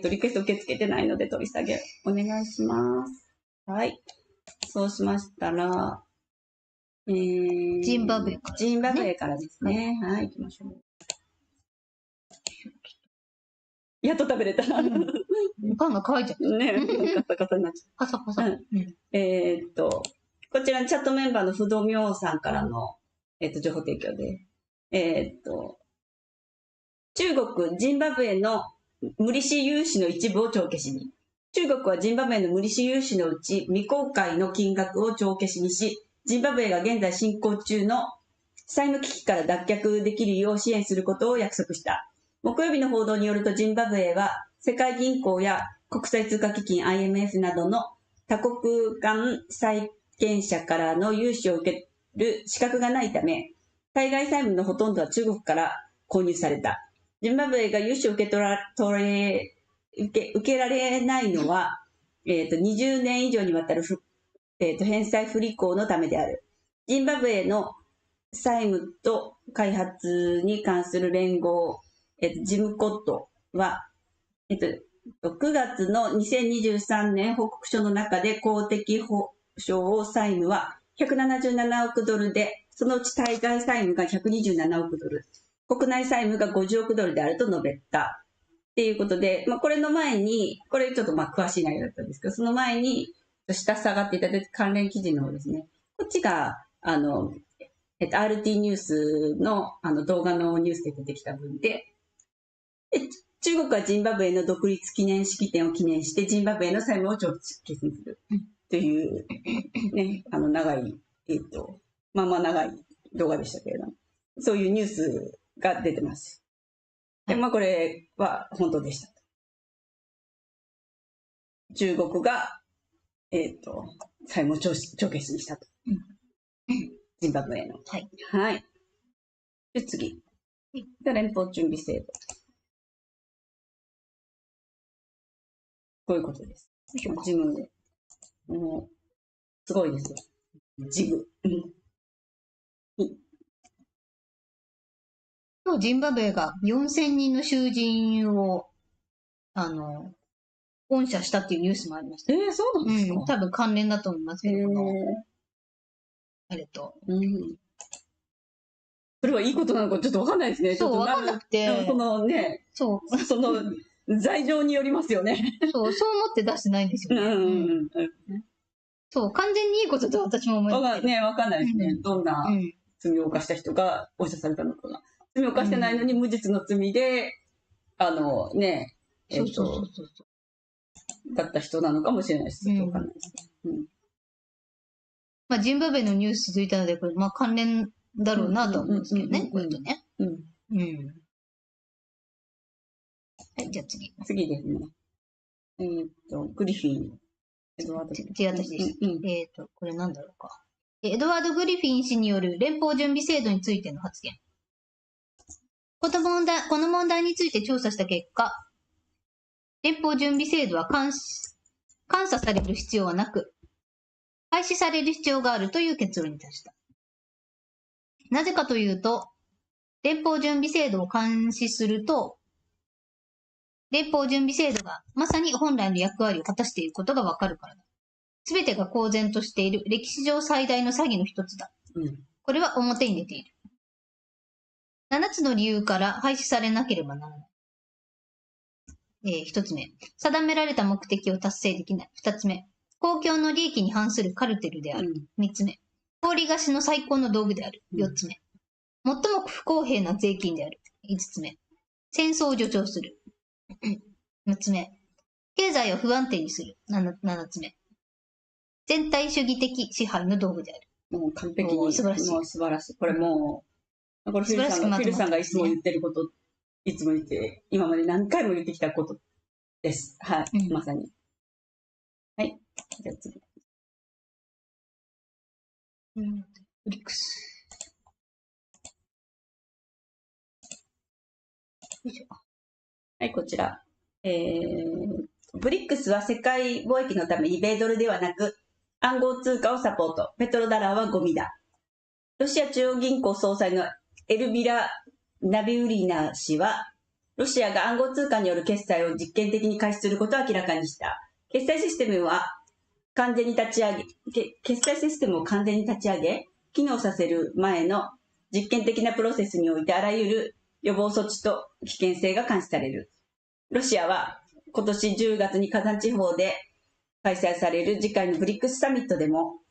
リクエスト受け付けてないので取り下げお願いします。はい。そうしましたら、ジンバブエからですね。ジンバブエからですね。はい、行きましょう。やっと食べれた。パンが乾いちゃった。ね、カサカサになっちゃパサパサ。うんこちらチャットメンバーの不動明さんからの、情報提供で、中国、ジンバブエの無利子融資の一部を帳消しに。中国はジンバブエの無利子融資のうち未公開の金額を帳消しにし、ジンバブエが現在進行中の債務危機から脱却できるよう支援することを約束した。木曜日の報道によると、ジンバブエは世界銀行や国際通貨基金 IMF などの多国間債権者からの融資を受ける資格がないため、海外債務のほとんどは中国から購入された。ジンバブエが融資を受けられないのは、20年以上にわたる返済不履行のためである。ジンバブエの債務と開発に関する連合、ジムコットは、9月の2023年報告書の中で公的保証債務は177億ドルで、そのうち対外債務が127億ドル、国内債務が50億ドルであると述べた。っていうことで、これの前に、これちょっと詳しい内容だったんですけど、その前に、下下がっていただいた関連記事の方ですね。こっちが、RT ニュースの動画のニュースで出てきた分で、中国はジンバブエの独立記念式典を記念して、ジンバブエの債務を帳消しにするという、ね、長い、長い動画でしたけれども、そういうニュースが出てます。で、これは本当でした。中国が、債務を帳消しにしたと。ジンバブエの。はい。はい。で、次。連邦準備制度。こういうことです。ジムで。もう、すごいですよ。ジグ。今日ジンバブエが4000人の囚人を、恩赦したっていうニュースもありました。そうなんですか、多分関連だと思いますけども。それはいいことなのかちょっとわかんないですね。そう、わかんなくて。そのね、その罪状によりますよね。そう思って出してないんですよね。そう、完全にいいことと私も思います。わかんないですね。どんな罪を犯した人がお医者されたのかな。罪を犯してないのに無実の罪で、だった人なのかもしれないです。ちょっとわかんないです。ジンバブエのニュース続いたので、これ、関連だろうなと思うんですけどね、これとね。はい、じゃあ次。次ですね。グリフィン。違う、私でした。これなんだろうか。エドワード・グリフィン氏による連邦準備制度についての発言。この問題について調査した結果、連邦準備制度は監査される必要はなく、廃止される必要があるという結論に達した。なぜかというと、連邦準備制度を監視すると、連邦準備制度がまさに本来の役割を果たしていることがわかるからだ。すべてが公然としている歴史上最大の詐欺の一つだ。これは表に出ている。7つの理由から廃止されなければならない。1つ目、定められた目的を達成できない。2つ目、公共の利益に反するカルテルである。3つ目、氷菓子の最高の道具である。4つ目、最も不公平な税金である。5つ目、戦争を助長する。6つ目、経済を不安定にする。7つ目。全体主義的支配の道具である。もう完璧に。素晴らしい。もう素晴らしい。これもう、これフィルさんがいつも言ってること、いつも言って、今まで何回も言ってきたことです。はい。まさに。はい。じゃあ次。ブリックス。はい、こちら。ブリックスは世界貿易のために米ドルではなく暗号通貨をサポート。ペトロダラーはゴミだ。ロシア中央銀行総裁のエルビラ・ナビウリナ氏は、ロシアが暗号通貨による決済を実験的に開始することを明らかにした。決済システムを完全に立ち上げ、機能させる前の実験的なプロセスにおいてあらゆる予防措置と危険性が監視される。ロシアは今年10月に火山地方で開催される次回のブリックスサミットでも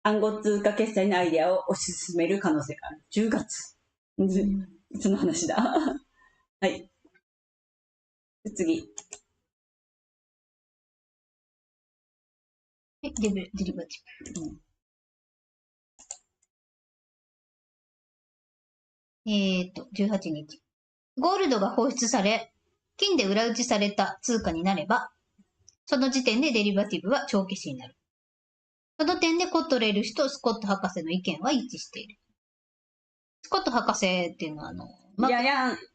暗号通貨決済のアイデアを推し進める可能性がある。10月。いつの話だはい。次。デリバティブ。18日。ゴールドが放出され、金で裏打ちされた通貨になれば、その時点でデリバティブは帳消しになる。その点でコットレル氏とスコット博士の意見は一致している。スコット博士っていうのは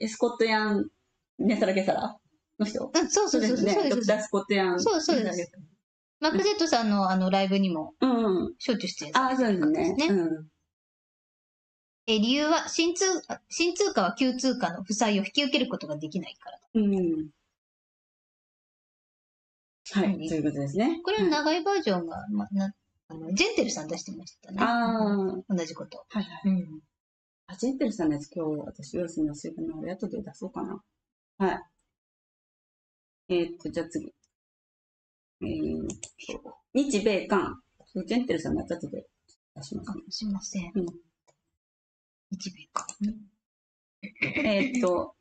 スコットヤン、ネサラゲサラの人。そうそうそうそう。ドクタースコットヤン。そうです。マック・ゼットさんのライブにも、しょっちゅう出演されてる方ですね。理由は新通貨は旧通貨の負債を引き受けることができないからだ。はい、そういうことですね。これの長いバージョンが、ジェンテルさん出してましたね。同じこと。はいはい。ジェンテルさんのやつ今日私用意するの忘れたので後で出そうかな。はい。じゃあ次。日米韓。ジェンテルさんのやつ後で出します、ね。すいません。日米韓。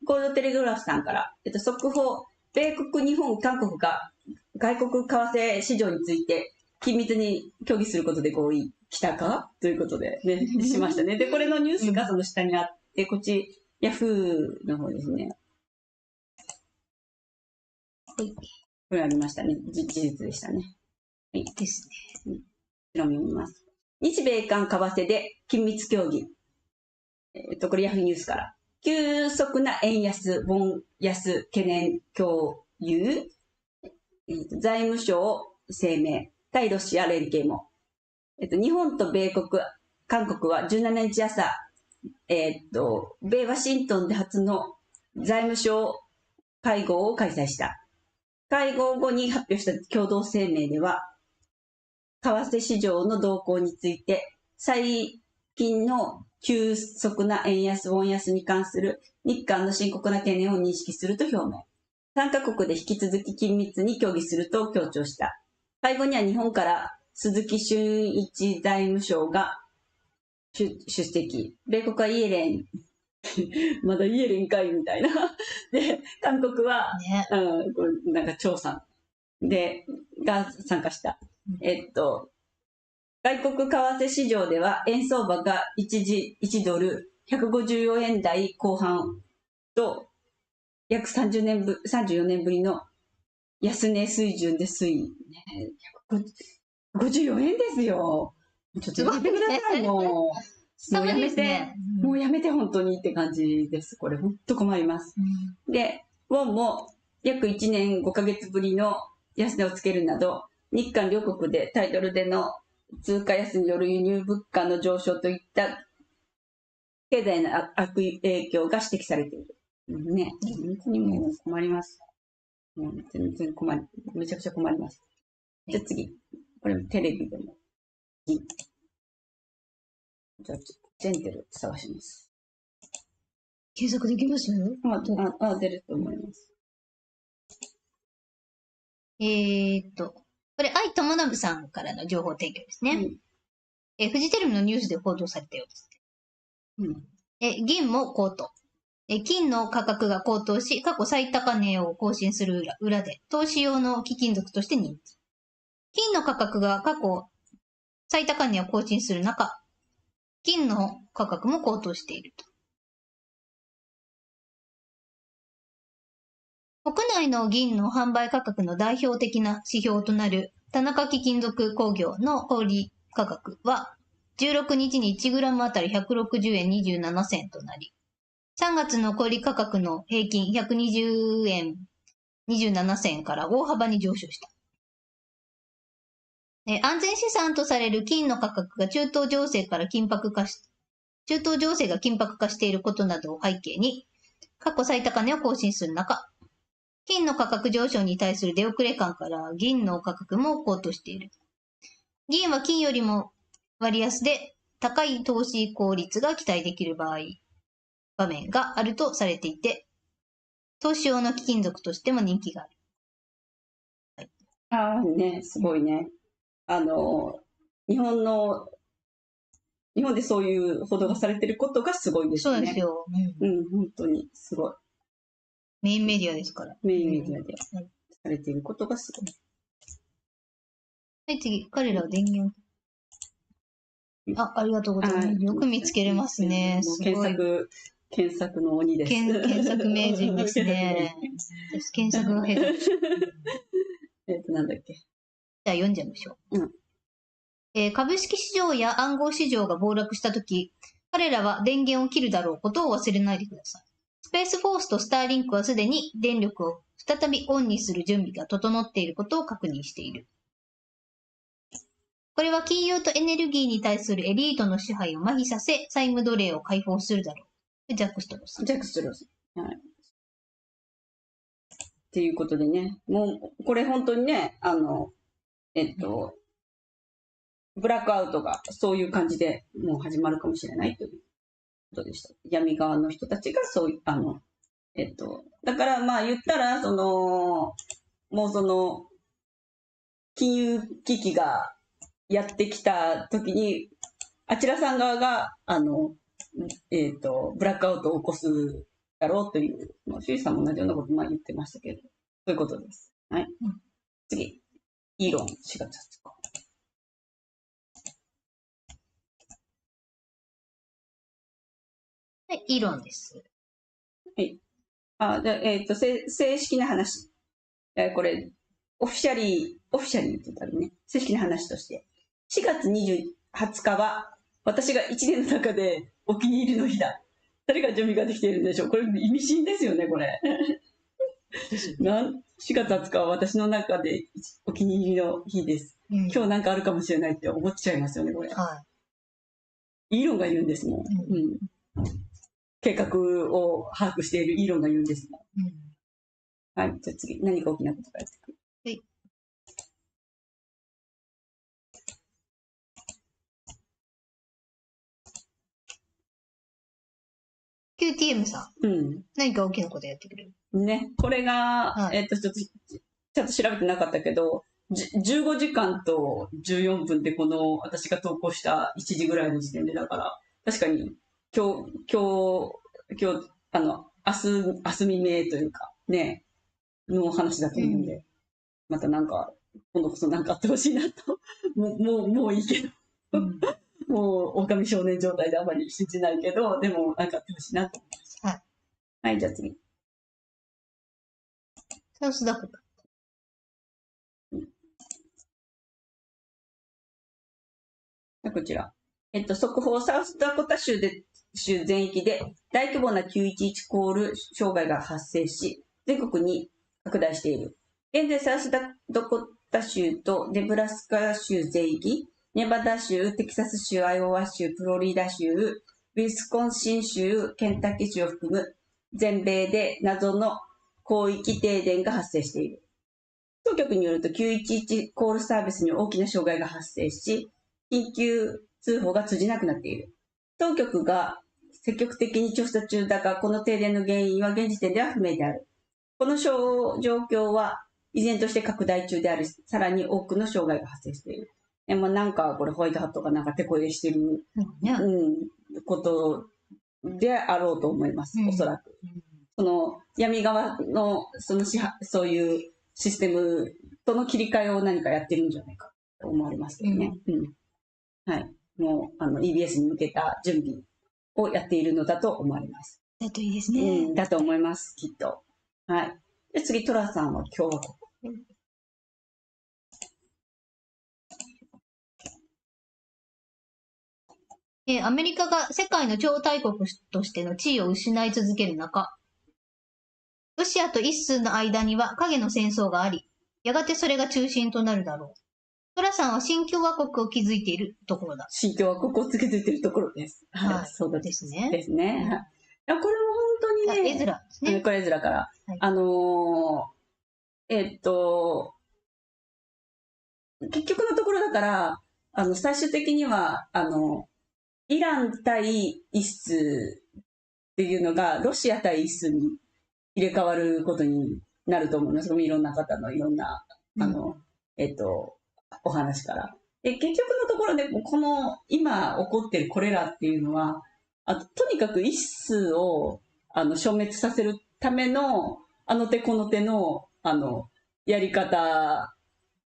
コールドテレグラフさんから、速報、米国、日本、韓国が外国為替市場について緊密に協議することで合意したかということで、ね、しましたね。で、これのニュースがその下にあって、こっち、ヤフーの方ですね。はい。これありましたね。事実でしたね。はい。ですね。読みます。日米韓為替で緊密協議。これヤフーニュースから。急速な円安、ウォン安懸念共有。財務省声明。対ロシア連携も。日本と米国、韓国は17日朝、米ワシントンで初の財務省会合を開催した。会合後に発表した共同声明では、為替市場の動向について、最近の急速な円安、ウォン安に関する日韓の深刻な懸念を認識すると表明。3カ国で引き続き緊密に協議すると強調した。会合には日本から鈴木俊一財務省が出席。米国はイエレン、まだイエレンかいみたいな。で、韓国は、なんか張さんが参加した。外国為替市場では円相場が1ドル154円台後半と約34年ぶりの安値水準で推移。154円ですよ。ちょっとやめてください、もうやめて、もうやめて本当にって感じです。これ本当困ります。で、ウォンも約1年5ヶ月ぶりの安値をつけるなど、日韓両国でタイドルでの通貨安による輸入物価の上昇といった経済の悪影響が指摘されている。ね、本当にもう困ります。もう全然めちゃくちゃ困ります。じゃあ次。これもテレビでも。じゃあ、ジェンテル探します。検索できますよ。出ると思います。これ、愛友信さんからの情報提供ですね。フジテレビのニュースで報道されたようです。銀も高騰。金の価格が高騰し、過去最高値を更新する裏で、投資用の貴金属として人気。金の価格が過去最高値を更新する中、金の価格も高騰していると。国内の銀の販売価格の代表的な指標となる田中貴金属工業の小売価格は、16日に1グラムあたり160円27銭となり、3月の小売価格の平均120円27銭から大幅に上昇した。安全資産とされる金の価格が中東情勢が緊迫化していることなどを背景に、過去最高値を更新する中、金の価格上昇に対する出遅れ感から銀の価格も高騰している。銀は金よりも割安で高い投資効率が期待できる場面があるとされていて、投資用の貴金属としても人気がある。ああね、すごいね。日本でそういう報道がされてることがすごいですね。そうですよ。本当にすごい。メインメディアですから。メインメディアでされていることがすごい。はい、次。彼らは電源。ありがとうございます。よく見つけれますね。すごい。検索の鬼です。検索名人ですね。私、検索が下手。なんだっけ。じゃあ読んじゃいましょう。株式市場や暗号市場が暴落したとき、彼らは電源を切るだろうことを忘れないでください。スペースフォースとスターリンクはすでに電力を再びオンにする準備が整っていることを確認している。これは金融とエネルギーに対するエリートの支配を麻痺させ、債務奴隷を解放するだろう。ジャック・ストロス。ジャック・ストロス。はい。っていうことでね、もう、これ本当にね、ブラックアウトがそういう感じでもう始まるかもしれないということでした。闇側の人たちがそういう、だからまあ言ったら、もう金融危機がやってきた時に、あちらさん側が、ブラックアウトを起こすだろうという、シュウさんも同じようなこと言ってましたけど、そういうことです。はい。次、イーロン、4月20日。はい、イーロンです。はい。正式な話。これ、オフィシャリーって言ったらね、正式な話として、4月20日は、私が1年の中でお気に入りの日だ。誰が準備ができているんでしょう。これ意味深ですよね、これ。4月20日は私の中でお気に入りの日です。今日なんかあるかもしれないって思っちゃいますよね、これ。はい。イーロンが言うんですもん。計画を把握しているイーロンが言うんですもん。はい、じゃあ次、何か大きなことがやってくる。はい。QTM さん。何か大きなことやってくれる。ね、これが、ちょっと調べてなかったけど、15時間と14分でこの私が投稿した1時ぐらいの時点で、だから、確かに、今日、明日未明というか、ね、の話だと思うんで、またなんか、今度こそなんかあってほしいなと。もういいけど。もう、狼少年状態であまり信じないけど、でもなんかあってほしいなと思います。はい。はい、じゃあ次。サウスダコタ。こちら。速報、サウスダコタ州全域で大規模な911コール障害が発生し、全国に拡大している。現在、サウスダコタ州とネブラスカ州全域、ネバダ州、テキサス州、アイオワ州、フロリダ州、ウィスコンシン州、ケンタッキー州を含む全米で謎の広域停電が発生している。当局によると911コールサービスに大きな障害が発生し、緊急通報が通じなくなっている。当局が積極的に調査中だが、この停電の原因は現時点では不明である。この状況は依然として拡大中であり、さらに多くの障害が発生している。なんかこれホワイトハットがなんか手こ入れしてる、ことであろうと思います、おそらく。その闇側のそういうシステムとの切り替えを何かやってるんじゃないかと思われますけどね。はい。もうEBS に向けた準備をやっているのだと思われます。だといいですね。だと思います、きっと。はい。で、次、トラさんは共和国。アメリカが世界の超大国としての地位を失い続ける中、ロシアと一数の間には影の戦争があり、やがてそれが中心となるだろう。トラさんは新共和国を築いているところだ。新共和国を築いているところです。はい。そうですね。ですね。いや、これも本当にね。絵面ですね。これ絵面から。結局のところだから、最終的には、イラン対イスっていうのが、ロシア対イスに入れ替わることになると思います。いろんな方のいろんな、お話から。で、結局のところで、この今起こってるこれらっていうのは、とにかくイスを消滅させるための、あの手この手の、やり方、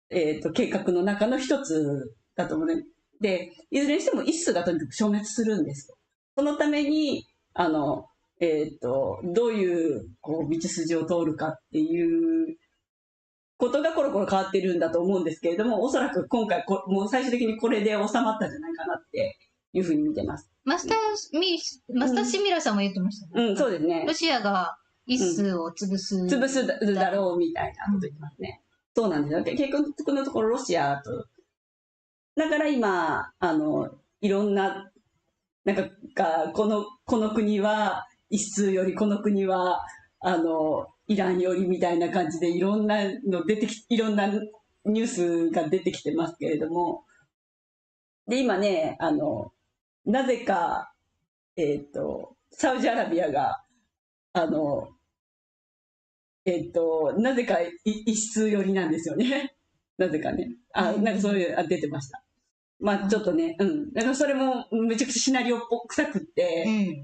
計画の中の一つだと思うね。で、いずれにしてもイスがとにかく消滅するんですよ。そのために、どういう道筋を通るかっていうことがコロコロ変わってるんだと思うんですけれども、おそらく今回もう最終的にこれで収まったんじゃないかなっていうふうに見てます。マスターシミラさんも言ってましたね。そうですね。ロシアがイスを潰すだろうみたいなこと言ってますね。そうなんですよ。結局のところロシアと、だから今、いろんな、なんか、この国は一数より、この国は、イランよりみたいな感じでいろんなニュースが出てきてますけれども、で、今ね、なぜか、サウジアラビアが、なぜか一数寄りなんですよね。なぜかね。なんかそういう、出てました。まあちょっとね、だからそれもめちゃくちゃシナリオっぽ臭くって、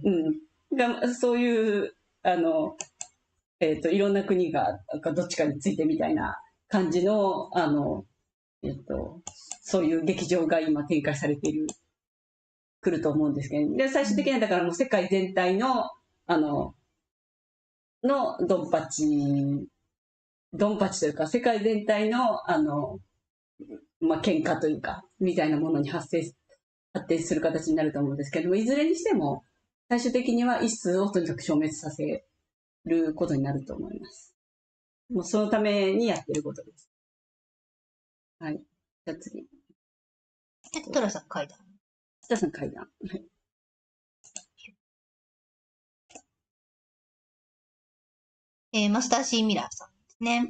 そういう、いろんな国がどっちかについてみたいな感じの、そういう劇場が今展開されてくると思うんですけど、で、最終的にはだからもう世界全体の、ドンパチというか、世界全体の、喧嘩というか、みたいなものに発展する形になると思うんですけども、いずれにしても、最終的には一数をとにかく消滅させることになると思います。もうそのためにやってることです。はい。じゃあ次。トラさん階段。トラさん階段。はい。マスターシー・ミラーさんですね。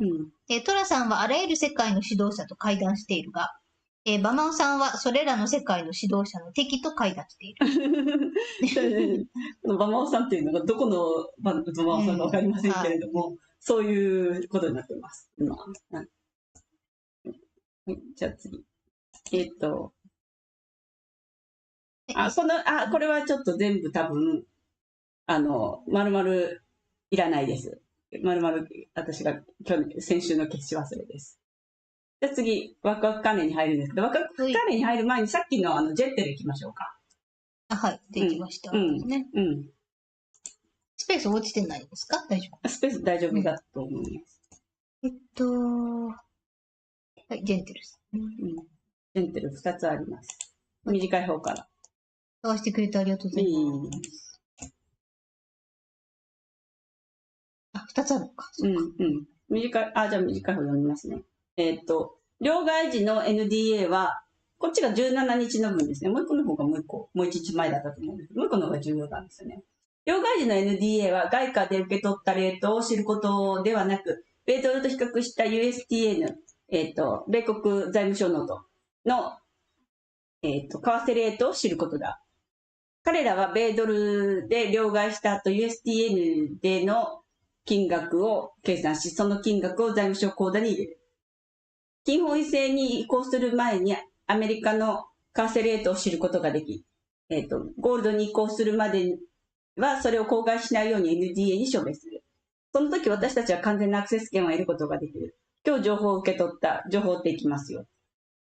トラさんはあらゆる世界の指導者と会談しているが、バマオさんはそれらの世界の指導者の敵と会談している。バマオさんっていうのがどこのバマオさんかわかりませんけれども、そういうことになってます。今。はい。じゃあ次。これはちょっと全部多分、丸々いらないです。丸々私が先週の消し忘れです。じゃあ次、ワクワク関連に入るんですけど、ワクワク関連に入る前にさっきのジェッテル行きましょうか。はい、できました。スペース落ちてないですか？大丈夫？スペース大丈夫だと思います。はい、ジェンテルです。ジェンテル2つあります。短い方から。探してくれてありがとうございます。2つあるのか。短い、じゃあ短い方読みますね。両替時の NDA は、こっちが17日の分ですね。もう一個の方がもう1日前だったと思うんですけど、もう一個の方が重要なんですよね。両替時の NDA は外貨で受け取ったレートを知ることではなく、米ドルと比較した USTN、米国財務省ノートの、為替レートを知ることだ。彼らは米ドルで両替した後 USTN での金額を計算し、その金額を財務省口座に入れる。金本位制に移行する前にアメリカの為替レートを知ることができ、ゴールドに移行するまではそれを公開しないように NDA に署名する。その時私たちは完全なアクセス権を得ることができる。今日情報を受け取った。情報っていきますよ。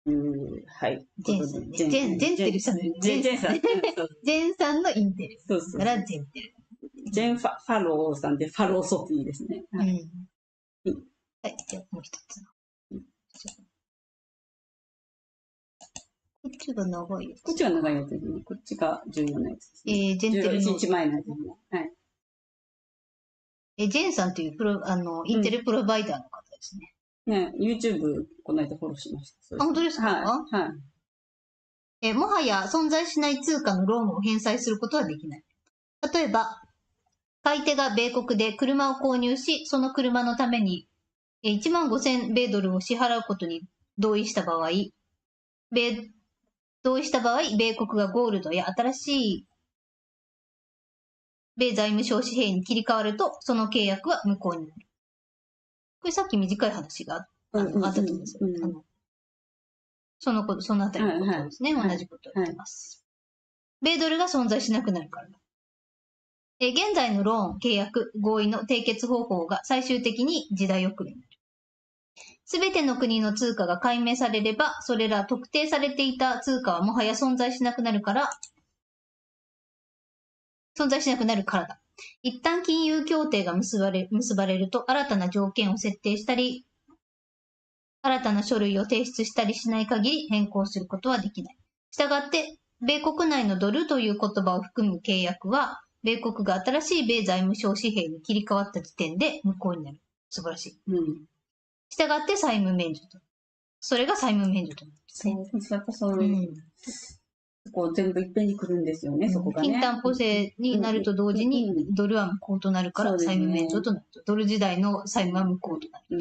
はい。ジェンさんね。ジェンテルさん。ジェンさん。ジェンさんのインテル。そうそう。からジェンテル。ジェンファローさんでファローソフィーですね。はい。はい。じゃあもう一つ。こっちが長いやつ。こっちが長いやつですね。こっちが重要なやつですね。ジェンテルの。1日前のやつですね。はい。ジェンさんというインテルプロバイダーの方ですね。ね、YouTube この間フォローしました。本当ですか？はい。もはや存在しない通貨のローンを返済することはできない。例えば、買い手が米国で車を購入し、その車のために15,000米ドルを支払うことに同意した場合、米国がゴールドや新しい米財務省紙幣に切り替わると、その契約は無効になる。これさっき短い話があったと思うんですよ。そのあたりのことですね。同じことを言ってます。米ドルが存在しなくなるからだ。現在のローン、契約、合意の締結方法が最終的に時代遅れになる。すべての国の通貨が解明されれば、それら特定されていた通貨はもはや存在しなくなるからだ。一旦金融協定が結ばれると、新たな条件を設定したり、新たな書類を提出したりしない限り変更することはできない。したがって、米国内のドルという言葉を含む契約は、米国が新しい米財務省紙幣に切り替わった時点で無効になる。素晴らしい。したがって債務免除と。それが債務免除となるんですね。こう全部いっぺんに来るんですよね、そこがね。金担保制になると同時に、ドルは無効となるから債務免除となる。ドル時代の債務は無効となる。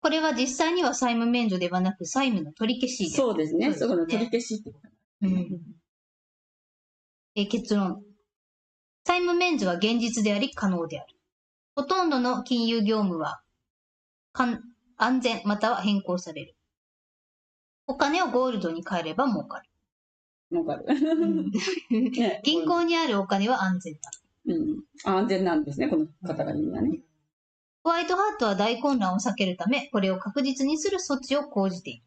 これは実際には債務免除ではなく債務の取り消しで。そうですね。そこの取り消しってこと。結論。債務免除は現実であり可能である。ほとんどの金融業務は安全または変更される。お金をゴールドに変えれば儲かる。銀行にあるお金は安全だ。安全なんですね、この方が言うのはね。ホワイトハットは大混乱を避けるため、これを確実にする措置を講じてい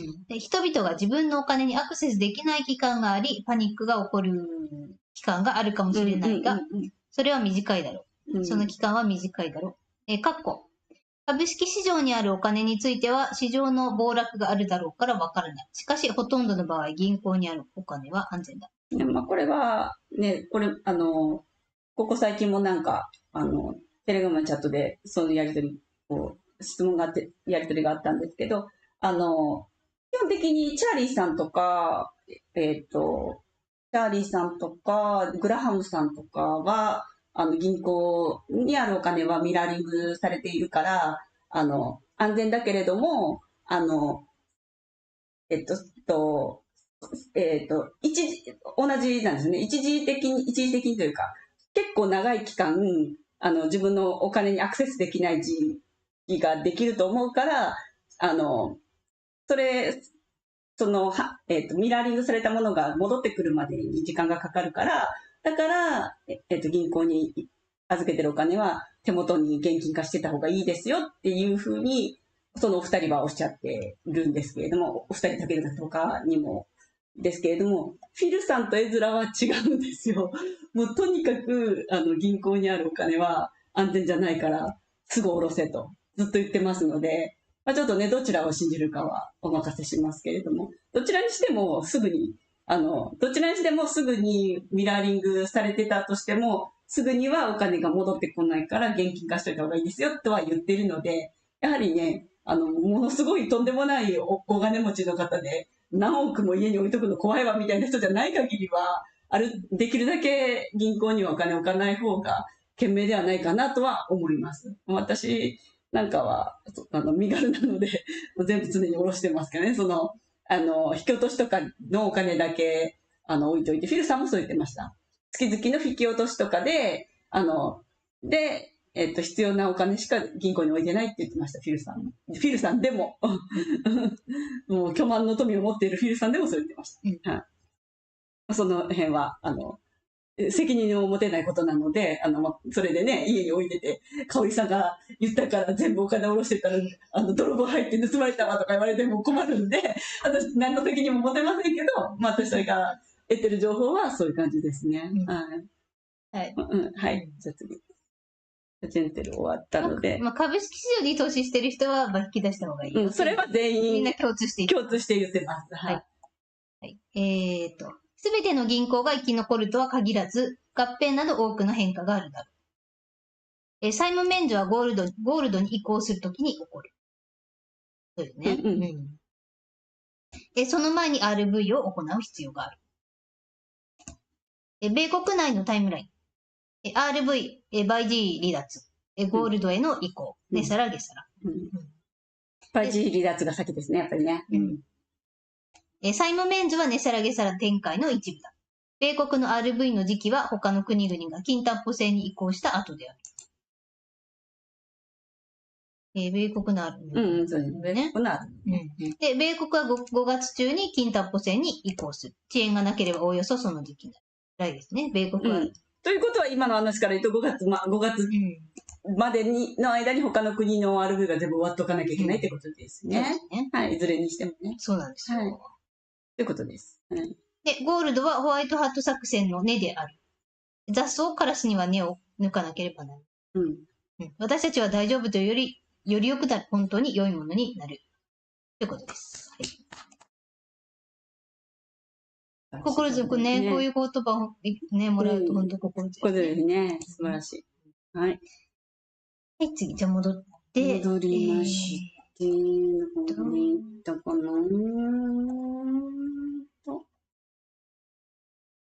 る。人々が自分のお金にアクセスできない期間があり、パニックが起こる期間があるかもしれないが、それは短いだろう。その期間は短いだろう。株式市場にあるお金については、市場の暴落があるだろうからわからない。しかし、ほとんどの場合、銀行にあるお金は安全だ。これは、ね、ここ最近もなんか、テレグラムのチャットで、そのやりとり、質問があって、やりとりがあったんですけど、基本的にチャーリーさんとか、グラハムさんとかは、銀行にあるお金はミラーリングされているから、安全だけれども、同じなんですね。一時的にというか、結構長い期間、自分のお金にアクセスできない時期ができると思うから、ミラーリングされたものが戻ってくるまでに時間がかかるから、だから、銀行に預けてるお金は手元に現金化してた方がいいですよっていうふうに、そのお二人はおっしゃってるんですけれども、お二人だけだとかにもですけれども、フィルさんとエズラは違うんですよ。もうとにかく銀行にあるお金は安全じゃないからすぐ下ろせとずっと言ってますので、ちょっとね、どちらを信じるかはお任せしますけれども、どちらにしてもすぐにミラーリングされてたとしても、すぐにはお金が戻ってこないから現金化しといた方がいいですよとは言ってるので、やはりね、ものすごいとんでもないお金持ちの方で、何億も家に置いとくの怖いわみたいな人じゃない限りは、できるだけ銀行にはお金を置かない方が賢明ではないかなとは思います。私なんかは、身軽なので、全部常に下ろしてますからね、引き落としとかのお金だけ、置いといて、フィルさんもそう言ってました。月々の引き落としとかで、必要なお金しか銀行に置いてないって言ってました、フィルさん。フィルさんでも、もう巨万の富を持っているフィルさんでもそう言ってました。その辺は、責任を持てないことなので、それでね、家に置いてて、香織さんが言ったから全部お金下ろしてたら、泥棒入って盗まれたわとか言われても困るんで、私何の責任も持てませんけど、まあ私が得てる情報はそういう感じですね。はい。はい。はい。じゃあ次。ジェンテル終わったので。まあ、株式市場に投資してる人は、引き出した方がいい。それは全員。みんな共通して言ってます。はい。はい。すべての銀行が生き残るとは限らず、合併など多くの変化があるだろう。債務免除はゴールドに移行するときに起こる。そうですね。その前に RV を行う必要がある。米国内のタイムライン。RV、バイジー離脱。ゴールドへの移行。で、さらげさら。バイジー離脱が先ですね、やっぱりね。債務免除は値下げさら展開の一部だ。米国の RV の時期は他の国々が金担保制に移行した後である。米国の RV。そうですね。米国の RV。で、米国は 5月中に金担保制に移行する。遅延がなければおおよそその時期になる。ぐらいですね。米国は。ということは今の話から言うと5月までの間に他の国の RV が全部終わっとかなきゃいけないってことですね。はい。いずれにしてもね。そうなんですよ。ということです。で、ゴールドはホワイトハット作戦の根である。雑草カラスには根を抜かなければならない。私たちは大丈夫というより良くなる、本当に良いものになる。ということです。はい、心強くね、こういう言葉をね、もらうと本当心強い。心強いね。素晴らしい。はい。はい、次、じゃあ戻って。戻りまして、どこに行ったかな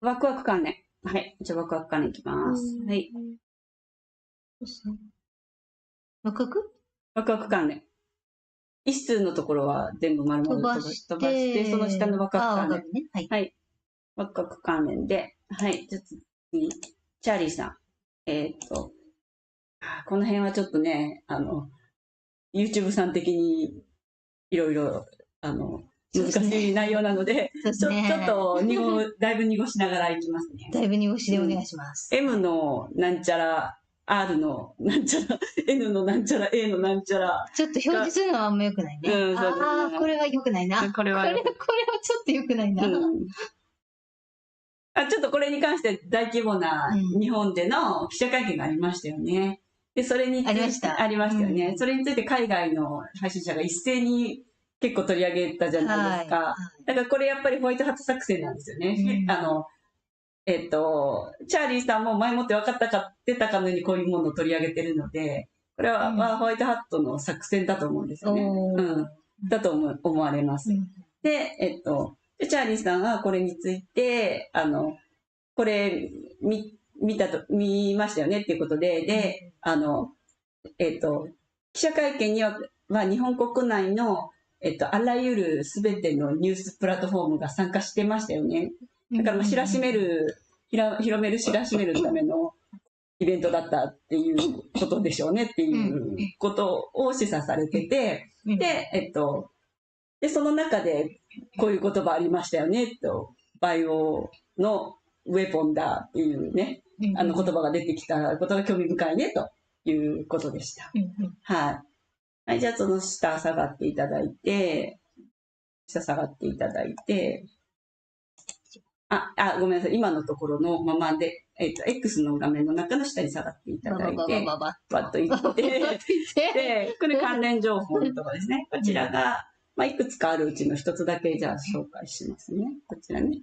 ワクワク関連。はい。じゃあワクワク関連いきます。はい。ワクワク？ワクワク関連。一数のところは全部丸々飛ばして、その下のワクワク関連。はい。ワクワク関連で、はい。じゃあ次、チャーリーさん。この辺はちょっとね、YouTube さん的にいろいろ、難しい内容なので、ちょっとだいぶ濁しながらいきますね。だいぶ濁しでお願いします。M のなんちゃら、R のなんちゃら、N のなんちゃら、A のなんちゃら。ちょっと表示するのはあんま良くないね。ああ、これは良くないな。これはちょっと良くないな。ちょっとこれに関して大規模な日本での記者会見がありましたよね。で、それについて、ありましたよね。それについて海外の配信者が一斉に結構取り上げたじゃないですか。だからこれやっぱりホワイトハット作戦なんですよね。チャーリーさんも前もって分かってたかのようにこういうものを取り上げてるので、これは、ホワイトハットの作戦だと思うんですよね。だと思われます。で、チャーリーさんはこれについて、これ見ましたよねっていうことで、記者会見には日本国内の、あらゆるすべてのニュースプラットフォームが参加してましたよね。だから広めるためのイベントだったっていうことでしょうねっていうことを示唆されてて、で、その中でこういう言葉ありましたよねと、バイオのウェポンだっていうね、言葉が出てきたことが興味深いねということでした。はい。はい、じゃあその下下がっていただいて、ごめんなさい。今のところのままで、X の画面の中の下に下がっていただいて、バッといって、で、これ関連情報のところですね。こちらが、いくつかあるうちの一つだけじゃあ紹介しますね。こちらね。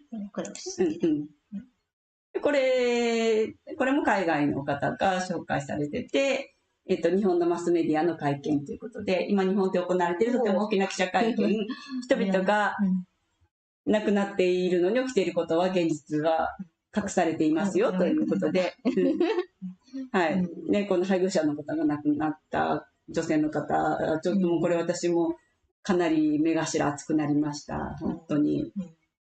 これも海外の方が紹介されてて、日本のマスメディアの会見ということで、今日本で行われているとても大きな記者会見、人々が亡くなっているのに起きていることは現実は隠されていますよということで、はい。ね、この配偶者の方が亡くなった女性の方、ちょっともうこれ私もかなり目頭熱くなりました。本当に。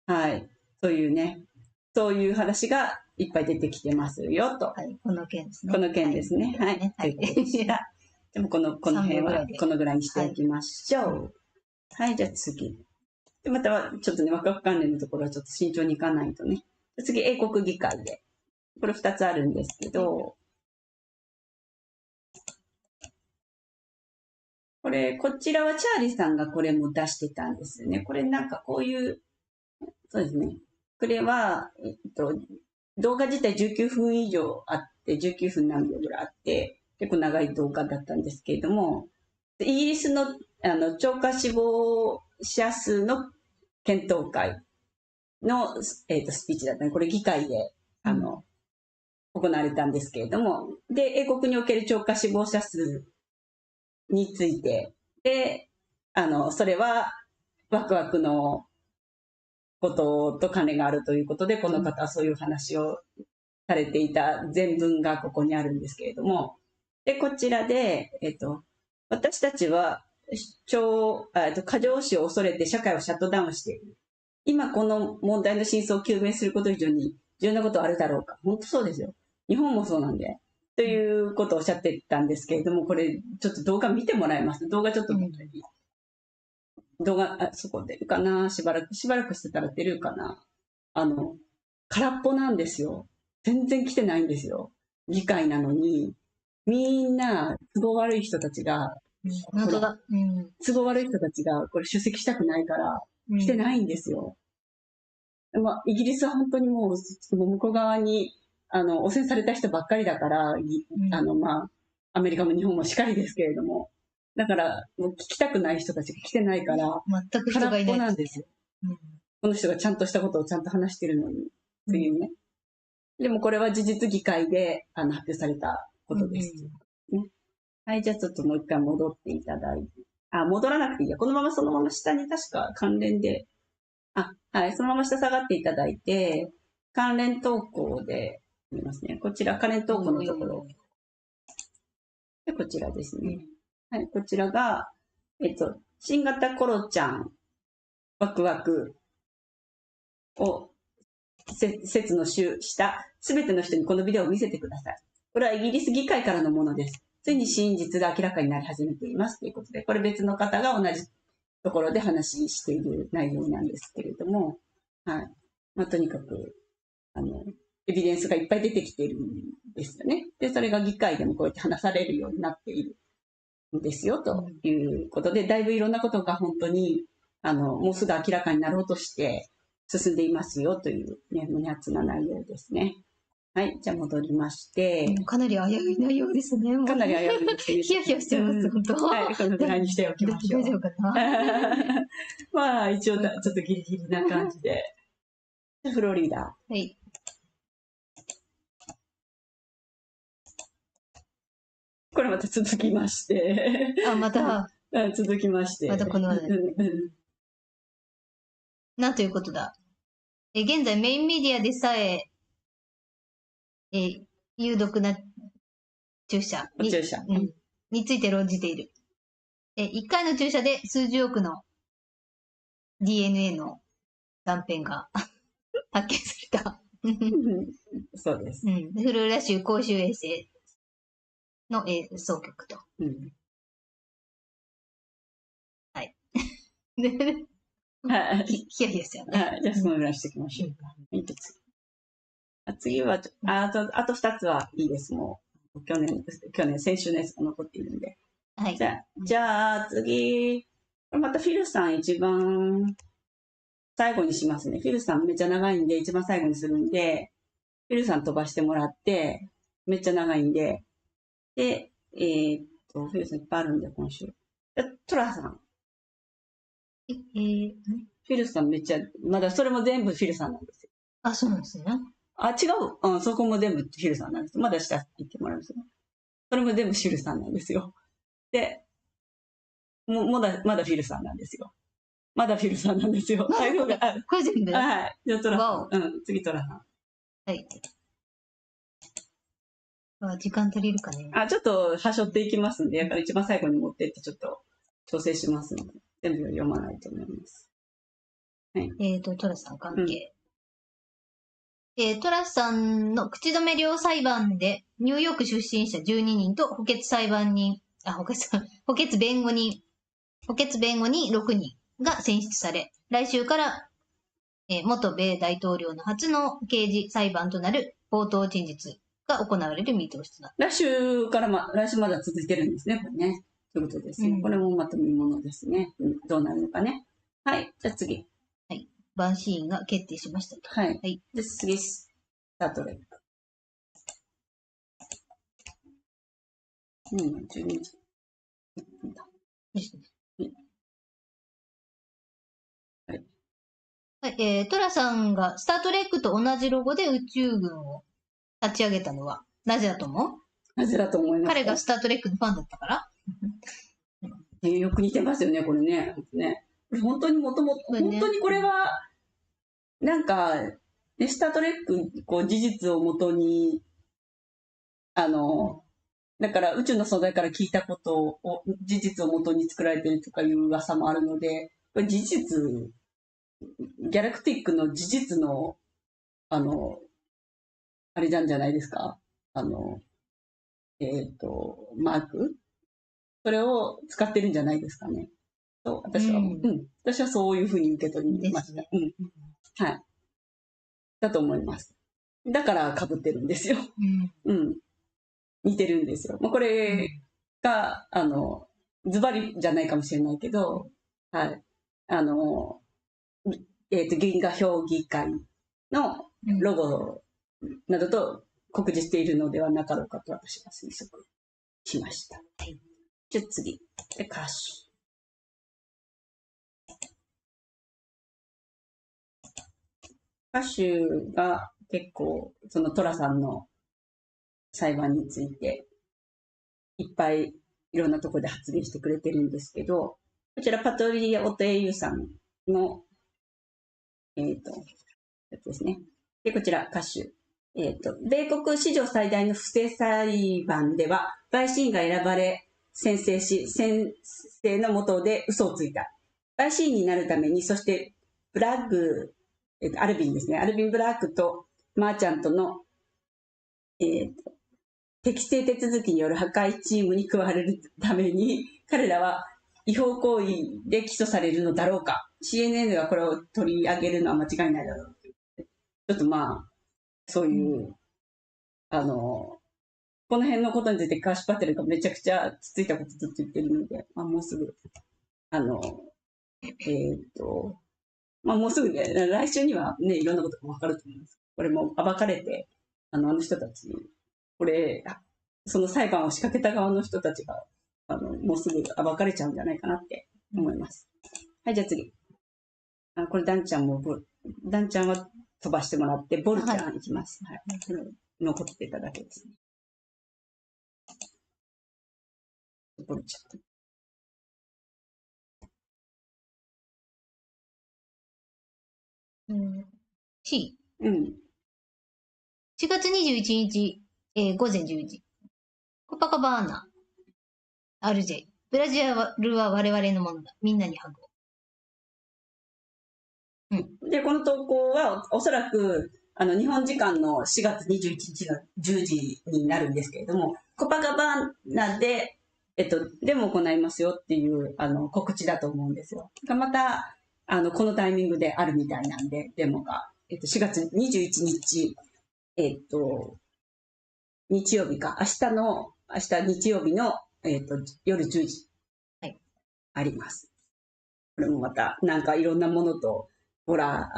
はい。そういう話がいっぱい出てきてますよと。はい、この件ですね。この件ですね。はい。ということでした。でもこの辺はこのぐらいにしておきましょう。はい、じゃあ次。で、またちょっとね、ワクワク関連のところはちょっと慎重にいかないとね。次、英国議会でこれ2つあるんですけど、こちらはチャーリーさんがこれも出してたんですよね。これなんかこういう、そうですね。これは、動画自体19分以上あって、19分何秒ぐらいあって、結構長い動画だったんですけれども、イギリスの超過死亡者数の検討会の、スピーチだったね。これ議会で、行われたんですけれども、で、英国における超過死亡者数について、で、それはワクワクのことと関連があるということで、この方はそういう話をされていた全文がここにあるんですけれども、で、こちらで、私たちは過剰死を恐れて社会をシャットダウンしている。今この問題の真相を究明すること以上に重要なことはあるだろうか。本当そうですよ。日本もそうなんで。ということをおっしゃってたんですけれども、これちょっと動画見てもらいます。動画ちょっと、動画、そこ出るかな、しばらくしてたら出るかな。空っぽなんですよ。全然来てないんですよ。議会なのに、みんな、都合悪い人たちが、本当だ。都合悪い人たちが、これ出席したくないから、来てないんですよ。まあ、イギリスは本当にもう、向こう側に、汚染された人ばっかりだから、まあ、アメリカも日本もしかりですけれども、だから、もう聞きたくない人たちが来てないから、全く人がいない。空っぽなんですよ。この人がちゃんとしたことをちゃんと話してるのに、というね。でもこれは事実議会で発表されたことです。ね、はい、じゃあちょっともう一回戻っていただいて。戻らなくていいや。このままそのまま下に確か関連で、はい、そのまま下下がっていただいて、関連投稿で見ますね。こちら、関連投稿のところ。で、こちらですね。はい、こちらが、新型コロちゃん、ワクワクを、説のしたすべての人にこのビデオを見せてください。これはイギリス議会からのものです。ついに真実が明らかになり始めていますということで、これ別の方が同じところで話している内容なんですけれども、はい。まあ、とにかく、エビデンスがいっぱい出てきているんですよね。で、それが議会でもこうやって話されるようになっているんですよ、ということで、だいぶいろんなことが本当に、もうすぐ明らかになろうとして進んでいますよというね、胸熱な内容ですね。はい、じゃあ戻りまして。かなり危うい内容ですね。かなり危ういですね。ヒヤヒヤしてます、本当。はい、このぐらいにしておきましょう。大丈夫かなまあ、一応ちょっとギリギリな感じで。フロリダ。はい。これまた続きまして。また。続きまして。またこの話。なんということだ。現在メインメディアでさえ、有毒な注射について論じている。1回の注射で数十億の DNA の断片が発見された。そうです。フロリダ州公衆衛生の、総局と。はい。はい。ヒヤヒヤしちゃうね。はい。じゃあ、そのぐらいしておきましょうか。次は、あと2つはいいです。もう、先週のやつが残っているんで。はい。じゃあ、次。またフィルさん一番最後にしますね。フィルさんめっちゃ長いんで、一番最後にするんで、フィルさん飛ばしてもらって、めっちゃ長いんで、で、フィルさんいっぱいあるんで、今週。トラさん。フィルさんめっちゃ、まだそれも全部フィルさんなんですよ。そうなんですね。違う。そこも全部フィルさんなんです。まだ下行ってもらいますね。それも全部フィルさんなんですよ。で、まだフィルさんなんですよ。まだフィルさんなんですよ。これ全部はい。じゃあトラさん。次トラさん。はい。時間足りるかね。ちょっとはしょっていきますんで、やっぱり一番最後に持ってってちょっと調整しますので、全部読まないと思います。はい。トラさん関係。トラさんの口止め料裁判で、ニューヨーク出身者12人と補欠弁護人6人が選出され、来週から、元米大統領の初の刑事裁判となる冒頭陳述が行われる見通しとなっ来週まだ続いてるんですね、これね。ということですね。これもまた見ものですね。どうなるのかね。はい。じゃあ次。た。バンシーンが決定しましたと。はい。で、次、スタートレック。12時。ですね。はい。トラさんがスタートレックと同じロゴで宇宙軍を立ち上げたのは、なぜだと思う？なぜだと思いますか？彼がスタートレックのファンだったから？よく似てますよね、これね。本当に本当にこれは、なんか、スタートレック、事実をもとに、だから宇宙の存在から聞いたことを、事実をもとに作られてるとかいう噂もあるので、これ事実、ギャラクティックの事実の、あれなんじゃないですか。マークそれを使ってるんじゃないですかね。と私は、私はそういうふうに受け取りました。はい。だと思います。だから被ってるんですよ。似てるんですよ。これが、ズバリじゃないかもしれないけど、はい。銀河評議会のロゴなどと酷似しているのではなかろうかと私は推測しました。じゃあ次。歌手。歌手が結構、そのトラさんの裁判について、いっぱいいろんなところで発言してくれてるんですけど、こちらパトリア・オトエユさんの、やつですね。で、こちら歌手。米国史上最大の不正裁判では、陪審員が選ばれ、宣誓し、宣誓のもとで嘘をついた。陪審員になるために、そして、ブラッグ、アルビンですね。アルビン・ブラックとマーチャントの、適正手続きによる破壊チームに加われるために、彼らは違法行為で起訴されるのだろうか。CNN がこれを取り上げるのは間違いないだろう。ちょっとそういう、この辺のことについてカーシュパテルがめちゃくちゃつついたことずっと言ってるので、もうすぐ、もうすぐね、来週にはね、いろんなことがわかると思います。これも暴かれて、あの人たち、これ、その裁判を仕掛けた側の人たちが、もうすぐ暴かれちゃうんじゃないかなって思います。はい、じゃあ次。これ、ダンちゃんは飛ばしてもらって、ボルちゃんいきます。はい。残ってただけですね。ボルちゃん。C。4月21日、午前11時。コパカバーナ、RJ。ブラジルは我々のものだ。みんなにハグを。で、この投稿は、おそらく、日本時間の4月21日の10時になるんですけれども、コパカバーナで、デモを行いますよっていう、告知だと思うんですよ。また、このタイミングであるみたいなんで、デモが。4月21日、日曜日か。明日日曜日の、夜10時。はい。あります。これもまた、なんかいろんなものと、ほら、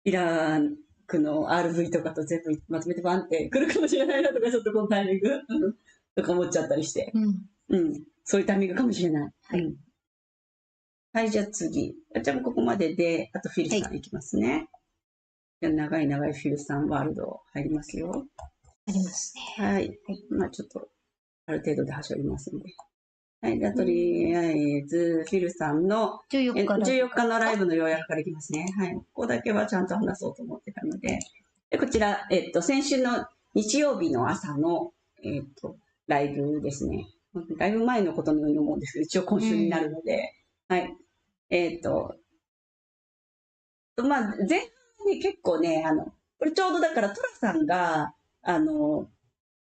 イラクの RV とかと全部まとめてバンって来るかもしれないなとか、ちょっとこのタイミングとか思っちゃったりして。そういうタイミングかもしれない。はい。はい、じゃあ次。じゃあここまでで、あとフィルさんいきますね。じゃあ長いフィルさんワールド入りますよ。ありますね。はい。ちょっと、ある程度ではしょりますんで。はい。じゃあとりあえず、フィルさんの14日のライブの要約からいきますね。はい。ここだけはちゃんと話そうと思ってたので。でこちら、先週の日曜日の朝の、ライブですね。だいぶ前のことのように思うんですけど、一応今週になるので、はい。前半に結構ね、これちょうどだからトラさんが、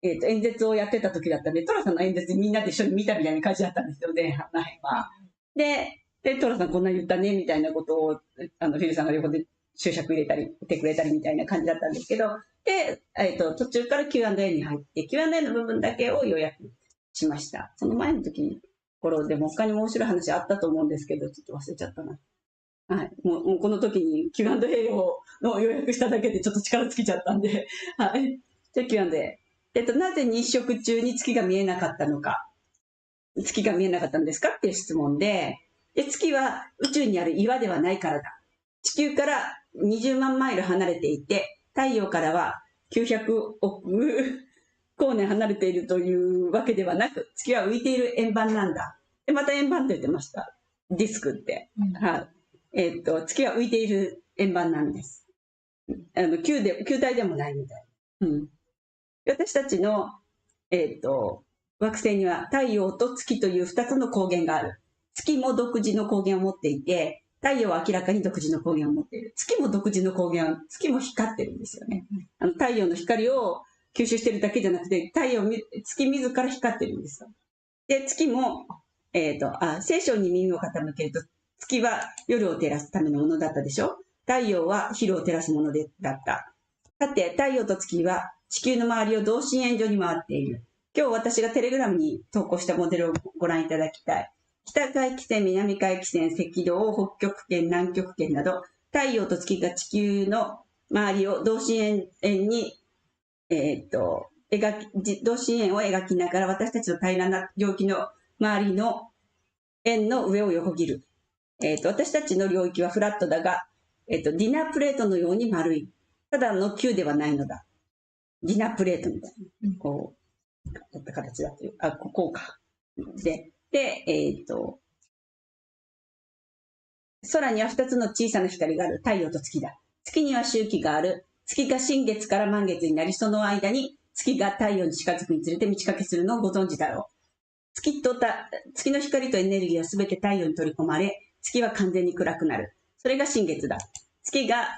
演説をやってた時だったんで、トラさんの演説みんなで一緒に見たみたいな感じだったんですよ、前半は。で、トラさんこんなに言ったね、みたいなことを、フィルさんが横で注釈入れたり、てくれたりみたいな感じだったんですけど、で、途中から Q&A に入って、Q&A の部分だけを要約しました。その前の頃でも他に面白い話あったと思うんですけど、ちょっと忘れちゃったな。はい。もうこの時に Q&A の予約しただけでちょっと力尽きちゃったんで、はい。じゃあ Q&A。なぜ日食中に月が見えなかったのか、月が見えなかったんですかっていう質問で、月は宇宙にある岩ではないからだ。地球から20万マイル離れていて、太陽からは900億光年離れているというわけではなく、月は浮いている円盤なんだ。で、また円盤って言ってました。ディスクって。はい。月は浮いている円盤なんです。球体でもないみたい。うん。私たちの、惑星には太陽と月という2つの光源がある。月も独自の光源を持っていて、太陽は明らかに独自の光源を持っている。月も独自の光源は、月も光ってるんですよね。太陽の光を吸収してるだけじゃなくて、月自ら光ってるんですよ。で、月も、聖書に耳を傾けると、月は夜を照らすためのものだったでしょ。太陽は昼を照らすものだった。さて、太陽と月は地球の周りを同心円状に回っている。今日私がテレグラムに投稿したモデルをご覧いただきたい。北回帰線、南回帰線、赤道、北極圏、南極圏など、太陽と月が地球の周りを同心円に、同心円を描きながら私たちの平らな領域の周りの円の上を横切る。私たちの領域はフラットだが、ディナープレートのように丸い。ただの球ではないのだ。ディナープレートみたいな。こう、だった形だという。こうか。で、空には2つの小さな光がある。太陽と月だ。月には周期がある。月が新月から満月になり、その間に月が太陽に近づくにつれて満ち欠けするのをご存知だろう。月の光とエネルギーはすべて太陽に取り込まれ、月は完全に暗くなる。それが新月だ。月が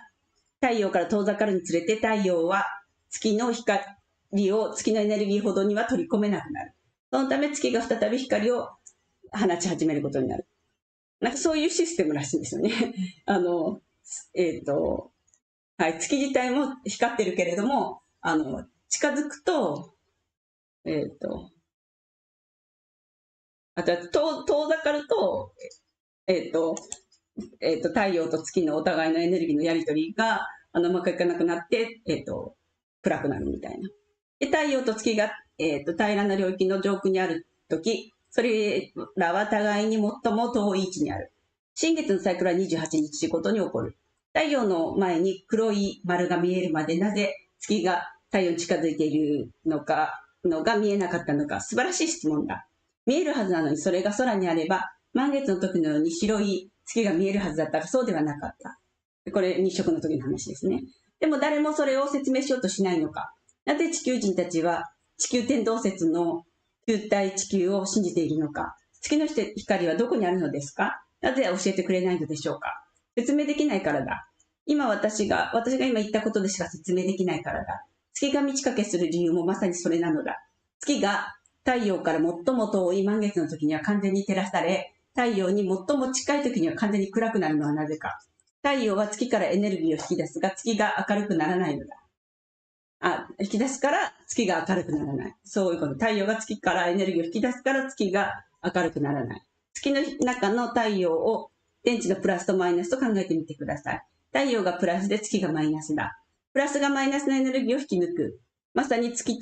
太陽から遠ざかるにつれて太陽は月の光を月のエネルギーほどには取り込めなくなる。そのため月が再び光を放ち始めることになる。なんかそういうシステムらしいんですよね。はい、月自体も光ってるけれども、近づくと、あとは遠ざかると、太陽と月のお互いのエネルギーのやり取りが、うまくいかなくなって、暗くなるみたいな。で、太陽と月が、平らな領域の上空にあるとき、それらは互いに最も遠い位置にある。新月のサイクルは28日ごとに起こる。太陽の前に黒い丸が見えるまで、なぜ月が太陽に近づいているのが見えなかったのか、素晴らしい質問だ。見えるはずなのに、それが空にあれば、満月の時のように白い月が見えるはずだったが、そうではなかった。これ、日食の時の話ですね。でも誰もそれを説明しようとしないのか。なぜ地球人たちは地球天動説の球体地球を信じているのか。月の光はどこにあるのですか。なぜ教えてくれないのでしょうか。説明できないからだ。私が今言ったことでしか説明できないからだ。月が満ち欠けする理由もまさにそれなのだ。月が太陽から最も遠い満月の時には完全に照らされ、太陽に最も近い時には完全に暗くなるのはなぜか。太陽は月からエネルギーを引き出すが、月が明るくならないのだ。引き出すから月が明るくならない。そういうこと。太陽が月からエネルギーを引き出すから月が明るくならない。月の中の太陽を電池のプラスとマイナスと考えてみてください。太陽がプラスで月がマイナスだ。プラスがマイナスのエネルギーを引き抜く。まさに太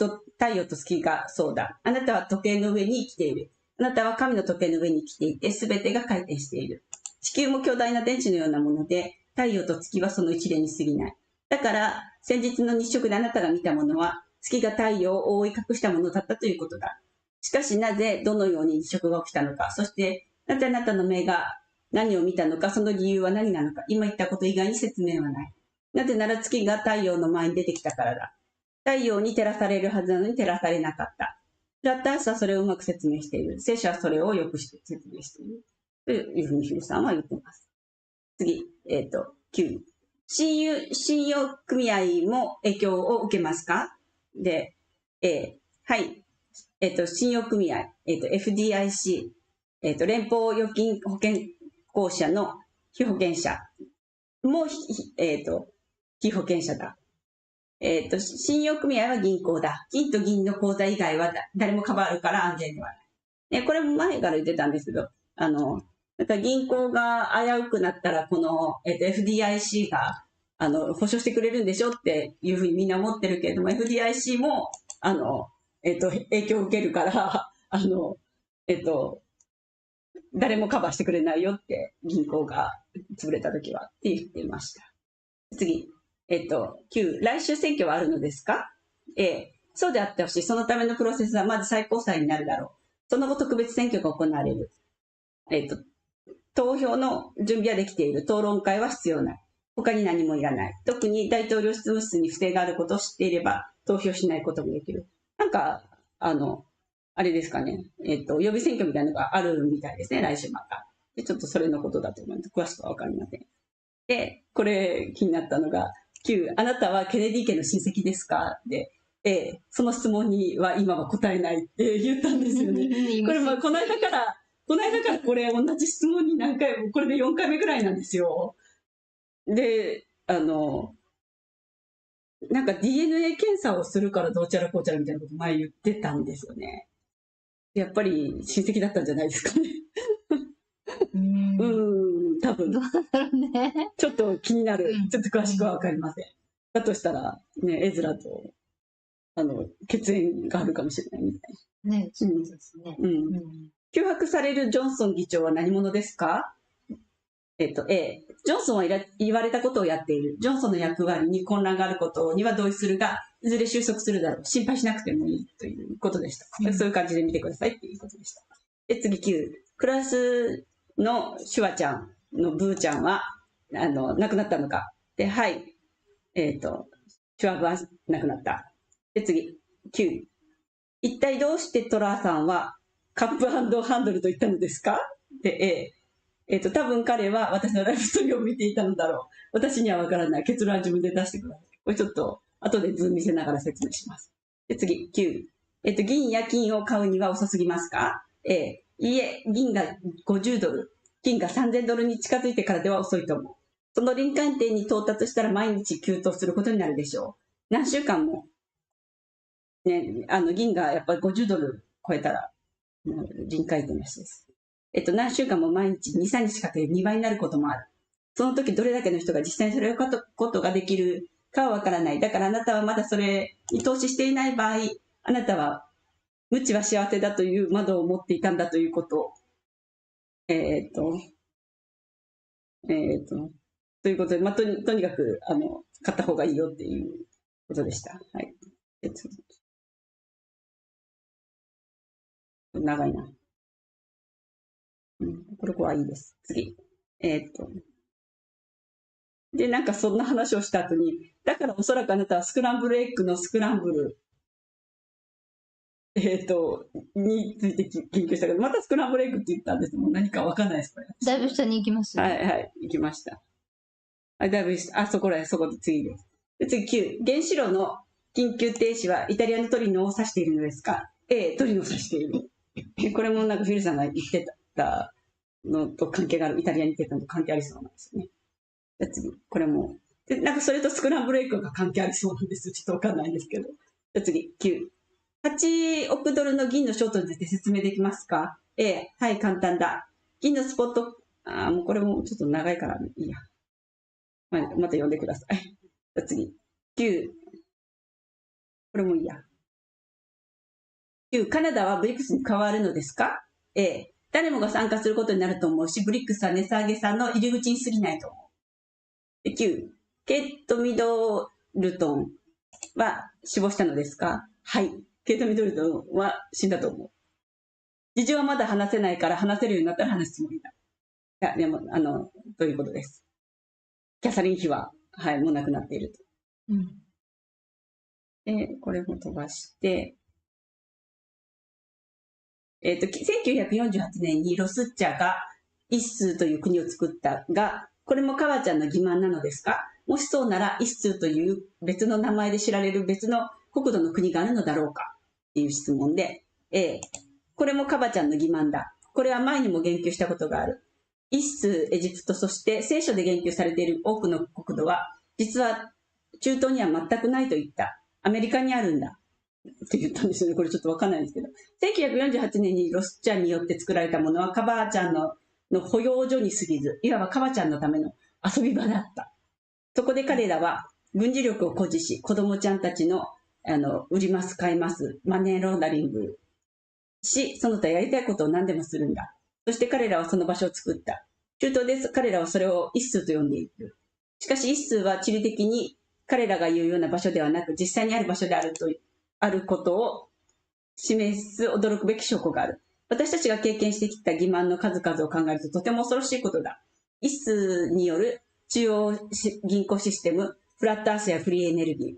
陽と月がそうだ。あなたは時計の上に生きている。あなたは神の時計の上に生きていて、すべてが回転している。地球も巨大な電池のようなもので、太陽と月はその一例に過ぎない。だから、先日の日食であなたが見たものは、月が太陽を覆い隠したものだったということだ。しかしなぜ、どのように日食が起きたのか、そして、なぜあなたの目が何を見たのか、その理由は何なのか、今言ったこと以外に説明はない。なぜなら月が太陽の前に出てきたからだ。太陽に照らされるはずなのに照らされなかった。フラットアースはそれをうまく説明している。聖書はそれをよく説明している。というふうにヒルさんは言っています。次、9。信用組合も影響を受けますか。で、はい。信用組合、FDIC、連邦預金保険公社の被保険者も、被保険者だ。信用組合は銀行だ。金と銀の口座以外は誰もカバーるから安全ではない。これも前から言ってたんですけど、なんか銀行が危うくなったら、この、FDIC が、保証してくれるんでしょっていうふうにみんな思ってるけれども、FDIC も、影響を受けるから、誰もカバーしてくれないよって、銀行が潰れた時はって言ってました。次。9、来週選挙はあるのですか？ A、そうであってほしい。そのためのプロセスはまず最高裁になるだろう。その後特別選挙が行われる。投票の準備はできている。討論会は必要ない。他に何もいらない。特に大統領執務室に不正があることを知っていれば、投票しないこともできる。なんか、あれですかね。予備選挙みたいなのがあるみたいですね、来週また。で、ちょっとそれのことだと思います。詳しくはわかりません。で、これ気になったのが、9、あなたはケネディ家の親戚ですか？で、その質問には今は答えないって言ったんですよね。これこの間からこれ同じ質問に何回も、これで4回目ぐらいなんですよ。で、なんか DNA 検査をするからどうちゃらこうちゃらみたいなこと前言ってたんですよね。やっぱり親戚だったんじゃないですかね。多分。どうだろうね。ちょっと気になる。ちょっと詳しくはわかりません。だとしたら、ね、エズラと、血縁があるかもしれないみたいな。ね、そうですね。脅迫されるジョンソン議長は何者ですか？A、ジョンソンは言われたことをやっている。ジョンソンの役割に混乱があることには同意するが、いずれ収束するだろう。心配しなくてもいいということでした。そういう感じで見てくださいっていうことでした。で、次9。クラスのシュワちゃんのブーちゃんは、亡くなったのか。で、はい。シュワブは亡くなった。で、次。9。一体どうしてトラーさんはカップハンドルと言ったのですか？で、多分彼は私のライブストーリーを見ていたのだろう。私にはわからない。結論は自分で出してください。これちょっと、後で図見せながら説明します。で、次、9。銀や金を買うには遅すぎますか？いいえ、銀が50ドル、金が3000ドルに近づいてからでは遅いと思う。その臨界点に到達したら毎日急騰することになるでしょう。何週間も、ね、銀がやっぱり50ドル超えたら、臨界点らしいです。何週間も毎日2、3日かけて2倍になることもある。その時どれだけの人が実際にそれをことができるかはわからない。だからあなたはまだそれに投資していない場合、あなたは無知は幸せだという窓を持っていたんだということを、ということで、とにかく、買った方がいいよっていうことでした。はい。長いな。これはいいです。次。で、なんかそんな話をした後に、だからおそらくあなたはスクランブルエッグのスクランブル、について研究したけど、またスクランブルエッグって言ったんです。もう何かわかんないです、これ。だいぶ下に行きますね。はいはい、行きました。だいぶ下、そこで次です。で次9、原子炉の緊急停止はイタリアのトリノを指しているのですか？トリノを指している。これもなんかフィルさんが言ってたのと関係がある、イタリアに行ってたのと関係ありそうなんですよね。じゃ次、これも。で、なんかそれとスクランブルエッグが関係ありそうなんです。ちょっとわかんないんですけど。じゃ次、9。8億ドルの銀のショートについて説明できますか？はい、簡単だ。銀のスポット、もうこれもちょっと長いからいいや。また読んでください。じゃ次、9。これもいいや。9、カナダはブリックスに加わるのですか？誰もが参加することになると思うし、ブリックスは値下げさんの入り口に過ぎないと思う。9、ケイト・ミドルトンは死亡したのですか？はい。ケイト・ミドルトンは死んだと思う。事情はまだ話せないから話せるようになったら話すつもりだ。いや、でも、ということです。キャサリン妃は、はい、もう亡くなっていると。これも飛ばして、1948年にロスッチャがイスという国を作ったが、これもカワちゃんの欺瞞なのですか？もしそうなら、イスという別の名前で知られる別の国土の国があるのだろうかっていう質問で、これもカバちゃんの欺瞞だ。これは前にも言及したことがある。イス、エジプト、そして聖書で言及されている多くの国土は、実は中東には全くないと言った。アメリカにあるんだ。って言ったんですよね。これちょっとわかんないんですけど。1948年にロスちゃんによって作られたものはカバちゃんの保養所に過ぎず、いわばカバちゃんのための遊び場だった。そこで彼らは軍事力を誇示し、子供ちゃんたちの、売ります、買います、マネーローダリングし、その他やりたいことを何でもするんだ。そして彼らはその場所を作った。中東で彼らはそれを一数と呼んでいる。しかし一数は地理的に彼らが言うような場所ではなく、実際にある場所であることを示す驚くべき証拠がある。私たちが経験してきた欺瞞の数々を考えるととても恐ろしいことだ。一数による中央銀行システム、フラットアースやフリーエネルギー、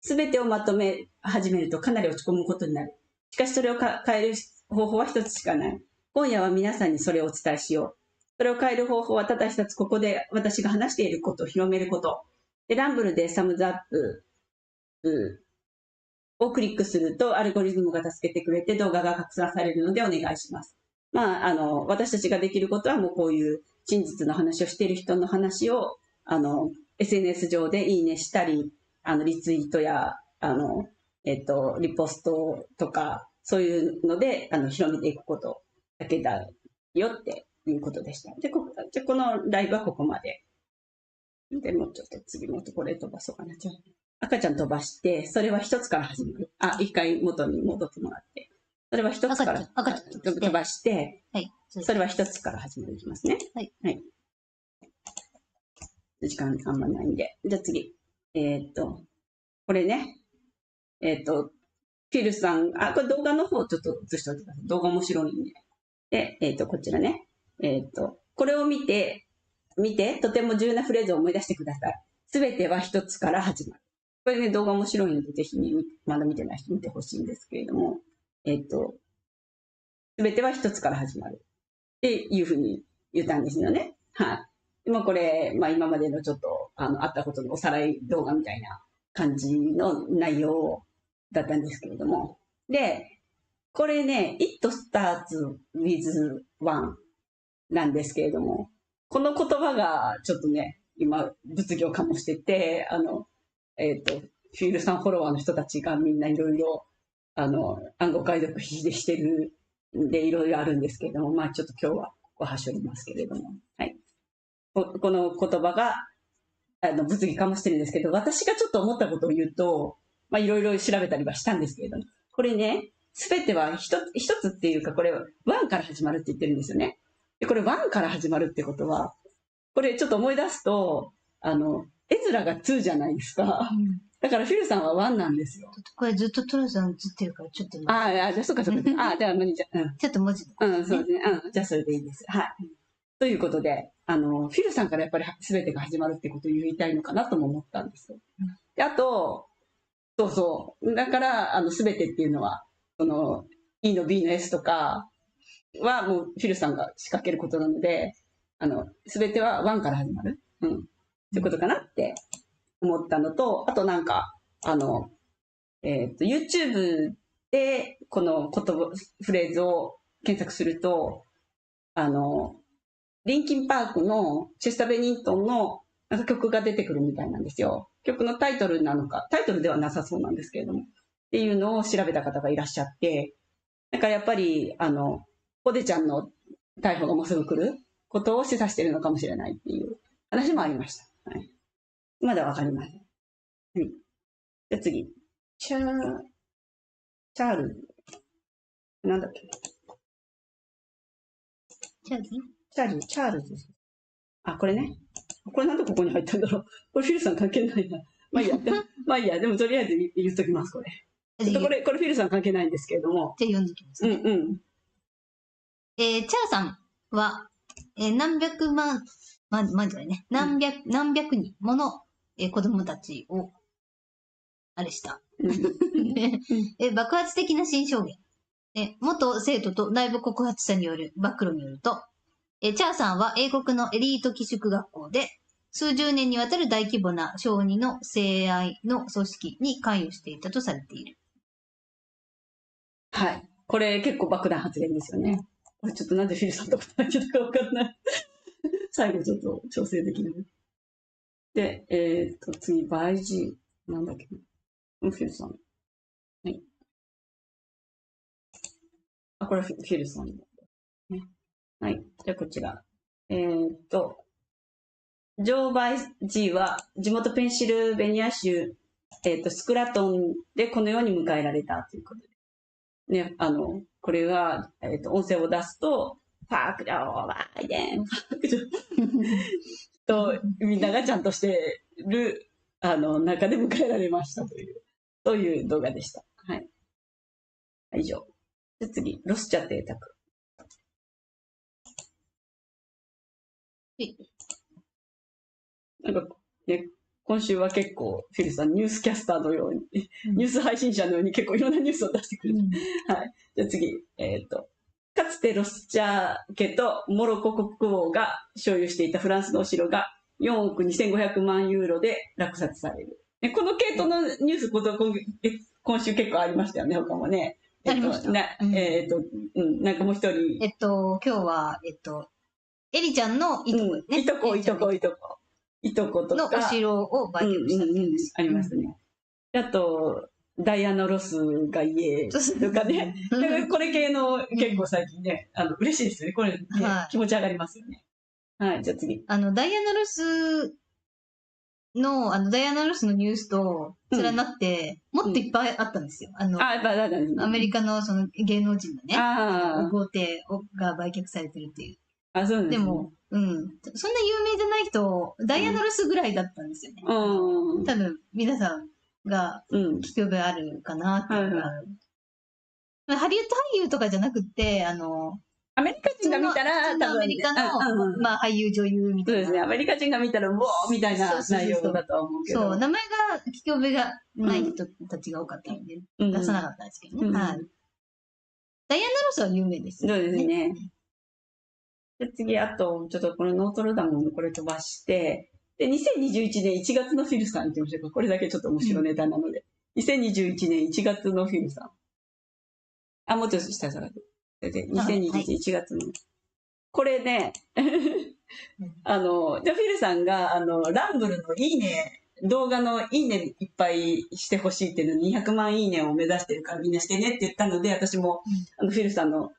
すべてをまとめ始めるとかなり落ち込むことになる。しかしそれを変える方法は一つしかない。今夜は皆さんにそれをお伝えしよう。それを変える方法はただ一つ、ここで私が話していることを広めること。で、ランブルでサムズアップをクリックするとアルゴリズムが助けてくれて動画が拡散されるのでお願いします。まあ、私たちができることはもうこういう真実の話をしている人の話をSNS 上でいいねしたり、リツイートやリポストとかそういうので広めていくことだけだよっていうことでした。で、このライブはここまで。でもうちょっと次もこれ飛ばそうかな。赤ちゃん飛ばして、それは一つから始まる。一回元に戻ってもらって。それは一つから飛ばして、はい。それは一つから始まりますね。はい。はい。時間あんまないんで。じゃあ次。これね。フィルさん、これ動画の方ちょっと映しておいてください。動画面白いんで。で、こちらね。これを見て、とても重要なフレーズを思い出してください。すべては一つから始まる。これね、動画面白いので、ぜひね、まだ見てない人見てほしいんですけれども、すべては一つから始まる。っていうふうに言ったんですよね。はい。これ、今までのちょっと、あったことのおさらい動画みたいな感じの内容だったんですけれども。で、これね、It starts with one なんですけれども、この言葉がちょっとね、今、物議を醸してて、フィールさんフォロワーの人たちがみんないろいろ、暗号解読してるんで、いろいろあるんですけれども、ちょっと今日はここはしょりますけれども、はい。この言葉が、物議醸してるんですけど、私がちょっと思ったことを言うと、いろいろ調べたりはしたんですけれども、これね、すべては一つっていうか、これはワンから始まるって言ってるんですよね。で、これワンから始まるってことは、これちょっと思い出すと、エズラが2じゃないですか。だからフィルさんは1なんですよ。これずっとトラさん映ってるから、ちょっと。じゃあそうかそうか。じゃあ、ちょっと文字。そうですね。じゃあそれでいいです。はい。ということで、フィルさんからやっぱり全てが始まるってことを言いたいのかなとも思ったんですよ。で、あと、そうそう。だから、全てっていうのは、E の B の S とかはもうフィルさんが仕掛けることなので、全ては1から始まる。ってことかなって思ったのと、あとなんか、YouTube でこのフレーズを検索すると、リンキンパークのチェスター・ベニントンのなんか曲が出てくるみたいなんですよ。曲のタイトルなのか、タイトルではなさそうなんですけれども、っていうのを調べた方がいらっしゃって、だからやっぱり、ポデちゃんの逮捕がもうすぐ来ることを示唆しているのかもしれないっていう話もありました。はい、まだわかりません。はい。じゃあ次。チャールズ。なんだっけチャールズ。これね。これなんでここに入ったんだろう。これフィルさん関係ないな。いいや。でもとりあえず言っときます、これ。これフィルさん関係ないんですけれども。じゃあ読んできます、ね。チャーさんは、何百万じゃないね。何百人もの、子供たちを、あれした。爆発的な新証言。元生徒と内部告発者による暴露によると、チャーさんは英国のエリート寄宿学校で、数十年にわたる大規模な小児の性愛の組織に関与していたとされている。はい。これ結構爆弾発言ですよね。これちょっとなんでフィルさんと答えてたかわからない。最後ちょっと調整できない。で、次、バイジー。なんだっけな。フィルさん。はい。あ、これはフィルさん。ね。はい。じゃあ、こちら。ジョー・バイジーは地元ペンシルベニア州、スクラトンでこのように迎えられたということで。ね、これが、音声を出すと、パーク・ジョー・バイデン、パーク・ジョーと、みんながちゃんとしてる、中で迎えられましたという、そういう動画でした。はい。以上。で、次、ロスチャ邸宅。なんか、ね、今週は結構、フィルさん、ニュースキャスターのように、ニュース配信者のように結構いろんなニュースを出してくれる。はい。じゃあ次、かつてロスチャー家とモロコ国王が所有していたフランスのお城が4億2500万ユーロで落札される。この系統のニュース今週結構ありましたよね、他もね。ありました。なんかもう一人。今日は、エリちゃんのいとこね。いとことか。のお城を売却したっていう話。ありますね。あと、ダイアナ・ロスが家とかね。これ系の結構最近ね、嬉しいですよね。これ、ね、気持ち上がりますよね。はい、じゃあ次。ダイアナ・ロスのニュースと連なって、もっといっぱいあったんですよ。アメリカのその芸能人のね、豪邸が売却されてるっていう。あ、そうなんですね。でも、そんな有名じゃない人、ダイアナ・ロスぐらいだったんですよね。多分、皆さんが聞き覚えあるかなっていうのが。ハリウッド俳優とかじゃなくて、アメリカ人が見たら、多分アメリカの、まあ、俳優、女優みたいな。そうですね。アメリカ人が見たら、うおーみたいな内容だとは思うけど。そう、名前が聞き覚えがない人たちが多かったので、出さなかったんですけどね。はい。ダイアナ・ロスは有名です。そうですね。で次、あと、ちょっとこのノートルダムのこれ飛ばして、で、2021年1月のフィルさん行ってみましょうか。これだけちょっと面白いネタなので。2021年1月のフィルさん。あ、もうちょっと下下がって。で、2021年1月の。これね、じゃあフィルさんが、ランブルのいいね、動画のいいねいっぱいしてほしいっていうのに200万いいねを目指してるからみんなしてねって言ったので、私も、フィルさんの、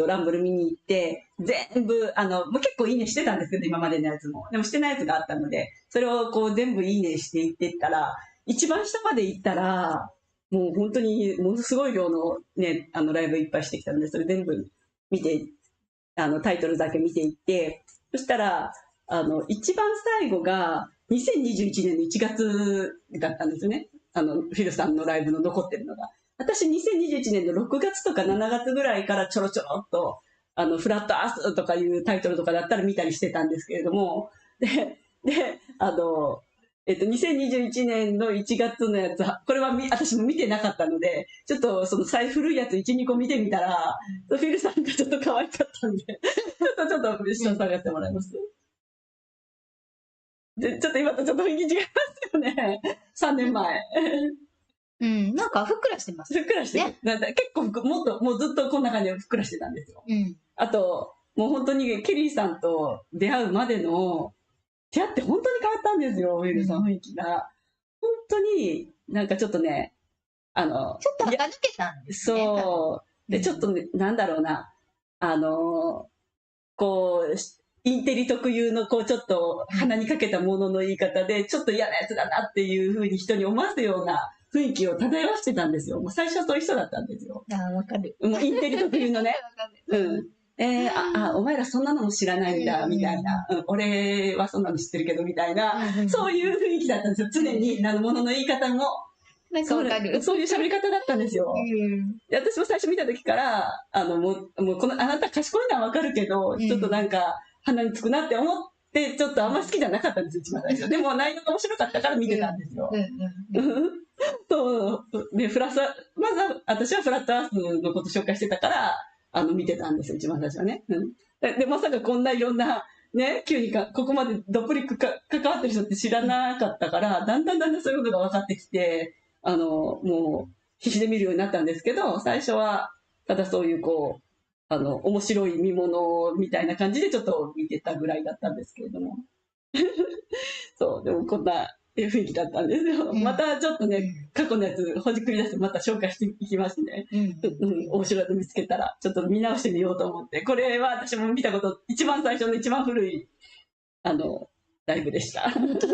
ランブル見に行って、全部、もう結構いいねしてたんですけど、今までのやつも。でもしてないやつがあったので、それをこう全部いいねしていってったら、一番下まで行ったら、もう本当にものすごい量のね、ライブいっぱいしてきたので、それ全部見て、タイトルだけ見ていって、そしたら、一番最後が2021年の1月だったんですよね。フィルさんのライブの残ってるのが。私2021年の6月とか7月ぐらいからちょろちょろっと、フラットアースとかいうタイトルとかだったら見たりしてたんですけれども、で、2021年の1月のやつ、これは私も見てなかったので、ちょっとその古いやつ1、2個見てみたら、フィルさんがちょっと可愛かったんで、ちょっと一緒に探してもらいます。で、ちょっと今とちょっと雰囲気違いますよね。3年前。なんかふっくらしてます。ふっくらしてる。ね、なん結構もうずっとこんな感じでふっくらしてたんですよ。あと、もう本当にケリーさんと出会うまでの、出会って本当に変わったんですよ、ウィルさん、雰囲気が。本当に、なんかちょっとね、ちょっと垢抜けたんですね。そう。で、ちょっとね、なんだろうな、こう、インテリ特有の、こう、ちょっと鼻にかけたものの言い方で、ちょっと嫌なやつだなっていうふうに人に思わすような雰囲気を漂わせてたんですよ。もう最初はそういう人だったんですよ。わかる。もうインテリ特有のね。お前らそんなのも知らないんだ、みたいな。俺はそんなの知ってるけど、みたいな。そういう雰囲気だったんですよ。常に、ものの言い方も。そういう喋り方だったんですよ。で私も最初見た時から、もうあなた賢いのはわかるけど、ちょっとなんか、鼻につくなって思って、ちょっとあんま好きじゃなかったんですよ、一番最初。でも内容が面白かったから見てたんですよ。そう、で、まずは私はフラットアースのこと紹介してたから、見てたんですよ、一番最初はね。で、まさかこんないろんな、ね、急にここまでどっぷり関わってる人って知らなかったから、だんだんそういうことが分かってきて、もう、必死で見るようになったんですけど、最初は、ただそういうこう、面白い見物みたいな感じでちょっと見てたぐらいだったんですけれども。そう、でもこんな雰囲気だったんですよ。またちょっとね、過去のやつほじくり出してまた紹介していきますね。面白いの見つけたら、ちょっと見直してみようと思って。これは私も見たこと、一番最初の一番古い、ライブでした。たった3年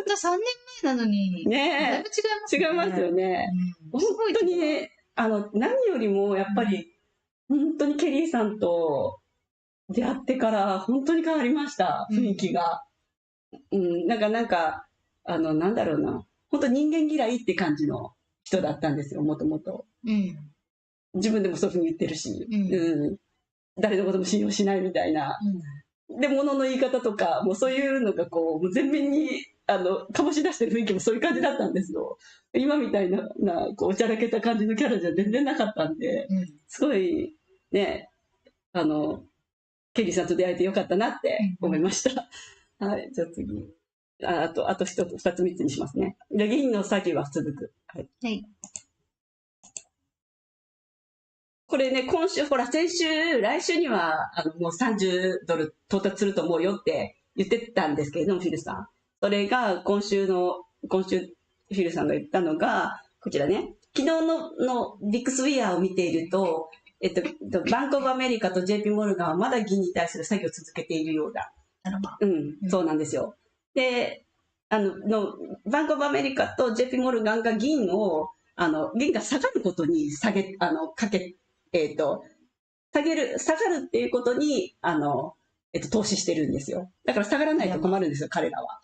前なのに。ねだいぶ違いますね。違いますよね。本当にね、何よりもやっぱり、本当にケリーさんと出会ってから本当に変わりました、雰囲気が。なんか、なんだろうな。本当人間嫌いって感じの人だったんですよ、もともと。自分でもそういうふうに言ってるし、誰のことも信用しないみたいな。で、物の言い方とか、もうそういうのがこう、全面に、醸し出してる雰囲気もそういう感じだったんですよ。今みたいな、こう、おちゃらけた感じのキャラじゃ全然なかったんで、すごい、ね、ケリーさんと出会えてよかったなって思いました。はい、じゃあ次。あと一つ、二つ三つにしますね。で、銀の詐欺は続く。はい。これね、今週、ほら、先週、来週には、もう$30到達すると思うよって言ってたんですけれども、フィルさん。それが、今週、フィルさんが言ったのが、こちらね、昨日のビッグスウィアを見ていると、バンクオブアメリカと JP モルガンはまだ銀に対する作業を続けているようだ。そうなんですよ。で、バンクオブアメリカと JP モルガンが銀が下がることに下がるっていうことに、投資してるんですよ。だから下がらないと困るんですよ、彼らは。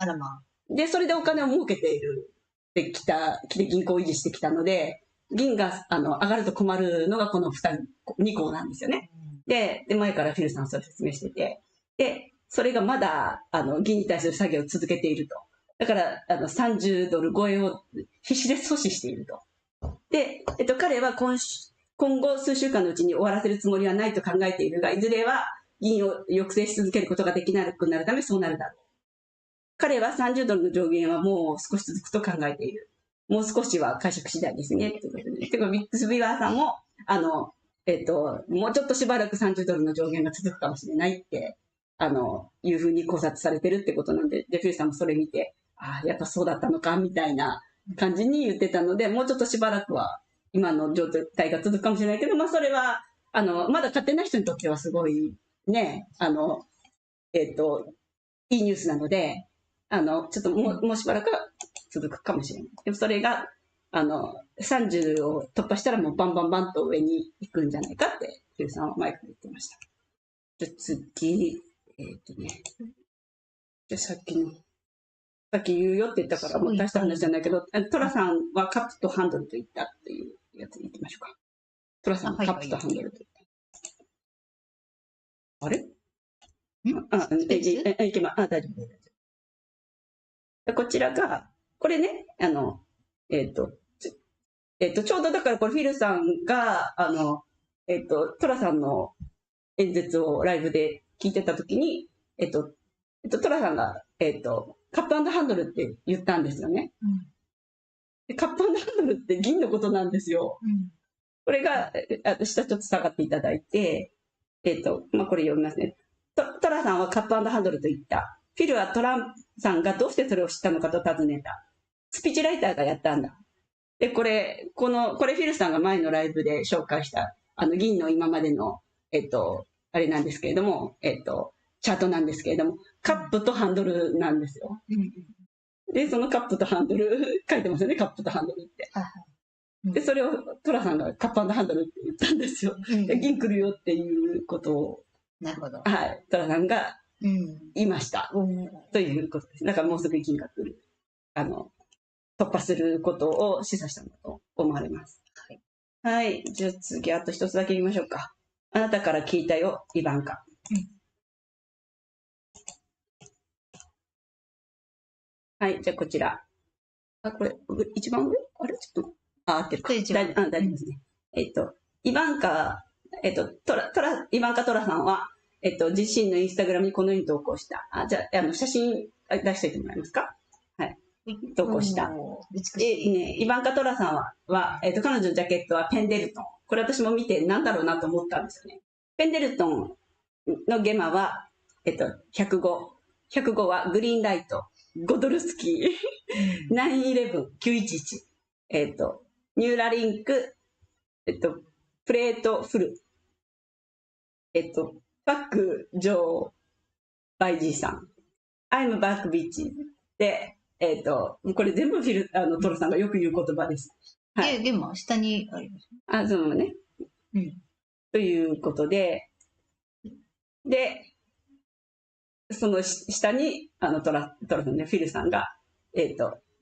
で、それでお金を儲けているって銀行を維持してきたので、銀が上がると困るのがこの2項なんですよね。で、前からフィルさんそれ説明してて。で、それがまだ、銀に対する作業を続けていると。だから、$30超えを必死で阻止していると。で、彼は今後数週間のうちに終わらせるつもりはないと考えているが、いずれは銀を抑制し続けることができなくなるためそうなるだろう。彼は$30の上限はもう少し続くと考えている。もう少しは解釈次第ですね。ということで。てか、ビックスビワーさんも、もうちょっとしばらく$30の上限が続くかもしれないって、いうふうに考察されてるってことなんで、フィルさんもそれ見て、やっぱそうだったのか、みたいな感じに言ってたので、もうちょっとしばらくは今の状態が続くかもしれないけど、それは、まだ買ってない人にとってはすごい、ね、いいニュースなので、ちょっともうしばらくは続くかもしれない。でもそれが、30を突破したらもうバンバンバンと上に行くんじゃないかって、ヒューさんは前から言ってました。じゃ次、じゃさっき言うよって言ったからもう大した話じゃないけど、トラさんはカップとハンドルと言ったっていうやつに行きましょうか。トラさんはカップとハンドルと言った。あれいけま、大丈夫です。こちらが、これね、ちょうどだからこれフィルさんが、トラさんの演説をライブで聞いてたときに、トラさんが、カップ&ハンドルって言ったんですよね。でカップ&ハンドルって銀のことなんですよ。これが、下ちょっと下がっていただいて、これ読みますね。トラさんはカップ&ハンドルと言った。フィルはトランプさんがどうしてそれを知ったのかと尋ねた。スピーチライターがやったんだ。で、これフィルさんが前のライブで紹介した、銀の今までの、あれなんですけれども、チャートなんですけれども、カップとハンドルなんですよ。で、そのカップとハンドル、書いてますよね、カップとハンドルって。で、それをトラさんがカップ&ハンドルって言ったんですよ。で銀来るよっていうことを、なるほど。はい、トラさんが言いました。ということです。だからもうすぐ銀が来る。突破することを示唆したんだと思われます。はい。じゃあ次、あと一つだけ言いましょうか。あなたから聞いたよ、イバンカ。はい。じゃあこちら。これ、一番上あれちょっと、合ってるか。大丈夫ですね。イバンカ、イバンカトラさんは、自身のインスタグラムにこのように投稿した。じゃあ、写真出しておいてもらえますか。はい。投稿した。イバンカトラさんは、彼女のジャケットはペンデルトン。これ私も見てなんだろうなと思ったんですよね。ペンデルトンのゲマは、105。105はグリーンライト、ゴドルスキー、911、911、ニューラリンク、プレートフル、パック・ジョー・バイジーさん、アイム・バック・ビッチで、これ全部トロさんがよく言う言葉です。はい。でも、下にあります。あ、そうね。うん。ということで、その下に、トラさんね、フィルさんが、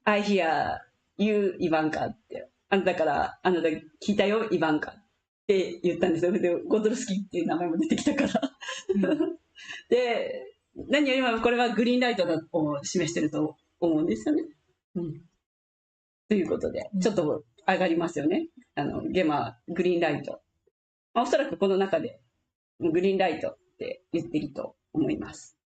I hear you, イバンカって、あなた聞いたよ、イバンカって言ったんですよ。で、ゴドルスキーっていう名前も出てきたから。で、何よりもこれはグリーンライトを示してると思うんですよね。うん。ということで、ちょっと上がりますよね。ゲマ、グリーンライト。おそらくこの中で、グリーンライトって言ってると思います。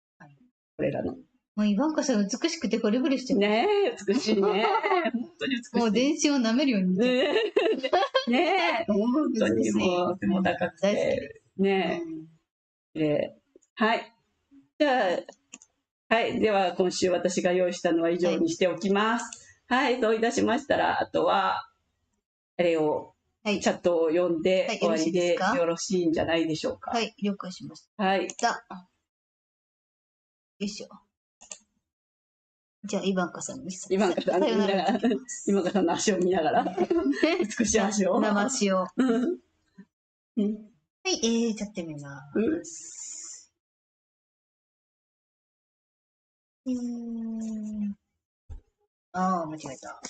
これらの。もうイバンカさん美しくて惚れ惚れしてる。ねえ、美しいね。本当に美しい。もう全身を舐めるように。ねえ、本当にもう背も高くて。ねえ。はい。じゃあ、はい。では、今週私が用意したのは以上にしておきます。はい。そういたしましたら、あとは、あれを、チャットを読んで終わりでよろしいんじゃないでしょうか。はい、了解しました。はい。よいしょ。じゃあ、イバンカさんに。イバンカさん見ながら、イバンカさんの足を見ながら、美しい足を。生足を。はい、じゃあやってみます。ああ、間違えた。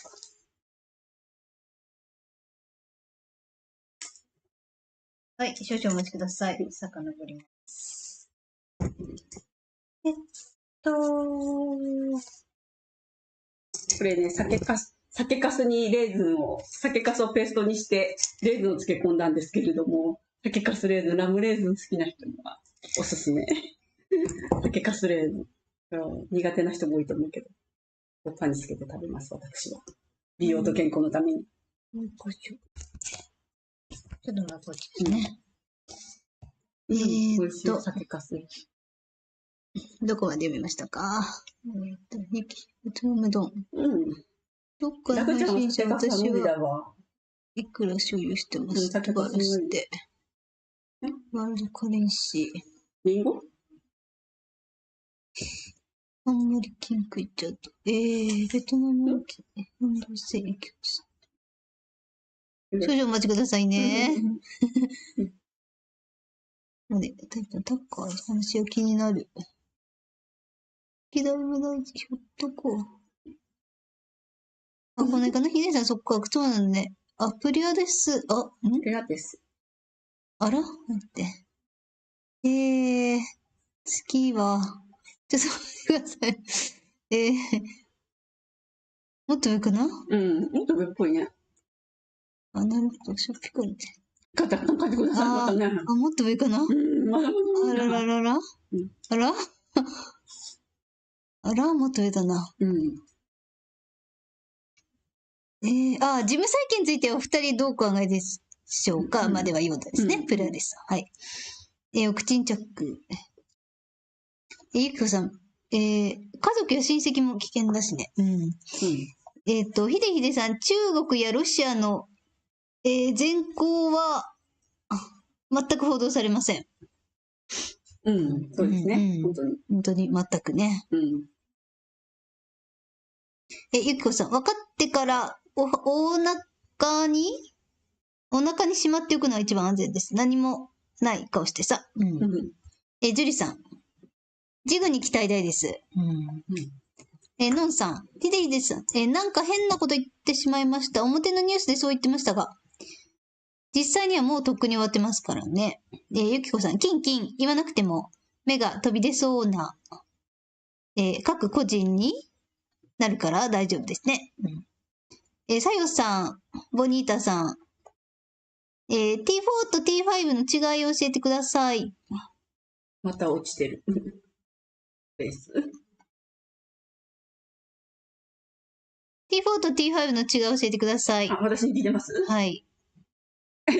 はい、少々お待ちください。遡ります。これね、酒粕に酒粕をペーストにして、レーズンを漬け込んだんですけれども、酒粕レーズン、ラムレーズン好きな人にはおすすめ。酒粕レーズン。苦手な人も多いと思うけど、パンにつけて食べます、私は。美容と健康のために。ちょっと待ってですね。美味しい酒粕。どこまで読みましたか？うつむどん。どっかの配信者、私はいくら所有してます素晴らしい。ワールドカレンシー。リンゴ？あんまりキンクいっちゃうと。ベトナムの運動性影響です。少々お待ちくださいね。タッカーの話が気になる。左目大事、ひょっとこう。あ、このかなヒデさん、そっか、そうなんね。あ、プリアです。プリアです。あら待って。次は、ちょっと待ってください。もっと上かな？もっと上っぽいね。なるほど、しょっぴくんで。書いてくださいまたね。もっと上かな？まだあらららら？あらあら、もっと上だな。事務再建についてお二人どう考えでしょうかまでは読んだですね。プレアです。はい。お口にチャック。ゆきこさん。家族や親戚も危険だしね。ひでひでさん、中国やロシアの、善行は、全く報道されません。そうですね。本当に全くね。ゆきこさん、分かってからお腹にしまっておくのが一番安全です。何もない顔してさ。ジュリさん、ジグに期待大です。のんさん、ひでひでさん、なんか変なこと言ってしまいました。表のニュースでそう言ってましたが、実際にはもうとっくに終わってますからね。ゆきこさん、キンキン言わなくても目が飛び出そうな、各個人になるから大丈夫ですね。さよさん、ボニータさん、T4 と T5 の違いを教えてください。また落ちてる。です。T4 と T5 の違いを教えてください。私に聞いてます？はい。T4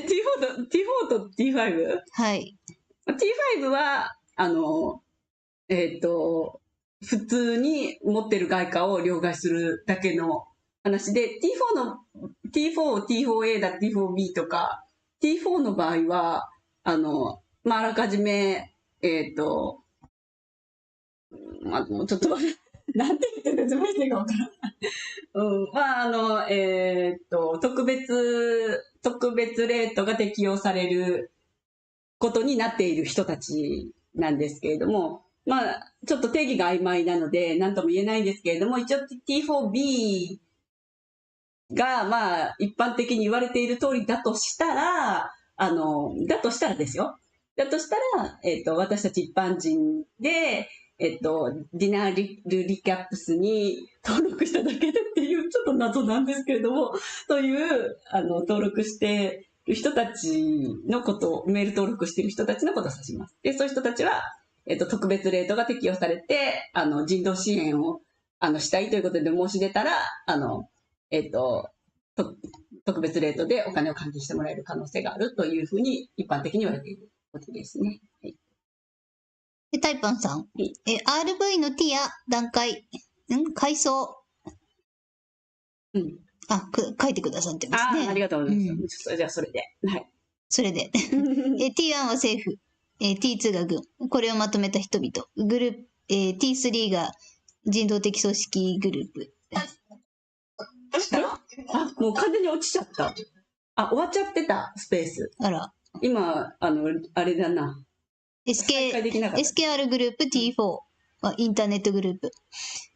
と T5？ はい。T5 は、普通に持ってる外貨を両替するだけの話で、T4 T4A だ、T4B とか、T4 の場合は、あらかじめ、もうちょっと、なんて言って説明していいかわからない。特別レートが適用されることになっている人たちなんですけれども、ちょっと定義が曖昧なので、何とも言えないんですけれども、一応 T4B が、一般的に言われている通りだとしたら、ですよ。だとしたら、私たち一般人で、ディナーリキャップスに登録しただけでっていう、ちょっと謎なんですけれども、という、登録している人たちのことを、メール登録している人たちのことを指します。で、そういう人たちは、特別レートが適用されて、人道支援を、したいということで申し出たら、特別レートでお金を還元してもらえる可能性があるというふうに一般的に言われていることですね。はい、タイパンさん。RV のティア段階、階層。書いてくださってますね。ありがとうございます。じゃあそれで。はい。それで。T1 は政府。T2 が軍。これをまとめた人々。グループ、T3 が人道的組織グループ。どうした？もう完全に落ちちゃった。終わっちゃってた、スペース。あら。今、あれだな。SKR グループ T4 はインターネットグループ。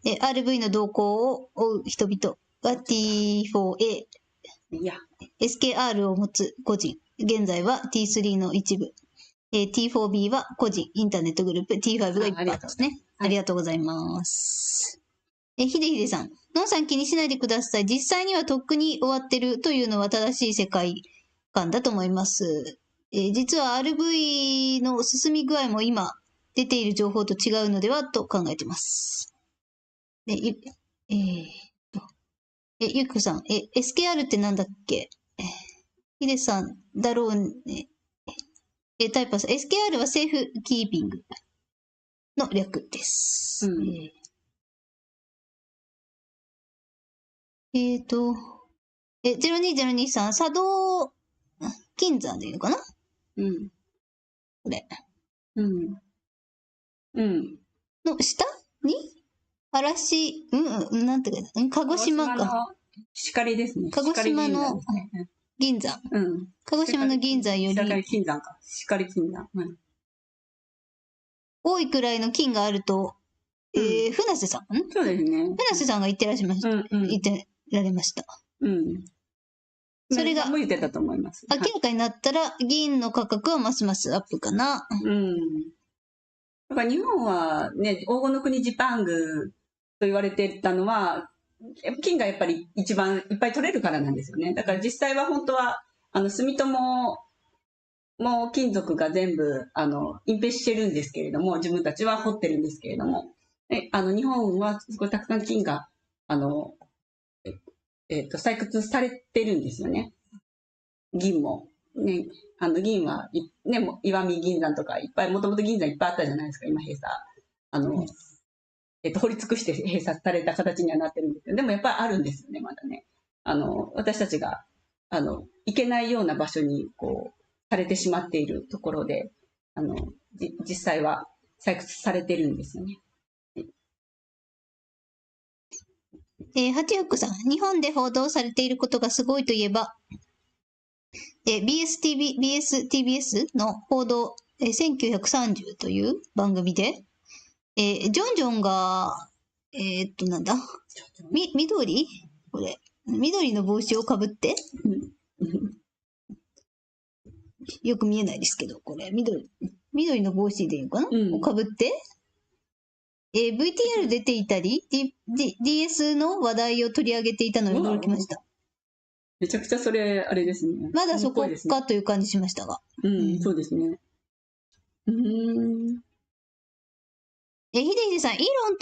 RV の動向を追う人々は T4A。SKR を持つ個人。現在は T3 の一部。T4B は個人、インターネットグループ。T5 が一般ですね。ありがとうございます。ひでひでさん。のんさん気にしないでください。実際にはとっくに終わってるというのは正しい世界観だと思います。実は RV の進み具合も今出ている情報と違うのではと考えています。ゆきこさん、SKR ってなんだっけ？ひでさんだろうね。タイパーさん、SKR はセーフキーピングの略です。0202さん、作動金山でいいのかな？これ。の下に嵐、なんていうか、鹿児島か。光ですね。鹿児島の銀山。鹿児島の銀山より。光金山か。光金山。多いくらいの金があると、船瀬さんそうですね。船瀬さんが言ってられました。それがも言ってたと思います。明らかになったら、銀の価格はますますアップかな。だから日本はね、黄金の国ジパングと言われてたのは、金がやっぱり一番いっぱい取れるからなんですよね。だから実際は本当は、住友も金属が全部、隠蔽してるんですけれども、自分たちは掘ってるんですけれども、日本はすごいたくさん金が、採掘されてるんですよね。銀も。ね、銀は、ね、石見銀山とかいっぱい、もともと銀山いっぱいあったじゃないですか、今閉鎖。掘り尽くして閉鎖された形にはなってるんですけど、でもやっぱりあるんですよね、まだね。私たちが、行けないような場所に、されてしまっているところで、実際は採掘されてるんですよね。ハチフックさん、日本で報道されていることがすごいといえば、BSTBS の報道、1930という番組で、ジョンジョンが、なんだ緑これ。緑の帽子をかぶってよく見えないですけど、これ、緑の帽子でいいのかな、をかぶって、VTR 出ていたり、DS の話題を取り上げていたのに驚きました。めちゃくちゃそれ、あれですね。まだそこかという感じしましたが。そうですね。ひでひでさん、イーロン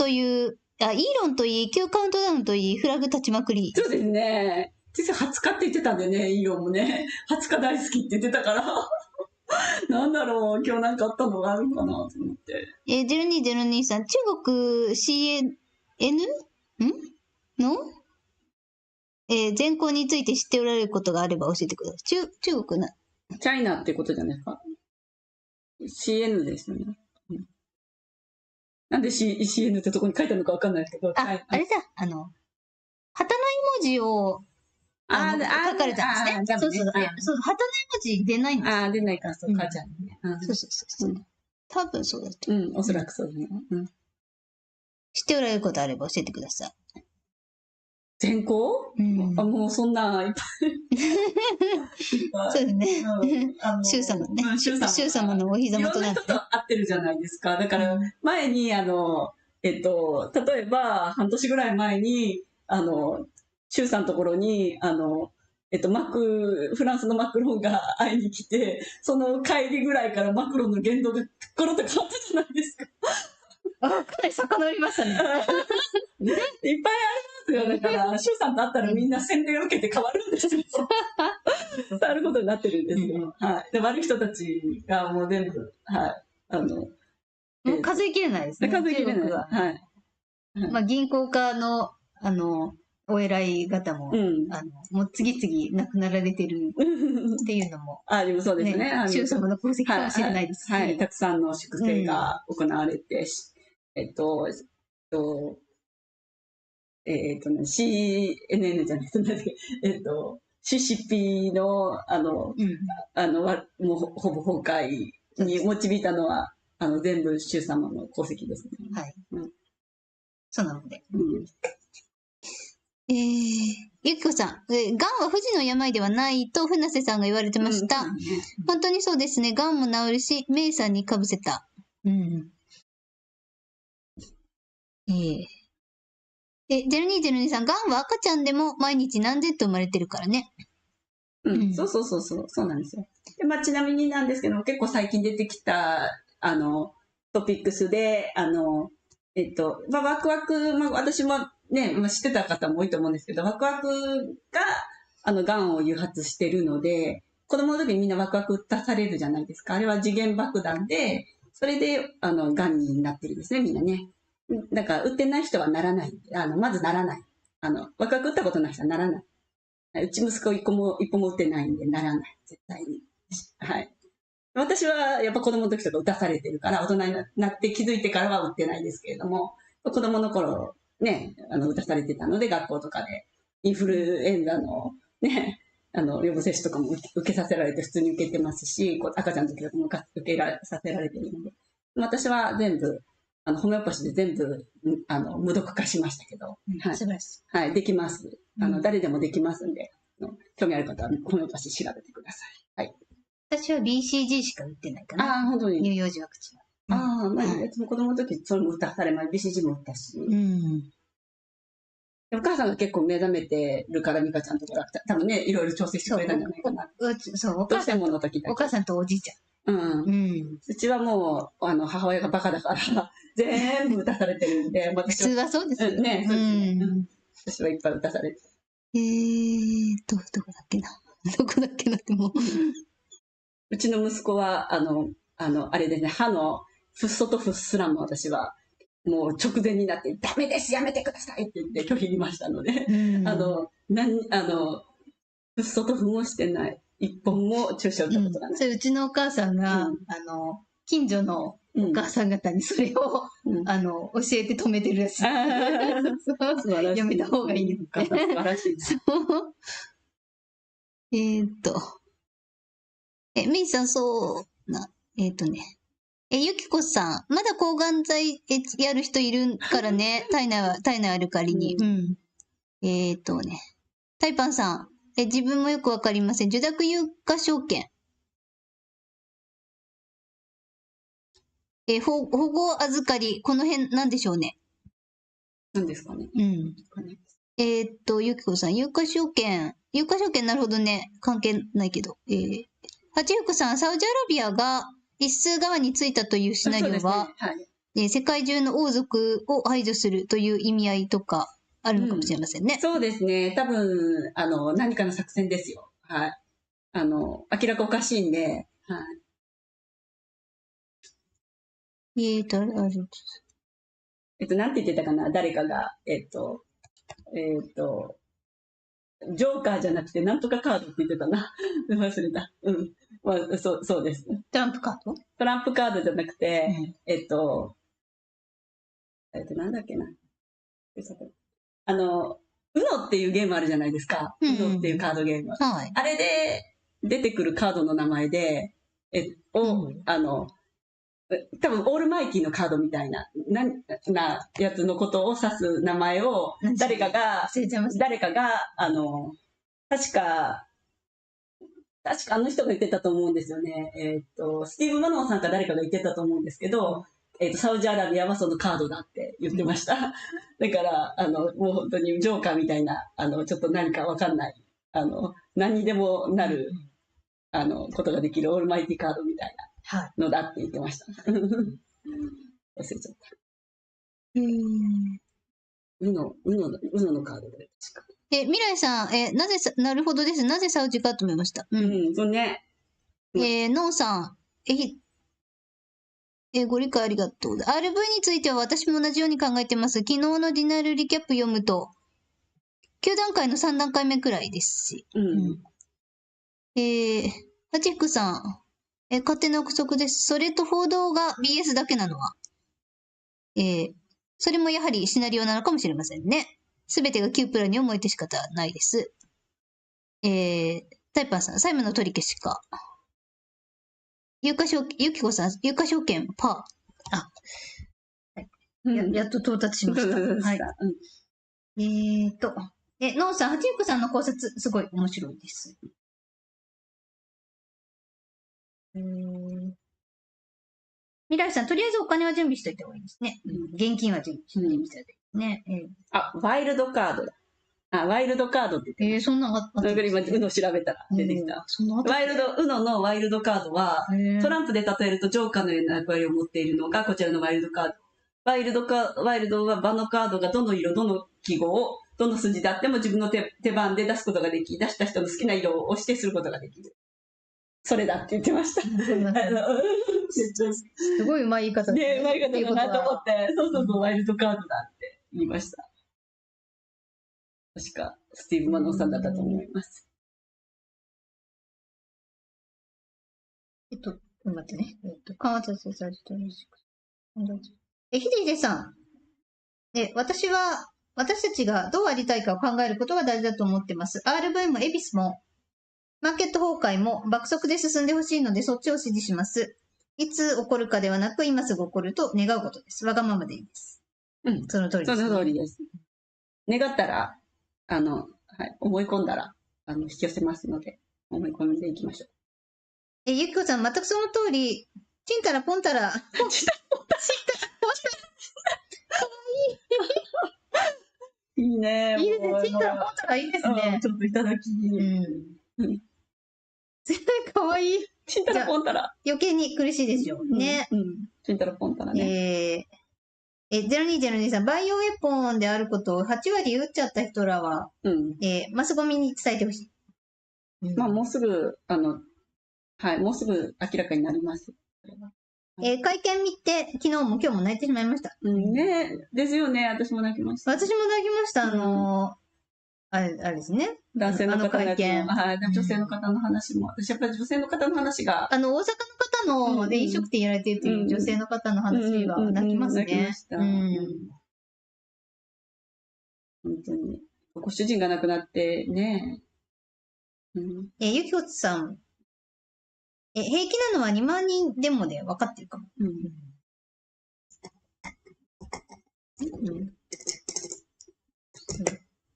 といい、Q カウントダウンといい、フラグ立ちまくり。そうですね。実は20日って言ってたんでね、イーロンもね。20日大好きって言ってたから。なんだろう、今日なんかあったのがあるかなと思って。0202さん、中国 CN? の善行について知っておられることがあれば教えてください。中国な。チャイナってことじゃないですか。CN ですよね。なんで、CN ってとこに書いてあるのかわかんないですけど。あれだ、旗の絵文字を、書かれたんですね。そう、旗の絵文字出ないんですよ。出ないから、そう、母ちゃんね。そう。多分そうだと。おそらくそうだね。知っておられることあれば教えてください。善行もうそんな、いっぱい。そうですね。周様ね。周様のお膝元なんで。いろんな人と会ってるじゃないですか。だから、前に、例えば、半年ぐらい前に、周さんのところに、フランスのマクロンが会いに来て、その帰りぐらいからマクロンの言動がコロッと変わったじゃないですか。かなり遡りましたね。いっぱいありますよ。だから、周さんと会ったらみんな洗礼を受けて変わるんですよ。伝わることになってるんですよ。はい。で、悪い人たちがもう全部、はい。もう数えきれないですね。数えきれない。はい。まあ、銀行家の、お偉い方も、もう次々亡くなられてるっていうのも。そうですね。周様の功績かもしれないですし。はい。たくさんの粛清が行われて、CNN じゃないと、CCP の、もうほぼ崩壊に導いたのは、全部周様の功績ですね。はい。そうなので。ゆきこさん、癌は不治の病ではないと船瀬さんが言われてました。本当にそうですね。癌も治るし、メイさんにかぶせた。0202さん、癌は赤ちゃんでも毎日何千と生まれてるからね。そうなんですよ。で、ちなみになんですけど、結構最近出てきた、トピックスで、ワクワク、私もね、知ってた方も多いと思うんですけど、ワクワクが、癌を誘発してるので、子供の時にみんなワクワク打たされるじゃないですか。あれは次元爆弾で、それで、癌になってるんですね、みんなね。だから、打ってない人はならない。まずならない。ワクワク打ったことない人はならない。うち息子一歩も打ってないんでならない。絶対に。はい。私はやっぱ子供の時とか打たされてるから、大人になって気づいてからは打ってないですけれども、子供の頃ね、打たされてたので、学校とかで、インフルエンザのね、予防接種とかも受けさせられて普通に受けてますし、赤ちゃんの時とかも受けさせられてるので、私は全部、ホメオパシーで全部、無毒化しましたけど、はい。素晴らしい。はい、できます。誰でもできますんで、興味ある方はホメオパシー調べてください。はい。私は BCG しか打ってないかな。本当に。乳幼児ワクチン。子供の時、それも打たされます。BCG も打ったし。お母さんが結構目覚めてるから、美香ちゃんとか、多分ね、いろいろ調整してくれたんじゃないかな。そう、お母さんとおじいちゃん。うちはもう、母親がバカだから、全部打たされてるんで、普通はそうですよね。私はいっぱい打たされて。どこだっけな。どこだっけなってもう。うちの息子は、あれでね、歯のフッ素とフッ素ランも私は、もう直前になって、ダメです、やめてくださいって言って拒否りましたので、フッ素とフもしてない。一本も注射打ったことがない。それうちのお母さんが、近所のお母さん方にそれを、教えて止めてるらしい。やめた方がいいよ。素晴らしい。メイさん、そうな、ゆきこさん、まだ抗がん剤やる人いるからね。体内ある代わりに。タイパンさん、自分もよくわかりません。受諾有価証券。保護預かり、この辺なんでしょうね。何ですかね。ゆきこさん、有価証券なるほどね。関係ないけど。八福さん、サウジアラビアが一数側についたというシナリオは、世界中の王族を排除するという意味合いとかあるのかもしれませんね。そうですね。多分、何かの作戦ですよ。はい。明らかおかしいんで、はい。なんて言ってたかな、誰かが、ジョーカーじゃなくて、なんとかカードって言ってたな。忘れた。うん。まあ、そうです。トランプカード？トランプカードじゃなくて、なんだっけな。UNO っていうゲームあるじゃないですか。UNO っていうカードゲーム。はい。あれで出てくるカードの名前で、多分オールマイティのカードみたいなやつのことを指す名前を誰かが確かあの人が言ってたと思うんですよね。スティーブ・マノンさんか誰かが言ってたと思うんですけど、サウジアラビアはそのカードだって言ってました。だからもう本当にジョーカーみたいなちょっと何かわかんない何にでもなることができるオールマイティカードみたいなのだって言ってました。忘れちゃった。UNO のカードで確か。未来さん、なるほどです。なぜサウジかと思いました。そうね。ノンさん、ご理解ありがとう。RV については私も同じように考えてます。昨日のディナールリキャップ読むと、9段階の3段階目くらいですし。ハチフクさん、勝手な憶測です。それと報道が BS だけなのは、それもやはりシナリオなのかもしれませんね。すべてが9プラに思えて仕方ないです。タイパーさん、債務の取り消しか。ゆきこさん、有価証券、パー。やっと到達しました。はい。ノンさん、ハチフクさんの考察、すごい面白いです。未来さん、とりあえずお金は準備しといた方がいいですね。現金は準備しておいた方がいいですね。ワイルドカードだ。ワイルドカードって言ってそんなのあったんです今、UNO 調べたら出てきた。UNO のワイルドカードは、トランプで例えるとジョーカーのような役割を持っているのが、こちらのワイルドカード。ワイルドは場のカードがどの色、どの記号、どの数字であっても自分の手番で出すことができ、出した人の好きな色を押してすることができる。それだって言ってました。すごいうまい言い方で、うまい言い方だなと思って、そう、ワイルドカードだって言いました。確か、スティーブ・マノンさんだったと思います。待ってね。観察されてる。ヒデさん。私たちがどうありたいかを考えることが大事だと思ってます。RV もエビスも、マーケット崩壊も爆速で進んでほしいので、そっちを支持します。いつ起こるかではなく、今すぐ起こると願うことです。わがままでいいです。その通りです、その通りです。願ったら、思い込んだら、引き寄せますので、思い込んでいきましょう。ゆきこさん、全くその通り、ちんたらぽんたら。ちんたらぽんたら。かわいい。いいね。いいですね。ちんたらぽんたらいいですね。ちょっといただき。絶対かわいい。ちんたらぽんたら。余計に苦しいでしょうね。ちんたらぽんたらね。0202さん、バイオウェポンであることを8割撃っちゃった人らは、マスゴミに伝えてほしい。もうすぐ、もうすぐ明らかになります。会見見て、昨日も今日も泣いてしまいました。ねですよね。私も泣きました。私も泣きました。あれですね。男性の方の会見。女性の方の話も。私やっぱり女性の方の話が。大阪の方ので飲食店やられているという女性の方の話は泣きますね。泣きました。本当に。ご主人が亡くなってね。ゆきこさん。平気なのは2万人でもで分かってるかも。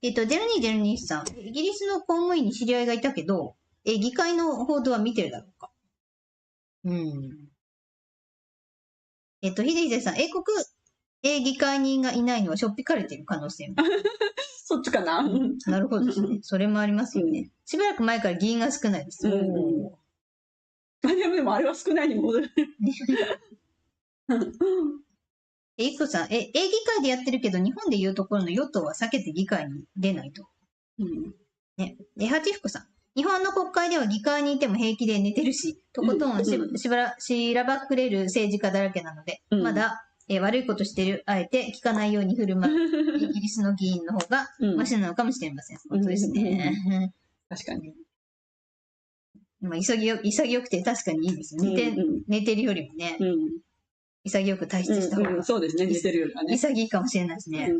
0202さん。イギリスの公務員に知り合いがいたけど、議会の報道は見てるだろうか。ひでひでさん。議会人がいないのはしょっぴかれてる可能性も。そっちかな。なるほどですね。それもありますよね。しばらく前から議員が少ないです。でもあれは少ないに戻る。ゆきこさん、議会でやってるけど、日本でいうところの与党は避けて議会に出ないと。ね。ハチフクさん。日本の国会では議会にいても平気で寝てるし、とことんしらばっくれる政治家だらけなので、まだ、悪いことしてる、あえて聞かないように振る舞う、イギリスの議員の方がマシなのかもしれません。本当ですね。確かに。まあ潔くて確かにいいですよ。寝てるよりもね、潔く退出した方が。そうですね、寝てるよりはね。潔いかもしれないですね。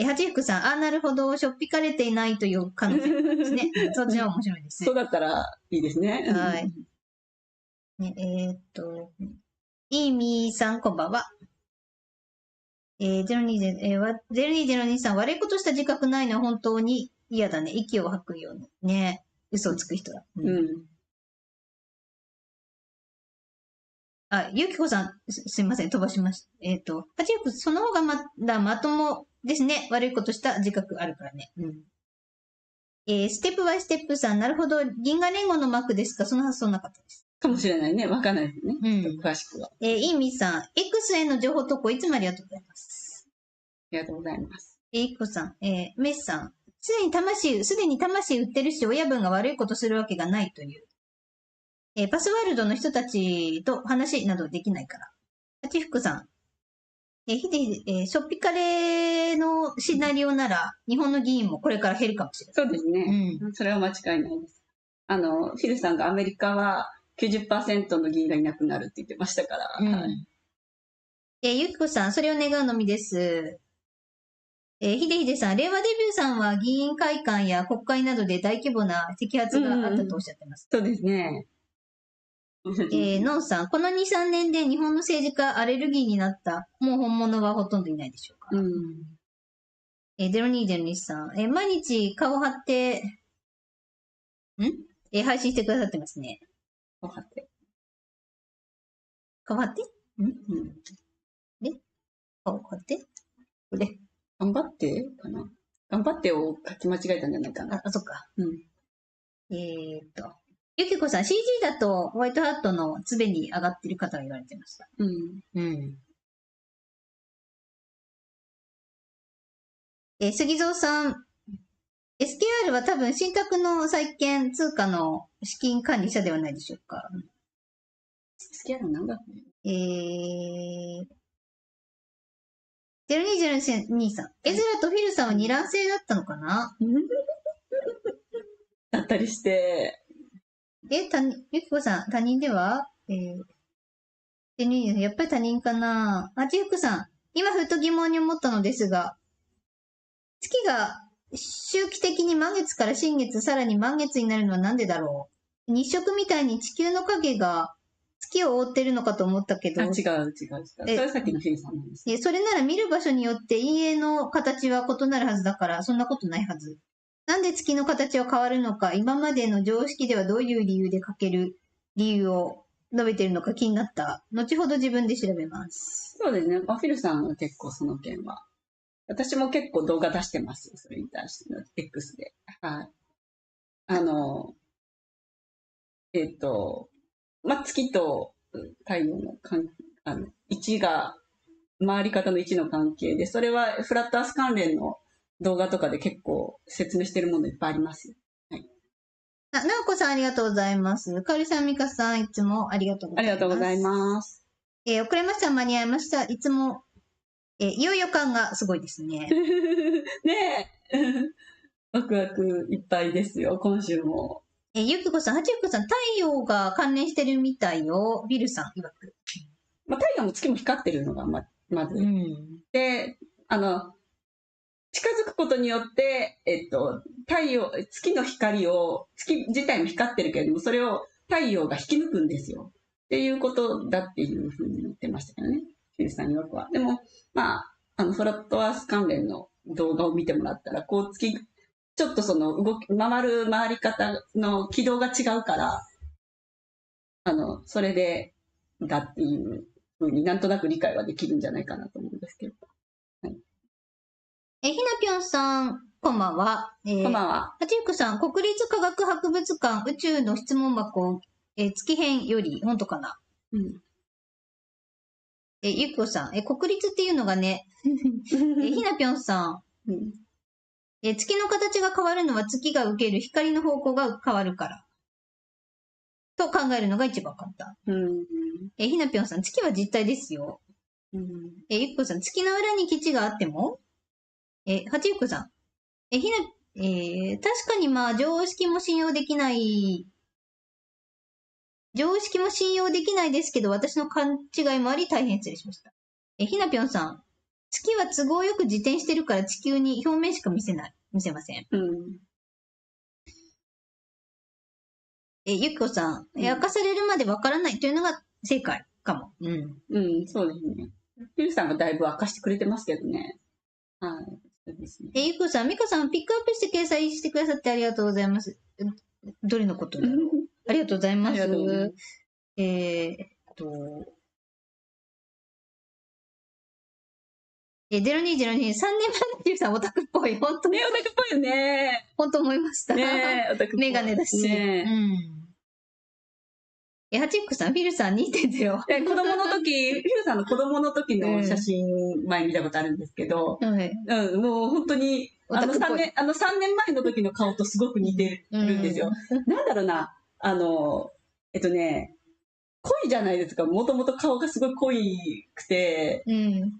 八福さん、あ、なるほど、しょっぴかれていないという可能性ですね。そっちは面白いですね。そうだったらいいですね。はい。イーミーさん、こんばんは。0202さん、悪いことした自覚ないのは本当に嫌だね。息を吐くようにね。嘘をつく人だ。あ、ゆきこさん、すいません、飛ばしました。八福、その方がまともですね。悪いことした自覚あるからね。ステップバイステップさん、なるほど。銀河連合のマークですか？その発想なかったです。かもしれないね。わかんないですね。詳しくは。インミさん、X への情報投稿いつもありがとうございます。ありがとうございます。イコさん、メスさん、すでに魂売ってるし、親分が悪いことするわけがないという。パスワールドの人たちと話などできないから。八福さん、しょっぴかれのシナリオなら、日本の議員もこれから減るかもしれない。そうですね。それは間違いないです。フィルさんがアメリカは90% の議員がいなくなるって言ってましたから。ゆきこさん、それを願うのみです。ひでさん、令和デビューさんは議員会館や国会などで大規模な摘発があったとおっしゃってます。そうですね。のんさん、この2、3年で日本の政治家アレルギーになった、もう本物はほとんどいないでしょうか。0202さん、毎日顔張って、配信してくださってますね。顔張って。顔張ってで顔張ってこれ。頑張ってかな。頑張ってを書き間違えたんじゃないかな。あ、そっか。ゆきこさん、CG だとホワイトハットのつべに上がってる方が言われてました。杉蔵さん、SKR は多分信託の債券通貨の資金管理者ではないでしょうか。SKR なんだ0202さん、エズラとフィルさんは二卵性だったのかなだったりして。ゆきこさん、他人ではやっぱり他人かなあちゆくさん、今ふと疑問に思ったのですが、月が周期的に満月から新月、さらに満月になるのはなんでだろう？日食みたいに地球の影が月を覆ってるのかと思ったけど。違う。それはさっきのフィルさんなんです。それなら見る場所によって陰影の形は異なるはずだから、そんなことないはず。なんで月の形は変わるのか、今までの常識ではどういう理由でかける理由を述べてるのか気になった。後ほど自分で調べます。そうですね。フィルさんは結構その件は。私も結構動画出してますよ。それに対しての X で。はい。月と太陽の位置が、回り方の位置の関係で、それはフラットアース関連の動画とかで結構説明してるものいっぱいありますよ。はい。なおこさんありがとうございます。かおりさん、みかさん、いつもありがとうございます。ありがとうございます。遅れました、間に合いました。いつも、いよいよ感がすごいですね。ねえ。ワクワクいっぱいですよ、今週も。ゆきこさん、はちゆこさん、太陽が関連してるみたいよ。ビルさん、曰く。太陽も月も光ってるのがまず。で、近づくことによって、月の光を、月自体も光ってるけれども、それを太陽が引き抜くんですよ。っていうことだっていうふうに言ってましたけどね。フィルさん曰くは。でも、フラットアース関連の動画を見てもらったら、ちょっとその回り方の軌道が違うから、それで、だっていうふうになんとなく理解はできるんじゃないかなと思うんですけど。はい。ひなぴょんさん、こんばんは。こんばんは。はちゆくさん、国立科学博物館宇宙の質問箱、月編より、本当かな。ゆきこさん、国立っていうのがね、ひなぴょんさん、月の形が変わるのは月が受ける光の方向が変わるから。と考えるのが一番簡単。ひなぴょんさん、月は実体ですよ。ゆっこさん、月の裏に基地があってもはちゆっこさん、確かにまあ、常識も信用できないですけど、私の勘違いもあり大変失礼しました。ひなぴょんさん、月は都合よく自転してるから地球に表面しか見せません。ゆきこさん、明かされるまでわからないというのが正解かも。そうですね。ピルさんがだいぶ明かしてくれてますけどね。はい。そうですね。ゆきこさん、みかさん、ピックアップして掲載してくださってありがとうございます。どれのことだろうありがとうございます。0202、3年前のジュさん、オタクっぽい。本当ね、オタクっぽいよね。本当思いました。ね、オタクっぽい。メガネだし。ね。ハチックさん、フィルさん 2.0。子供の時、フィルさんの子供の時の写真、前見たことあるんですけど、もう本当に、3年前の時の顔とすごく似てるんですよ。なんだろうな、濃いじゃないですか。もともと顔がすごい濃いくて、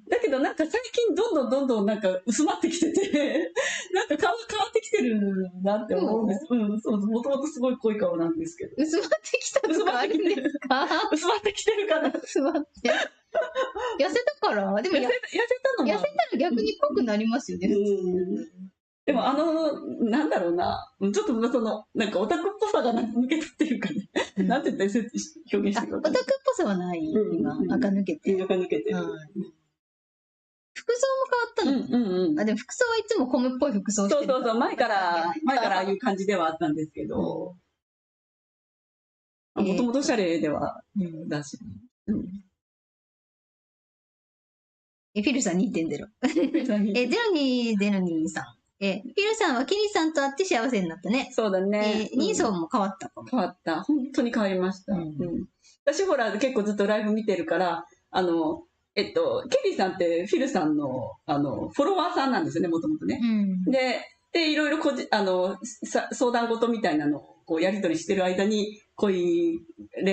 だけどなんか最近どんどんなんか薄まってきてて、なんか顔が変わってきてるなって思うんです。そう、もともとすごい濃い顔なんですけど。薄まってきたとかあるんですか？薄まってきてるかな。薄まって。痩せたからでも痩せたら逆に濃くなりますよね。でもなんだろうな、ちょっとなんかオタクっぽさが抜けたっていうかね、なんて言って表現してるか。オタクっぽさはない、今。垢抜けて。垢抜けてる。服装も変わったの？でも服装はいつもコムっぽい服装してる。そう、前からああいう感じではあったんですけど、もともとおしゃれではだし。フィルさん 2.0。0202さん。フィルさんはキリさんと会って幸せになったね。そうだね。ニーソンも変わったかも。変わった。本当に変わりました。私ほら結構ずっとライブ見てるから、ケリーさんってフィルさんの、フォロワーさんなんですよね、もともとね。で、いろいろ相談事みたいなのをこうやり取りしてる間に、恋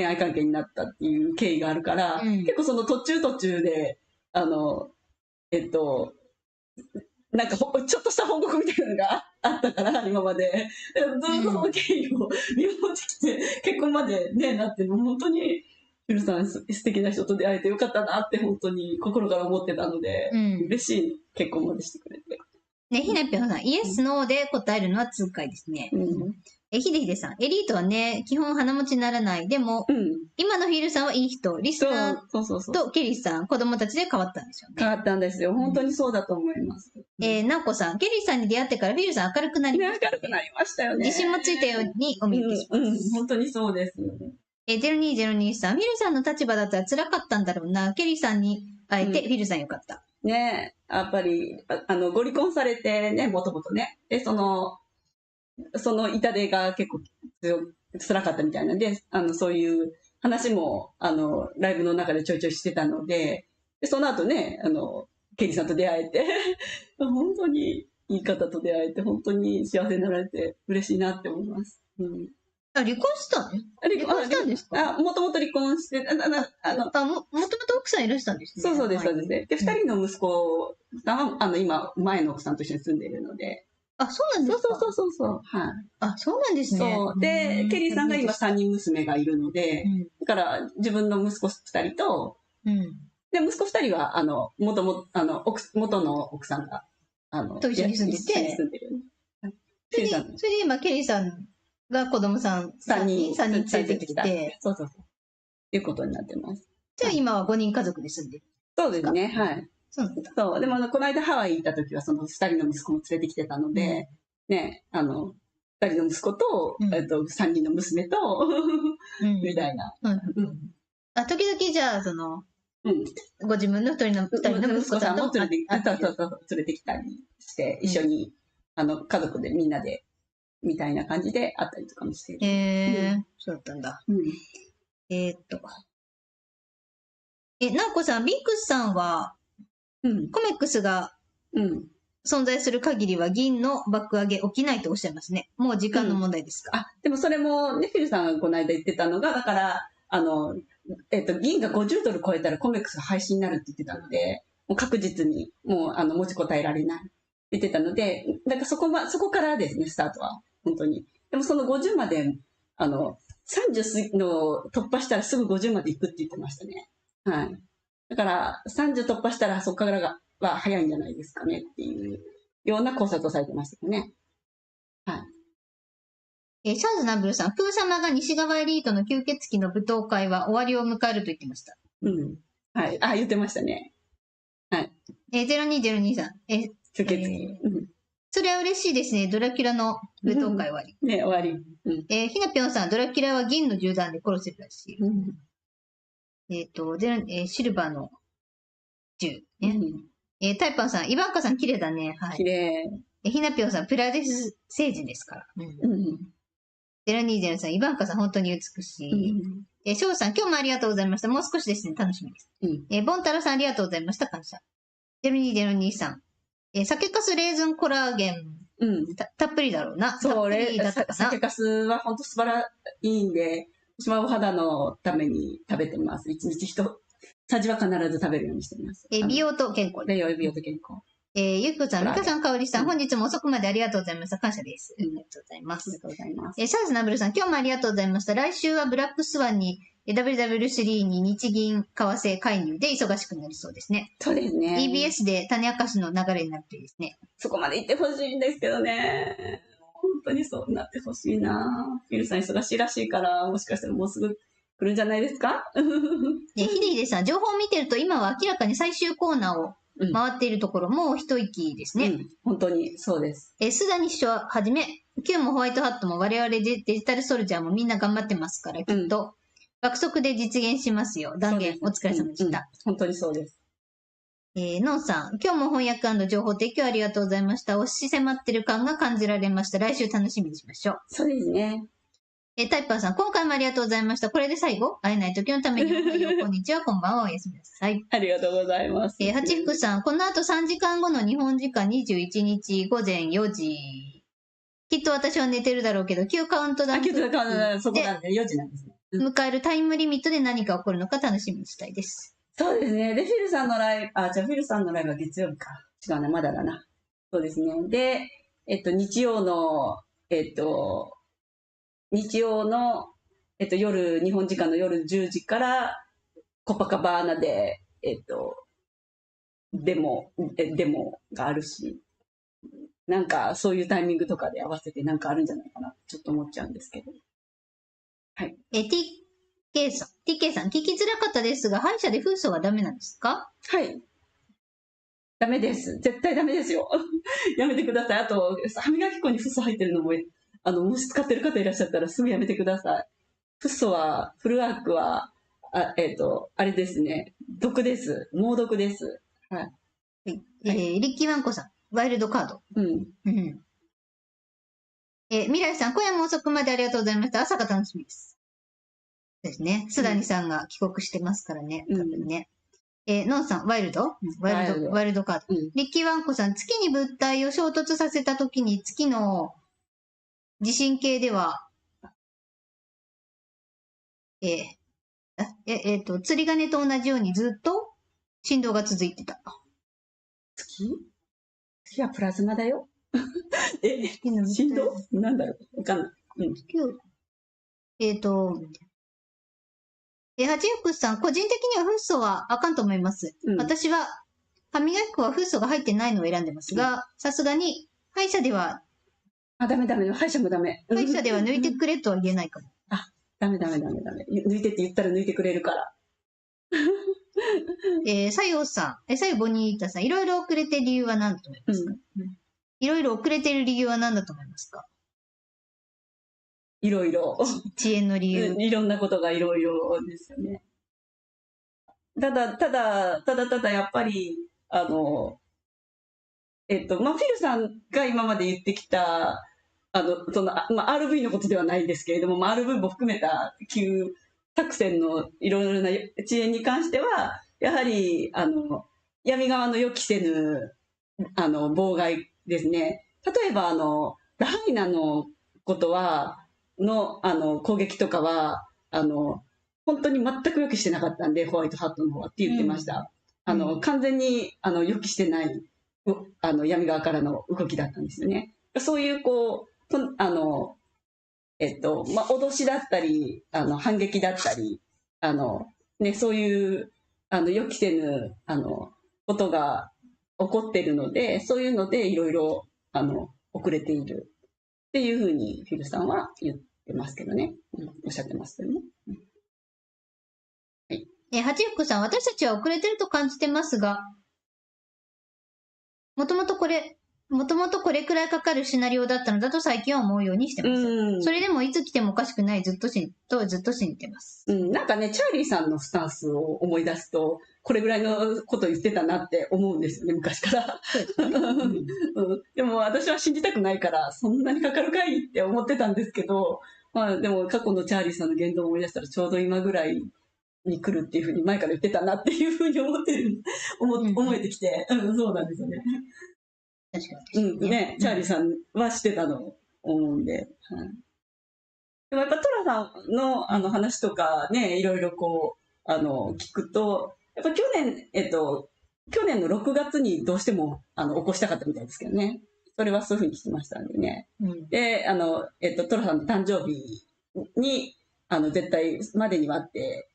愛関係になったっていう経緯があるから、結構その途中で、なんかちょっとした報告みたいなのがあったから、今まで。ずっとその経緯を見守ってきて、結婚までね、なって、本当に、フィルさん素敵な人と出会えてよかったなって本当に心から思ってたので、嬉しい結婚までしてくれて。ね、ひなぴょんさん、イエス、ノーで答えるのは痛快ですね。ひでひでさん、エリートはね、基本鼻持ちにならない。でも、今のフィルさんはいい人。リスナーとケリーさん、子供たちで変わったんでしょうね。変わったんですよ。本当にそうだと思います。なおこさん、ケリーさんに出会ってからフィルさん明るくなりました。明るくなりましたよね。自信もついたようにお見受けします。本当にそうです。0202さん、フィルさんの立場だったら辛かったんだろうな。ケリーさんに会えて、フィルさんよかった。ねやっぱり、ご離婚されてね、もともとね。で、その痛手が結構辛かったみたいなんで、そういう話も、ライブの中でちょいちょいしてたので、その後ね、ケリーさんと出会えて、本当にいい方と出会えて、本当に幸せになられて嬉しいなって思います。離婚したの？離婚したんですか？もともと離婚して、もともと奥さんいらしたんですね。そうです。で、二人の息子さんは、今、前の奥さんと一緒に住んでいるので。あ、そうなんですか？そう。はい。あ、そうなんですね。そう。で、ケリーさんが今3人娘がいるので、だから自分の息子2人と、で、息子2人は、元の奥さんが、と一緒に住んでて、それで今、ケリーさんが子供さん3人連れてきて、そう。っていうことになってます。じゃあ今は5人家族で住んでる。そうですね、はい。そう。でも、この間ハワイ行った時は、その2人の息子も連れてきてたので、ね、2人の息子と、3人の娘と、みたいな。時々じゃあ、ご自分の2人の息子さんも連れてきたりして、一緒に、家族でみんなで、みたいな感じで会ったりとかもしてる。そうだったんだ。なおこさん、ビックスさんは、コメックスが、存在する限りは銀の爆上げ起きないとおっしゃいますね。もう時間の問題ですか。でもそれもね、フィルさんがこの間言ってたのが、だから、銀が50ドル超えたらコメックスが廃止になるって言ってたので、もう確実に、もう、持ちこたえられないって言ってたので、だからそこからですね、スタートは。本当に。でもその50まで、30の突破したらすぐ50まで行くって言ってましたね。はい。だから、30突破したらそこからは早いんじゃないですかねっていうような考察をされてましたよね。はい。シャーズナブルさん、プー様が西側エリートの吸血鬼の舞踏会は終わりを迎えると言ってました。うん。はい。言ってましたね。はい。0202さん。吸血鬼。それは嬉しいですね。ドラキュラの舞踏会終わり。ね、終わり。ひなぴょんさん、ドラキュラは銀の銃弾で殺せるらしい。シルバーの銃。ね。タイパンさん、イバンカさん綺麗だね。はい。綺麗。ひなぴょんさん、プラデス星人ですから。0203、イバンカさん、本当に美しい。翔さん、今日もありがとうございました。もう少しですね、楽しみです。ボンタロさん、ありがとうございました。感謝。0203、酒粕レーズンコラーゲン。たっぷりだろうな。そう、酒粕は本当素晴らいいんで、私はお肌のために食べてます。一日さじは必ず食べるようにしています。美容と健康。美容と健康。ゆきこさん、みかさん、かおりさん、本日も遅くまでありがとうございました。感謝です。ありがとうございます。ありがとうございます。シャーズナブルさん、今日もありがとうございました。来週はブラックスワンに、WW3 に日銀為替介入で忙しくなりそうですね。そうですね。EBS で種明かしの流れになるといいですね。そこまで行ってほしいんですけどね。本当にそうなってほしいな。フィルさん忙しいらしいから、もしかしたらもうすぐ来るんじゃないですか。ヒデヒデさん、情報を見てると今は明らかに最終コーナーを回っているところも一息ですね。本当にそうです。須田西ははじめ、Q もホワイトハットも我々デジタルソルジャーもみんな頑張ってますから、きっと爆速で実現しますよ。断言お疲れ様でした。本当にそうです。ノンさん、今日も翻訳&情報提供ありがとうございました。押し迫ってる感が感じられました。来週楽しみにしましょう。そうですね。タイパーさん、今回もありがとうございました。これで最後、会えない時のためにおはよう、こんにちは、こんばんは、おやすみなさい。ありがとうございます。八福さん、この後3時間後の日本時間21日午前4時。きっと私は寝てるだろうけど、9カウントダウン。そこなんで4時なんですね。迎えるタイムリミットで何が起こるのか楽しみにしたいです。そうですね。で、フィルさんのライブ、じゃあフィルさんのライブは月曜日か。違うな、まだだな。そうですね。で、日曜の、日本時間の夜10時から、コパカバーナで、デモがあるし、なんかそういうタイミングとかで合わせてなんかあるんじゃないかな、ちょっと思っちゃうんですけど。はい。TK さん、聞きづらかったですが、歯医者で風素はダメなんですか？はい。ダメです。絶対ダメですよ。やめてください。あと、歯磨き粉にフッ素入ってるのも、もし使ってる方いらっしゃったらすぐやめてください。フッ素は、フルアークは、あれですね。毒です。猛毒です。はい。リッキーワンコさん、ワイルドカード。未来さん、今夜も遅くまでありがとうございました。朝が楽しみです。ですね。須谷さんが帰国してますからね。多分ね。ノンさん、ワイルドカード。リッキーワンコさん、月に物体を衝突させたときに月の地震計では、釣り鐘と同じようにずっと振動が続いてた。月はプラズマだよ。振動なんだろうわかんない。八福さん、個人的にはフッ素はあかんと思います。私は、歯磨き粉はフッ素が入ってないのを選んでますが、さすがに、歯医者では、ダメ。歯医者もダメ。歯医者では抜いてくれとは言えないかも。ダメ。抜いてって言ったら抜いてくれるから。さよさん、さよボニータさん、いろいろ遅れてる理由は何だと思いますか？いろいろ遅れてる理由は何だと思いますか？いろいろ。遅延の理由。いろんなことがいろいろですよね。ただ、やっぱり、フィルさんが今まで言ってきた、RV のことではないんですけれども、RV も含めた旧作戦のいろいろな遅延に関しては、やはり、闇側の予期せぬ妨害ですね。例えば、ラハイナのことは、攻撃とかは、本当に全く予期してなかったんで、ホワイトハットの方はって言ってました。完全に、予期してない、闇側からの動きだったんですよね。そういう、脅しだったり、反撃だったり、そういう、予期せぬ、ことが起こってるので、そういうのでいろいろ、遅れているっていうふうにフィルさんは言ってますけどね。おっしゃってますよね。はい。八福さん、私たちは遅れてると感じてますが、もともとこれくらいかかるシナリオだったのだと最近は思うようにしてます。それでもいつ来てもおかしくない、ずっと信じてます。なんかね、チャーリーさんのスタンスを思い出すと、これぐらいのこと言ってたなって思うんですよね、昔から。でも私は信じたくないから、そんなにかかるかいって思ってたんですけど、でも過去のチャーリーさんの言動を思い出したらちょうど今ぐらいに来るっていうふうに前から言ってたなっていうふうに思えてきて、そうなんですよね。確かに。ね、チャーリーさんはしてたの思うんで。でもやっぱトラさんの話とかね、いろいろ聞くと、やっぱ去年の6月にどうしても起こしたかったみたいですけどね。それはそういうふうに聞きましたんでね。で、トラさんの誕生日に、絶対までにはって、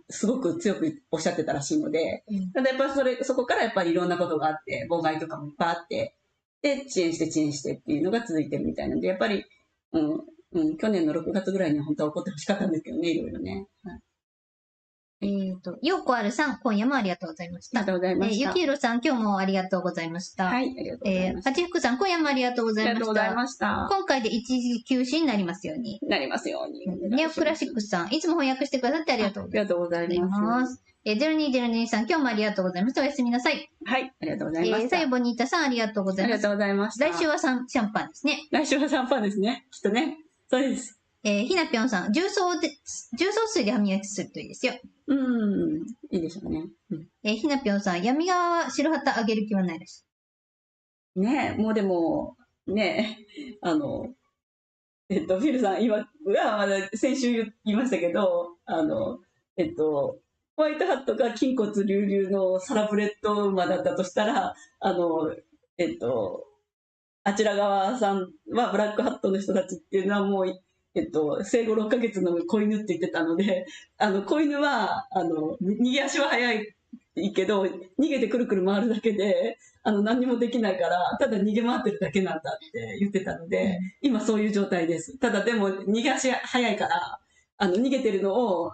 すごく強くおっしゃってたらしいので、ただやっぱそこからやっぱりいろんなことがあって、妨害とかもいっぱいあって、で、遅延してっていうのが続いてるみたいなので、やっぱり、去年の6月ぐらいには本当は起こってほしかったんですけどね、いろいろね。ようこあるさん、今夜もありがとうございました。ありがとうございました。ゆきひろさん、今日もありがとうございました。はい、ありがとうございました。はちふくさん、今夜もありがとうございました。ありがとうございました。今回で一時休止になりますように。なりますように。ネオクラシックスさん、いつも翻訳してくださってありがとうございます。ありがとうございます。0202さん、今日もありがとうございました。おやすみなさい。はい、ありがとうございました。さゆボニータさん、ありがとうございます。ありがとうございました。来週はシャンパンですね。来週はシャンパンですね。きっとね。そうです。ひなぴょんさん、重曹水で歯磨きするといいですよ。いいでしょうね。ひなぴょんさん、闇側は白旗あげる気はないです。ねえ、もうでも、ねえ、フィルさん、先週言いましたけど、ホワイトハットが筋骨隆々のサラブレッド馬だったとしたら、あちら側さんはブラックハットの人たちっていうのはもう、生後6ヶ月の子犬って言ってたので、子犬は、逃げ足は速いけど、逃げてくるくる回るだけで、何にもできないから、ただ逃げ回ってるだけなんだって言ってたので、今そういう状態です。ただでも、逃げ足速いから、逃げてるのを、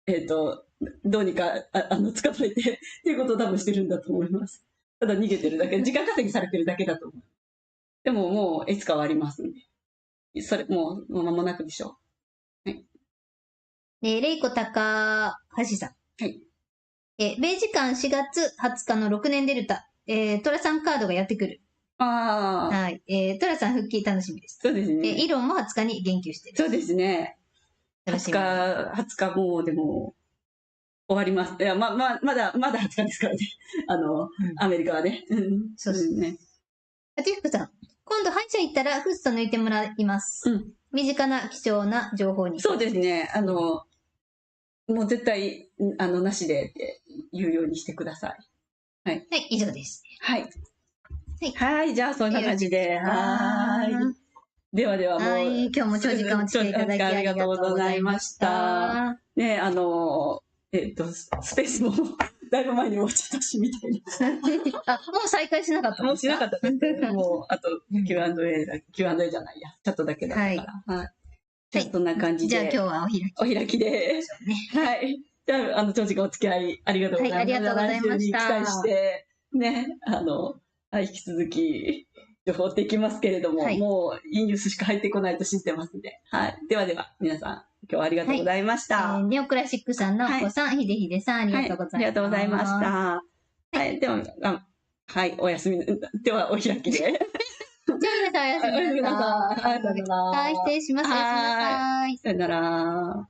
どうにか、捕まえて、っていうことを多分してるんだと思います。ただ逃げてるだけ、時間稼ぎされてるだけだと思う。でももう、いつかはありますんで。もう間もなくでしょう。はい。レイコ高橋さん。はい。米時間4月20日の6年デルタ、トラさんカードがやってくる。はい。トラさん復帰楽しみです。そうですね。イロンも20日に言及してる。そうですね。20日もうでも、終わります。いや、まだ20日ですからね。アメリカはね。そうですね。あちふくさん。今度歯医者行ったらフッ素抜いてもらいます。身近な貴重な情報に。そうですね。もう絶対、なしでって言うようにしてください。はい。はい、以上です。はい。はい、じゃあそんな感じで。はい。ではもう。今日も長時間お付き合いいただきありがとうございました。ね、スペースもだいぶ前に終わっちゃったし、みたいな。もう再開しなかったもうしなかったです。もう、あと Q&A じゃないや。チャットだけだったから。はい。じゃあそんな感じで。じゃあ今日はお開きで。はい。じゃあ、長時間お付き合いありがとうございました。ありがとうございました。期待して、ね、引き続き、情報っていきますけれども、もういいニュースしか入ってこないと信じてますんで。はい。では、皆さん、今日はありがとうございました。ネオクラシックさん、なおこさん、ひでひでさん、ありがとうございました。ありがとうございました。はい。では、はい、おやすみ。では、お開きで。じゃあ皆さんおやすみなさい。はい、失礼します。おやすみなさい。さよなら。